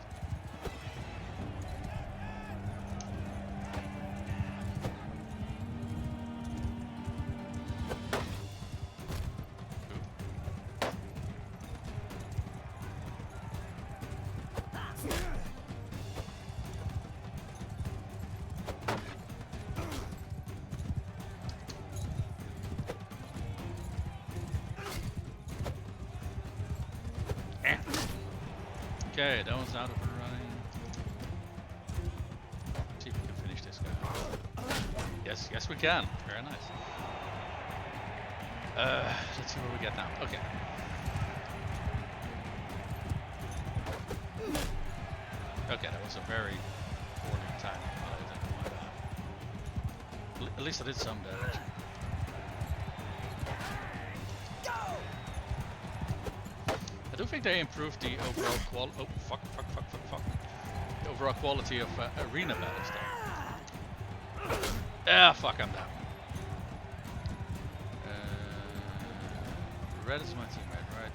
Okay, that one's out of the running. Let's see if we can finish this guy. Yes we can. Very nice. Let's see what we get now. Okay. Okay, that was a very poorly timed play. At least I did some damage. I do think they improved the overall quality. Oh, fuck. The overall quality of arena battles there. Ah, fuck, I'm down. Red is my teammate, right?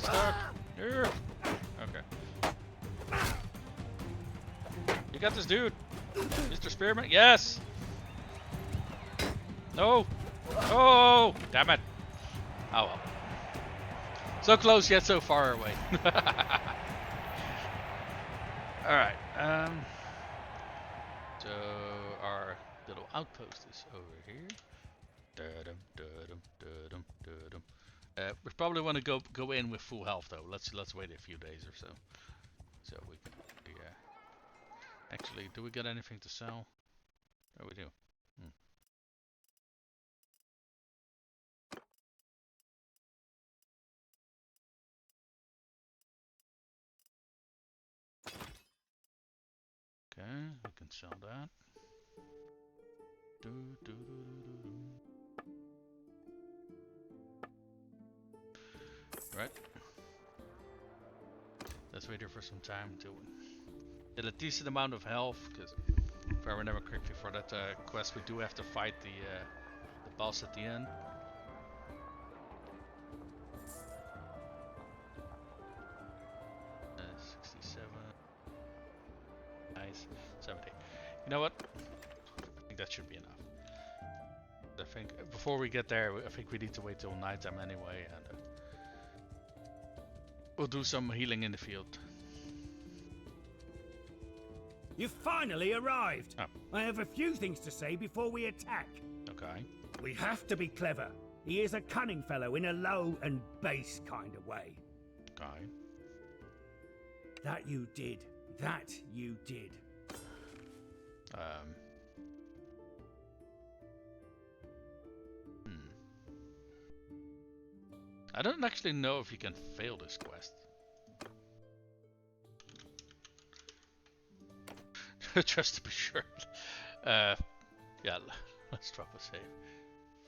stuck. Here. Okay. You got this, dude. Mr. Spearman. Yes. No. Oh, damn it. Oh well. So close yet so far away. Alright, so our little outpost is over here. Da-dum, da-dum, da-dum, da-dum. We probably want to go in with full health though. Let's wait a few days or so we can. Yeah. Actually, do we get anything to sell? Oh, we do. Okay, we can sell that. Right. Let's wait here for some time to get a decent amount of health, because if I remember correctly, for that quest we do have to fight the boss at the end. Uh, 67. Nice. 70. You know what? I think that should be enough. I think before we get there, I think we need to wait till nighttime anyway, and we'll do some healing in the field. You finally arrived! Oh. I have a few things to say before we attack. Okay. We have to be clever. He is a cunning fellow in a low and base kind of way. Okay. That you did. That you did. I don't actually know if you can fail this quest. Just to be sure. Yeah, let's drop a save.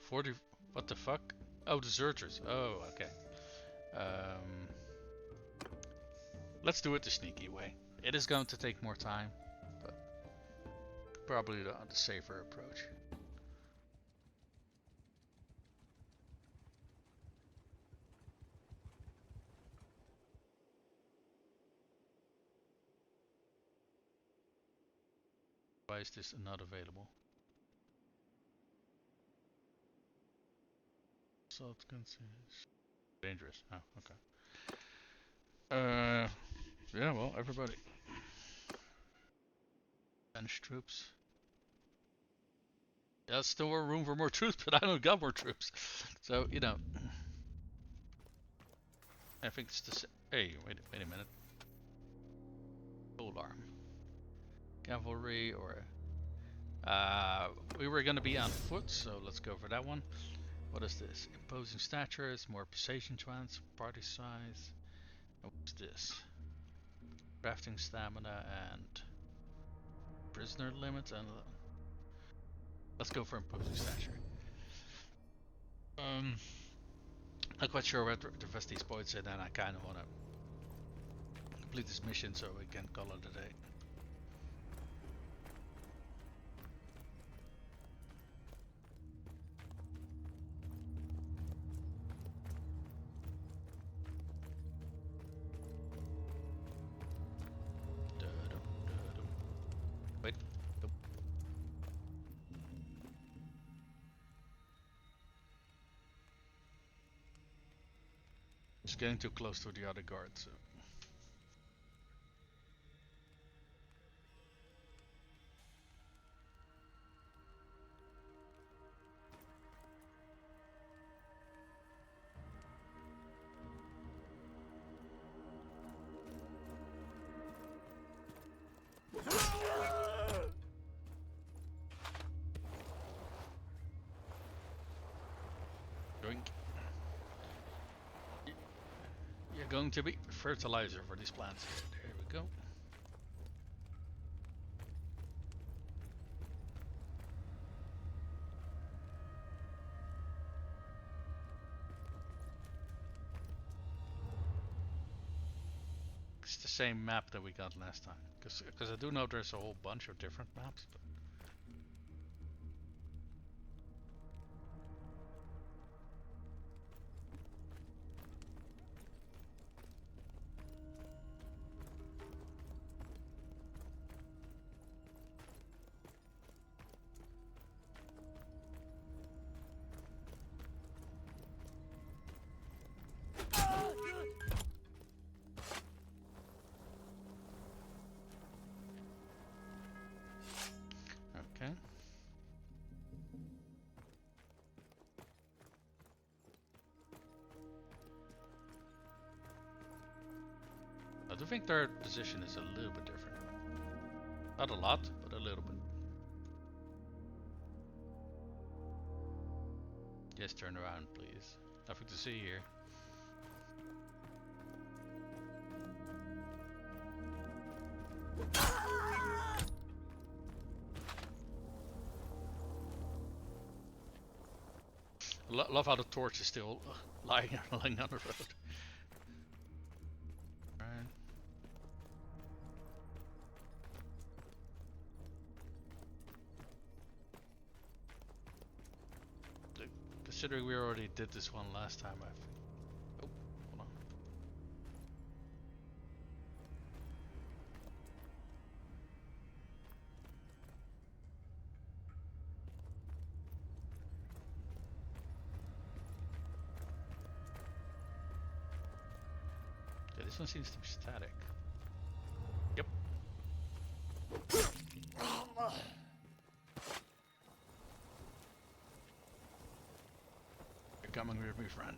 40. What the fuck? Oh, deserters. Oh, okay. Let's do it the sneaky way. It is going to take more time, but probably the safer approach. Why is this not available? Salt guns is dangerous. Oh, okay. Yeah, well, everybody. Spanish troops. Yeah, still more room for more troops, but I don't got more troops. So, you know. I think it's the same. Hey, wait a minute. Pole arm. Cavalry or... we were going to be on foot, so let's go for that one. What is this? Imposing stature is more precision chance, party size. And what's this? Crafting stamina and prisoner limit. And let's go for imposing stature. Not quite sure what the rest of these points say, then I kind of want to complete this mission so we can call it a day. Wait. Nope. Just getting too close to the other guard, so. You're going to be fertilizer for these plants. There we go. It's the same map that we got last time, because I do know there's a whole bunch of different maps. But do think their position is a little bit different. Not a lot, but a little bit. Just turn around, please. Nothing to see here. Love how the torch is still lying on the road. Right. Considering we already did this one last time, oh, hold on. Yeah, this one seems to be static. Yep. You're coming with me, friend.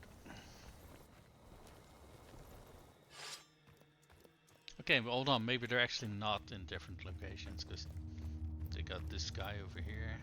Okay, but hold on. Maybe they're actually not in different locations because they got this guy over here.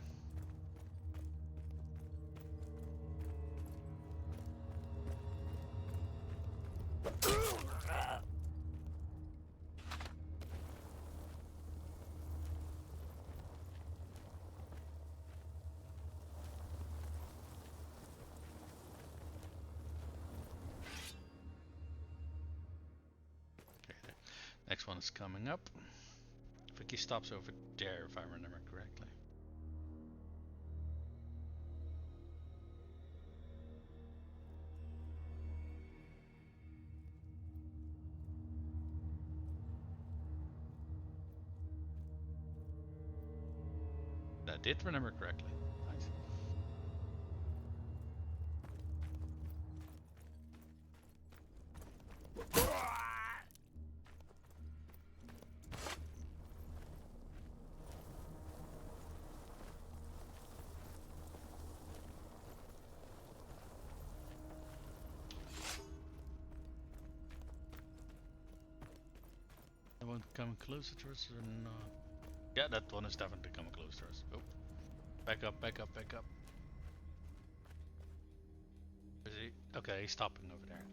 Next one is coming up. I think he stops over there, if I remember correctly. I did remember correctly. Nice. That one coming closer to us or not? Yeah, that one is definitely coming close to us. Oh. Back up, back up, back up. Is he? Okay, he's stopping over there.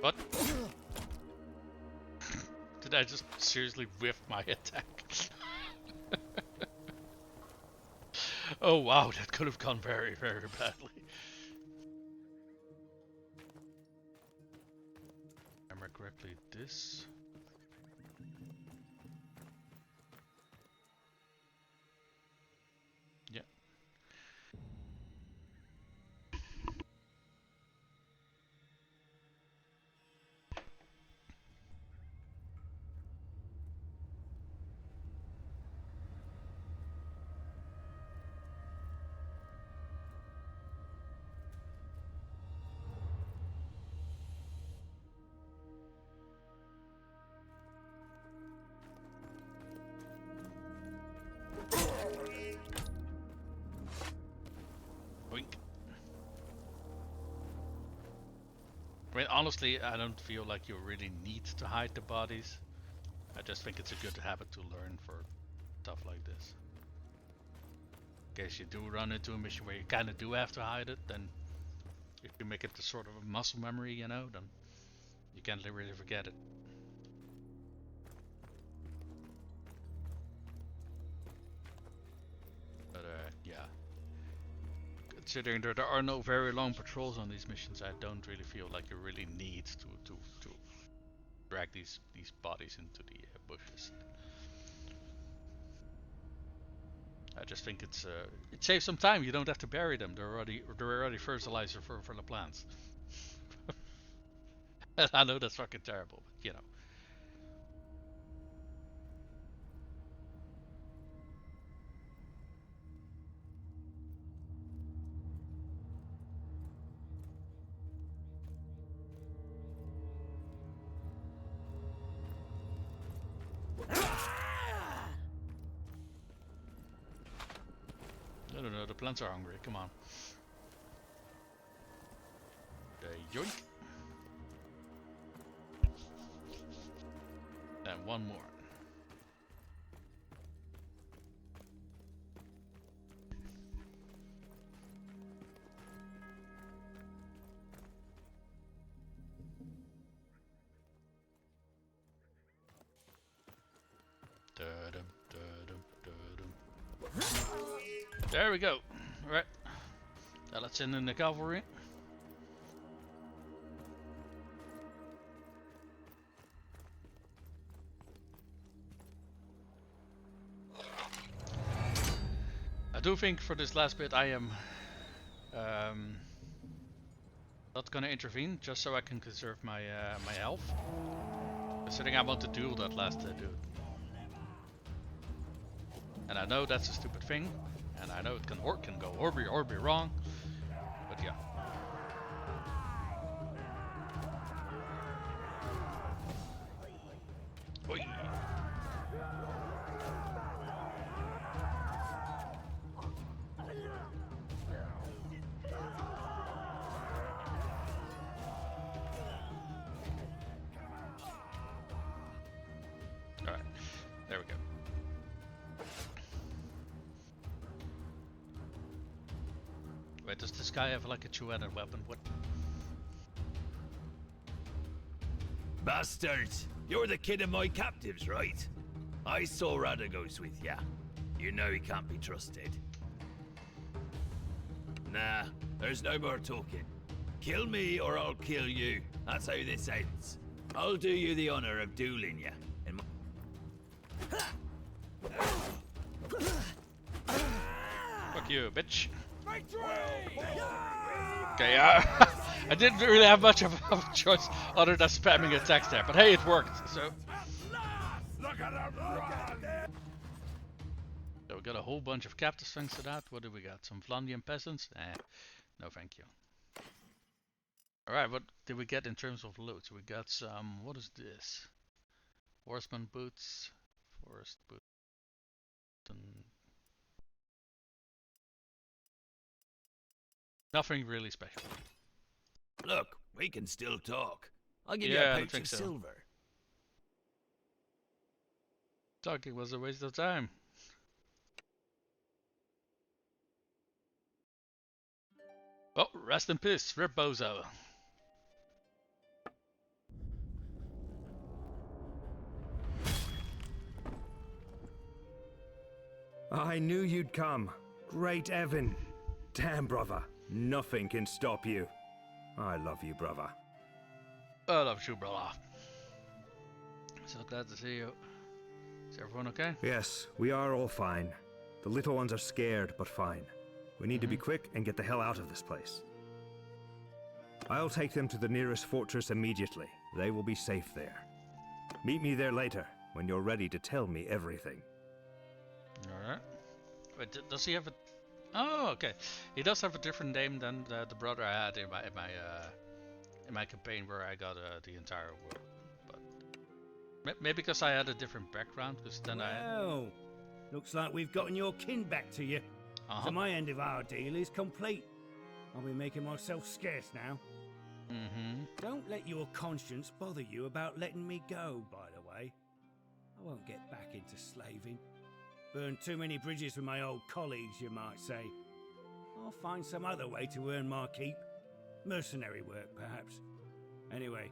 What? Did I just seriously whiff my attack? Oh wow, that could have gone very, very badly. Remember correctly, this. Yeah. Boink. I mean, honestly, I don't feel like you really need to hide the bodies. I just think it's a good habit to learn for stuff like this. In case you do run into a mission where you kind of do have to hide it, then if you make it the sort of a muscle memory, you know, then you can't really forget it. But yeah. Considering there are no very long patrols on these missions, I don't really feel like you really need to drag these bodies into the bushes. I just think it saves some time. You don't have to bury them. They're already fertilizer for the plants. I know that's fucking terrible, but you know. the plants are hungry. Come on. Yoink. And one more. There we go. Right. Now let's send in the cavalry. I do think for this last bit I am not gonna intervene, just so I can conserve my my health. Considering I want to duel that last dude. And I know that's a stupid thing, and I know it can go horribly wrong, but yeah. Oi. Alright, there we go. Wait, does this guy have like a two-handed weapon? What? Bastards! You're the kid of my captives, right? I saw Radagos with ya. You know he can't be trusted. Nah, there's no more talking. Kill me or I'll kill you. That's how this ends. I'll do you the honor of dueling ya. In Fuck you, bitch. Okay, I didn't really have much of a choice other than spamming attacks there, but hey, it worked. So we got a whole bunch of captives thanks to that. What do we got? Some Flandrian peasants? No thank you. Alright, what did we get in terms of loot? So we got some, what is this? Horseman boots, forest boot, and nothing really special. Look, we can still talk. I'll give you Yeah, a I pouch think of so. silver. Talking was a waste of time. Oh, rest in peace, Rip Bozo. I knew you'd come. Great Evan. Damn, brother. Nothing can stop you. I love you, brother. I love you, brother. So glad to see you. Is everyone okay? Yes, we are all fine. The little ones are scared, but fine. We need to be quick and get the hell out of this place. I'll take them to the nearest fortress immediately. They will be safe there. Meet me there later, when you're ready to tell me everything. Alright. Wait, does he have a... Oh, okay. He does have a different name than the brother I had in my campaign where I got the entire world. But maybe because I had a different background, because then Well, looks like we've gotten your kin back to you. So my end of our deal is complete. I'll be making myself scarce now. Don't let your conscience bother you about letting me go, by the way. I won't get back into slaving. Burned too many bridges with my old colleagues, you might say. I'll find some other way to earn my keep. Mercenary work, perhaps. Anyway,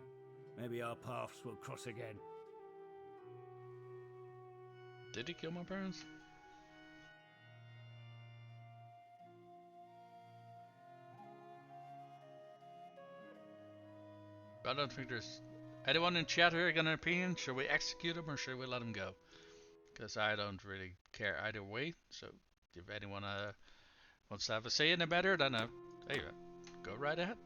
maybe our paths will cross again. Did he kill my parents? I don't think there's anyone in chat here got an opinion. Should we execute him or should we let him go? Because I don't really care either way. So if anyone wants to have a say in the matter, then hey, go right ahead.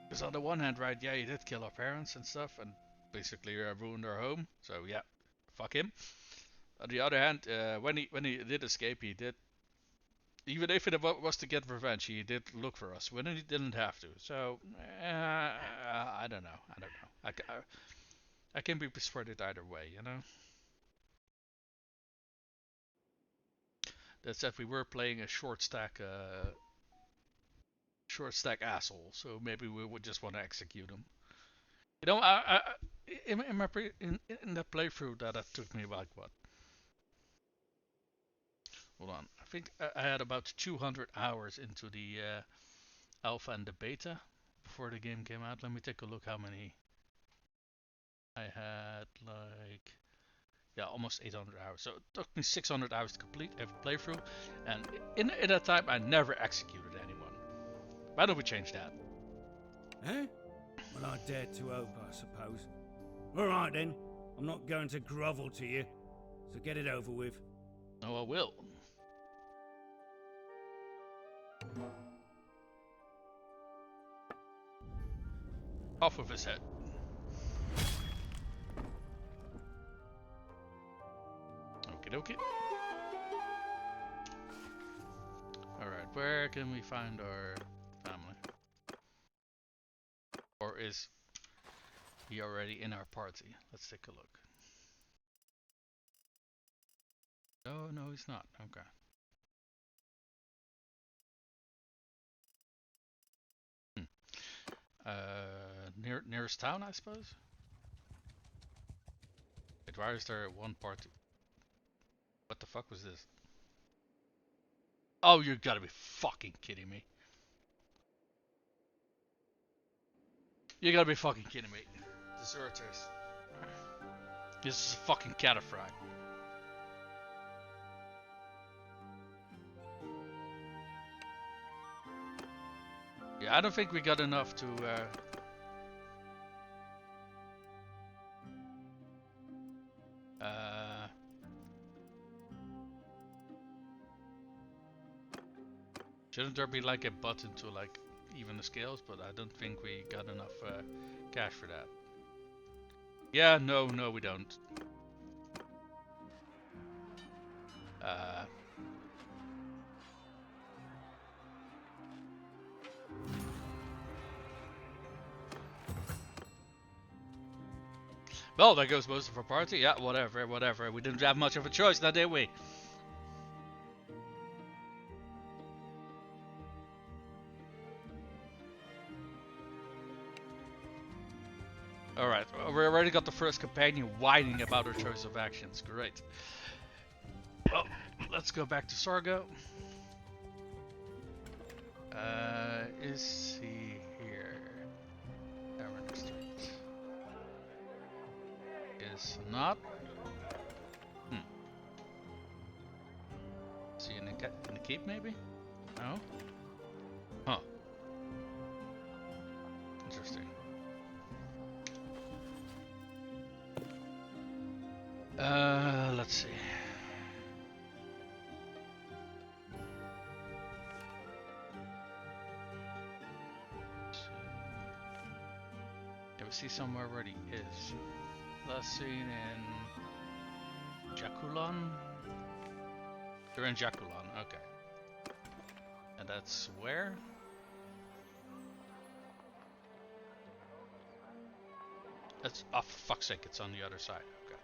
Because on the one hand, right, yeah, he did kill our parents and stuff, and basically ruined our home. So yeah, fuck him. On the other hand, when he did escape, he did Even if it was to get revenge, he did look for us when he didn't have to. So, I don't know. I can be persuaded either way, you know? That said, we were playing a short stack asshole, so maybe we would just want to execute him. You know, in my in that playthrough that took me like what? Hold on, I think I had about 200 hours into the alpha and the beta before the game came out. Let me take a look how many I had. Like, yeah, almost 800 hours. So it took me 600 hours to complete every playthrough, and in that time I never executed anyone. Why don't we change that? Eh? Well, I dared to hope, I suppose. All right then. I'm not going to grovel to you, so get it over with. No, I will. Off of his head. Okie dokie. Alright, where can we find our family? Or is he already in our party? Let's take a look. No, he's not. Okay. Nearest town, I suppose? Wait, why is there one party? What the fuck was this? Oh, you gotta be fucking kidding me. You gotta be fucking kidding me. Deserters. This is a fucking cataphragm. Yeah, I don't think we got enough to shouldn't there be like a button to like even the scales, but I don't think we got enough cash for that. Yeah, no, we don't. Well, there goes most of our party. Yeah, whatever. We didn't have much of a choice now, did we? Alright, we already got the first companion whining about her choice of actions. Great. Well, let's go back to Sargo. Is he here? Aaron Street. Is not. Is he in the keep, maybe? No? Huh. Interesting. Let's see. Can we see somewhere where he is? Last seen in Jaculon? They're in Jaculon, okay. And that's where? That's, oh, for fuck's sake, it's on the other side. Okay.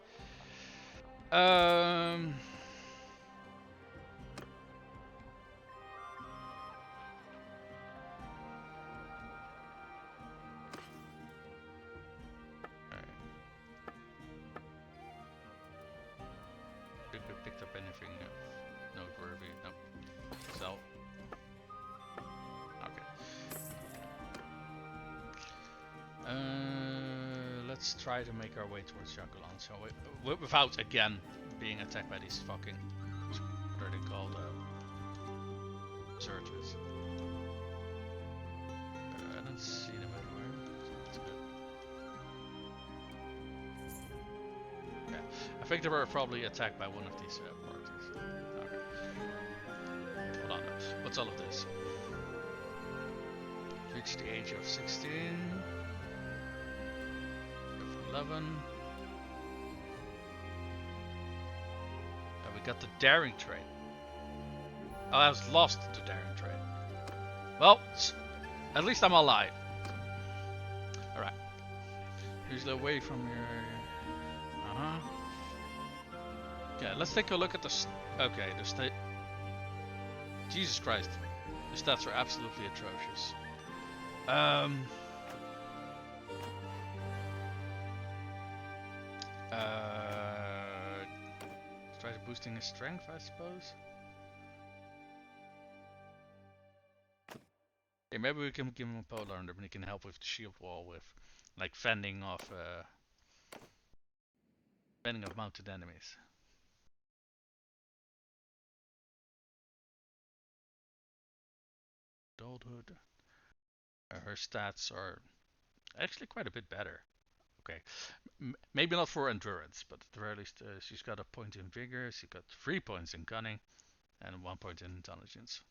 Did we pick up anything noteworthy? Nope. So. Okay. Let's try to make our way towards Jaculon, so without again being attacked by these fucking, what are they called, searchers. I don't see them anywhere. That's good. Yeah, I think they were probably attacked by one of these parties. Okay. Hold on. What's all of this? Reach the age of 16. 11. And we got the daring trait. Oh, I was lost to daring trade. Well, at least I'm alive. Alright. Usually away from your... Okay, let's take a look at the... Okay, the state... Jesus Christ. The stats are absolutely atrocious. Try to boosting his strength, I suppose. Yeah, maybe we can give him a polearm and he can help with the shield wall with, like, fending off mounted enemies. Adulthood. Her stats are actually quite a bit better. Okay, maybe not for endurance, but at the very least she's got a point in vigor, she's got 3 points in cunning, and 1 point in intelligence.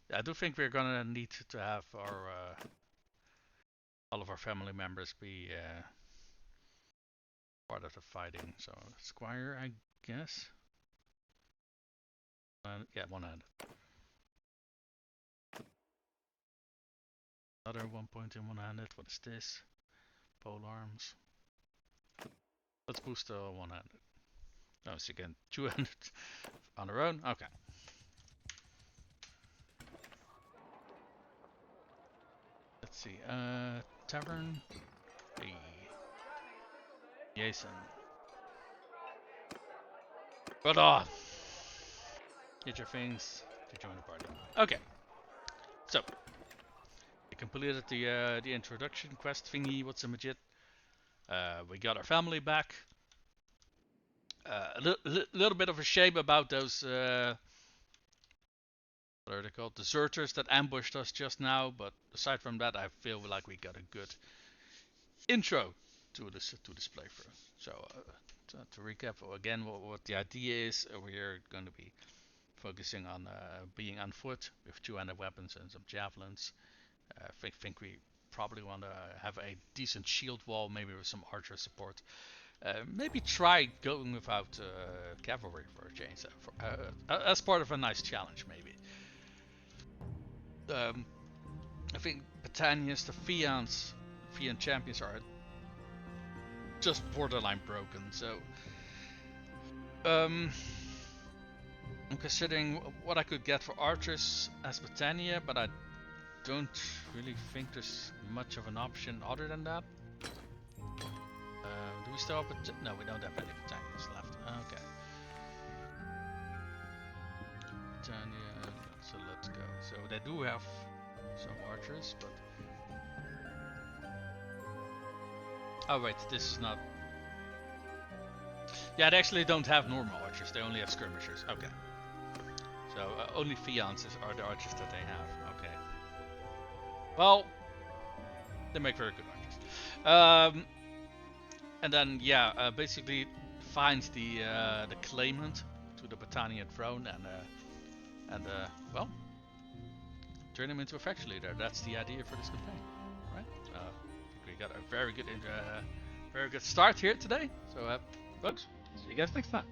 Yeah, I do think we're gonna need to have our all of our family members be part of the fighting. So Squire, I guess. Yeah, one-handed. Another 1 point in one-handed. What is this? Pole arms. Let's boost the one-handed. Oh, so again, 200 on her own. Okay. Let's see. Tavern. Hey. Jason. But get your things to join the party. Okay. So we completed the introduction quest thingy. What's a magit? We got our family back. A little bit of a shame about those what are they called? Deserters that ambushed us just now. But aside from that, I feel like we got a good intro to this playthrough. So to recap again, what the idea is, we're going to be focusing on being on foot with two-handed weapons and some javelins. I think we probably want to have a decent shield wall, maybe with some archer support. Maybe try going without cavalry for a change, as part of a nice challenge, maybe. I think Batanians, the Fian champions are just borderline broken, so I'm considering what I could get for archers as Batania, but I don't really think there's much of an option other than that. Do we still have no, we don't have any Batanians left. Okay. Batania, so let's go. So they do have some archers, but... Oh wait, this is not... Yeah, they actually don't have normal archers, they only have skirmishers. Okay. So only Fians are the archers that they have. Okay. Well, they make very good archers. And then yeah, basically find the claimant to the Batanian throne and well, turn him into a faction leader. That's the idea for this campaign, right? We got a very good start here today. So folks, see you guys next time.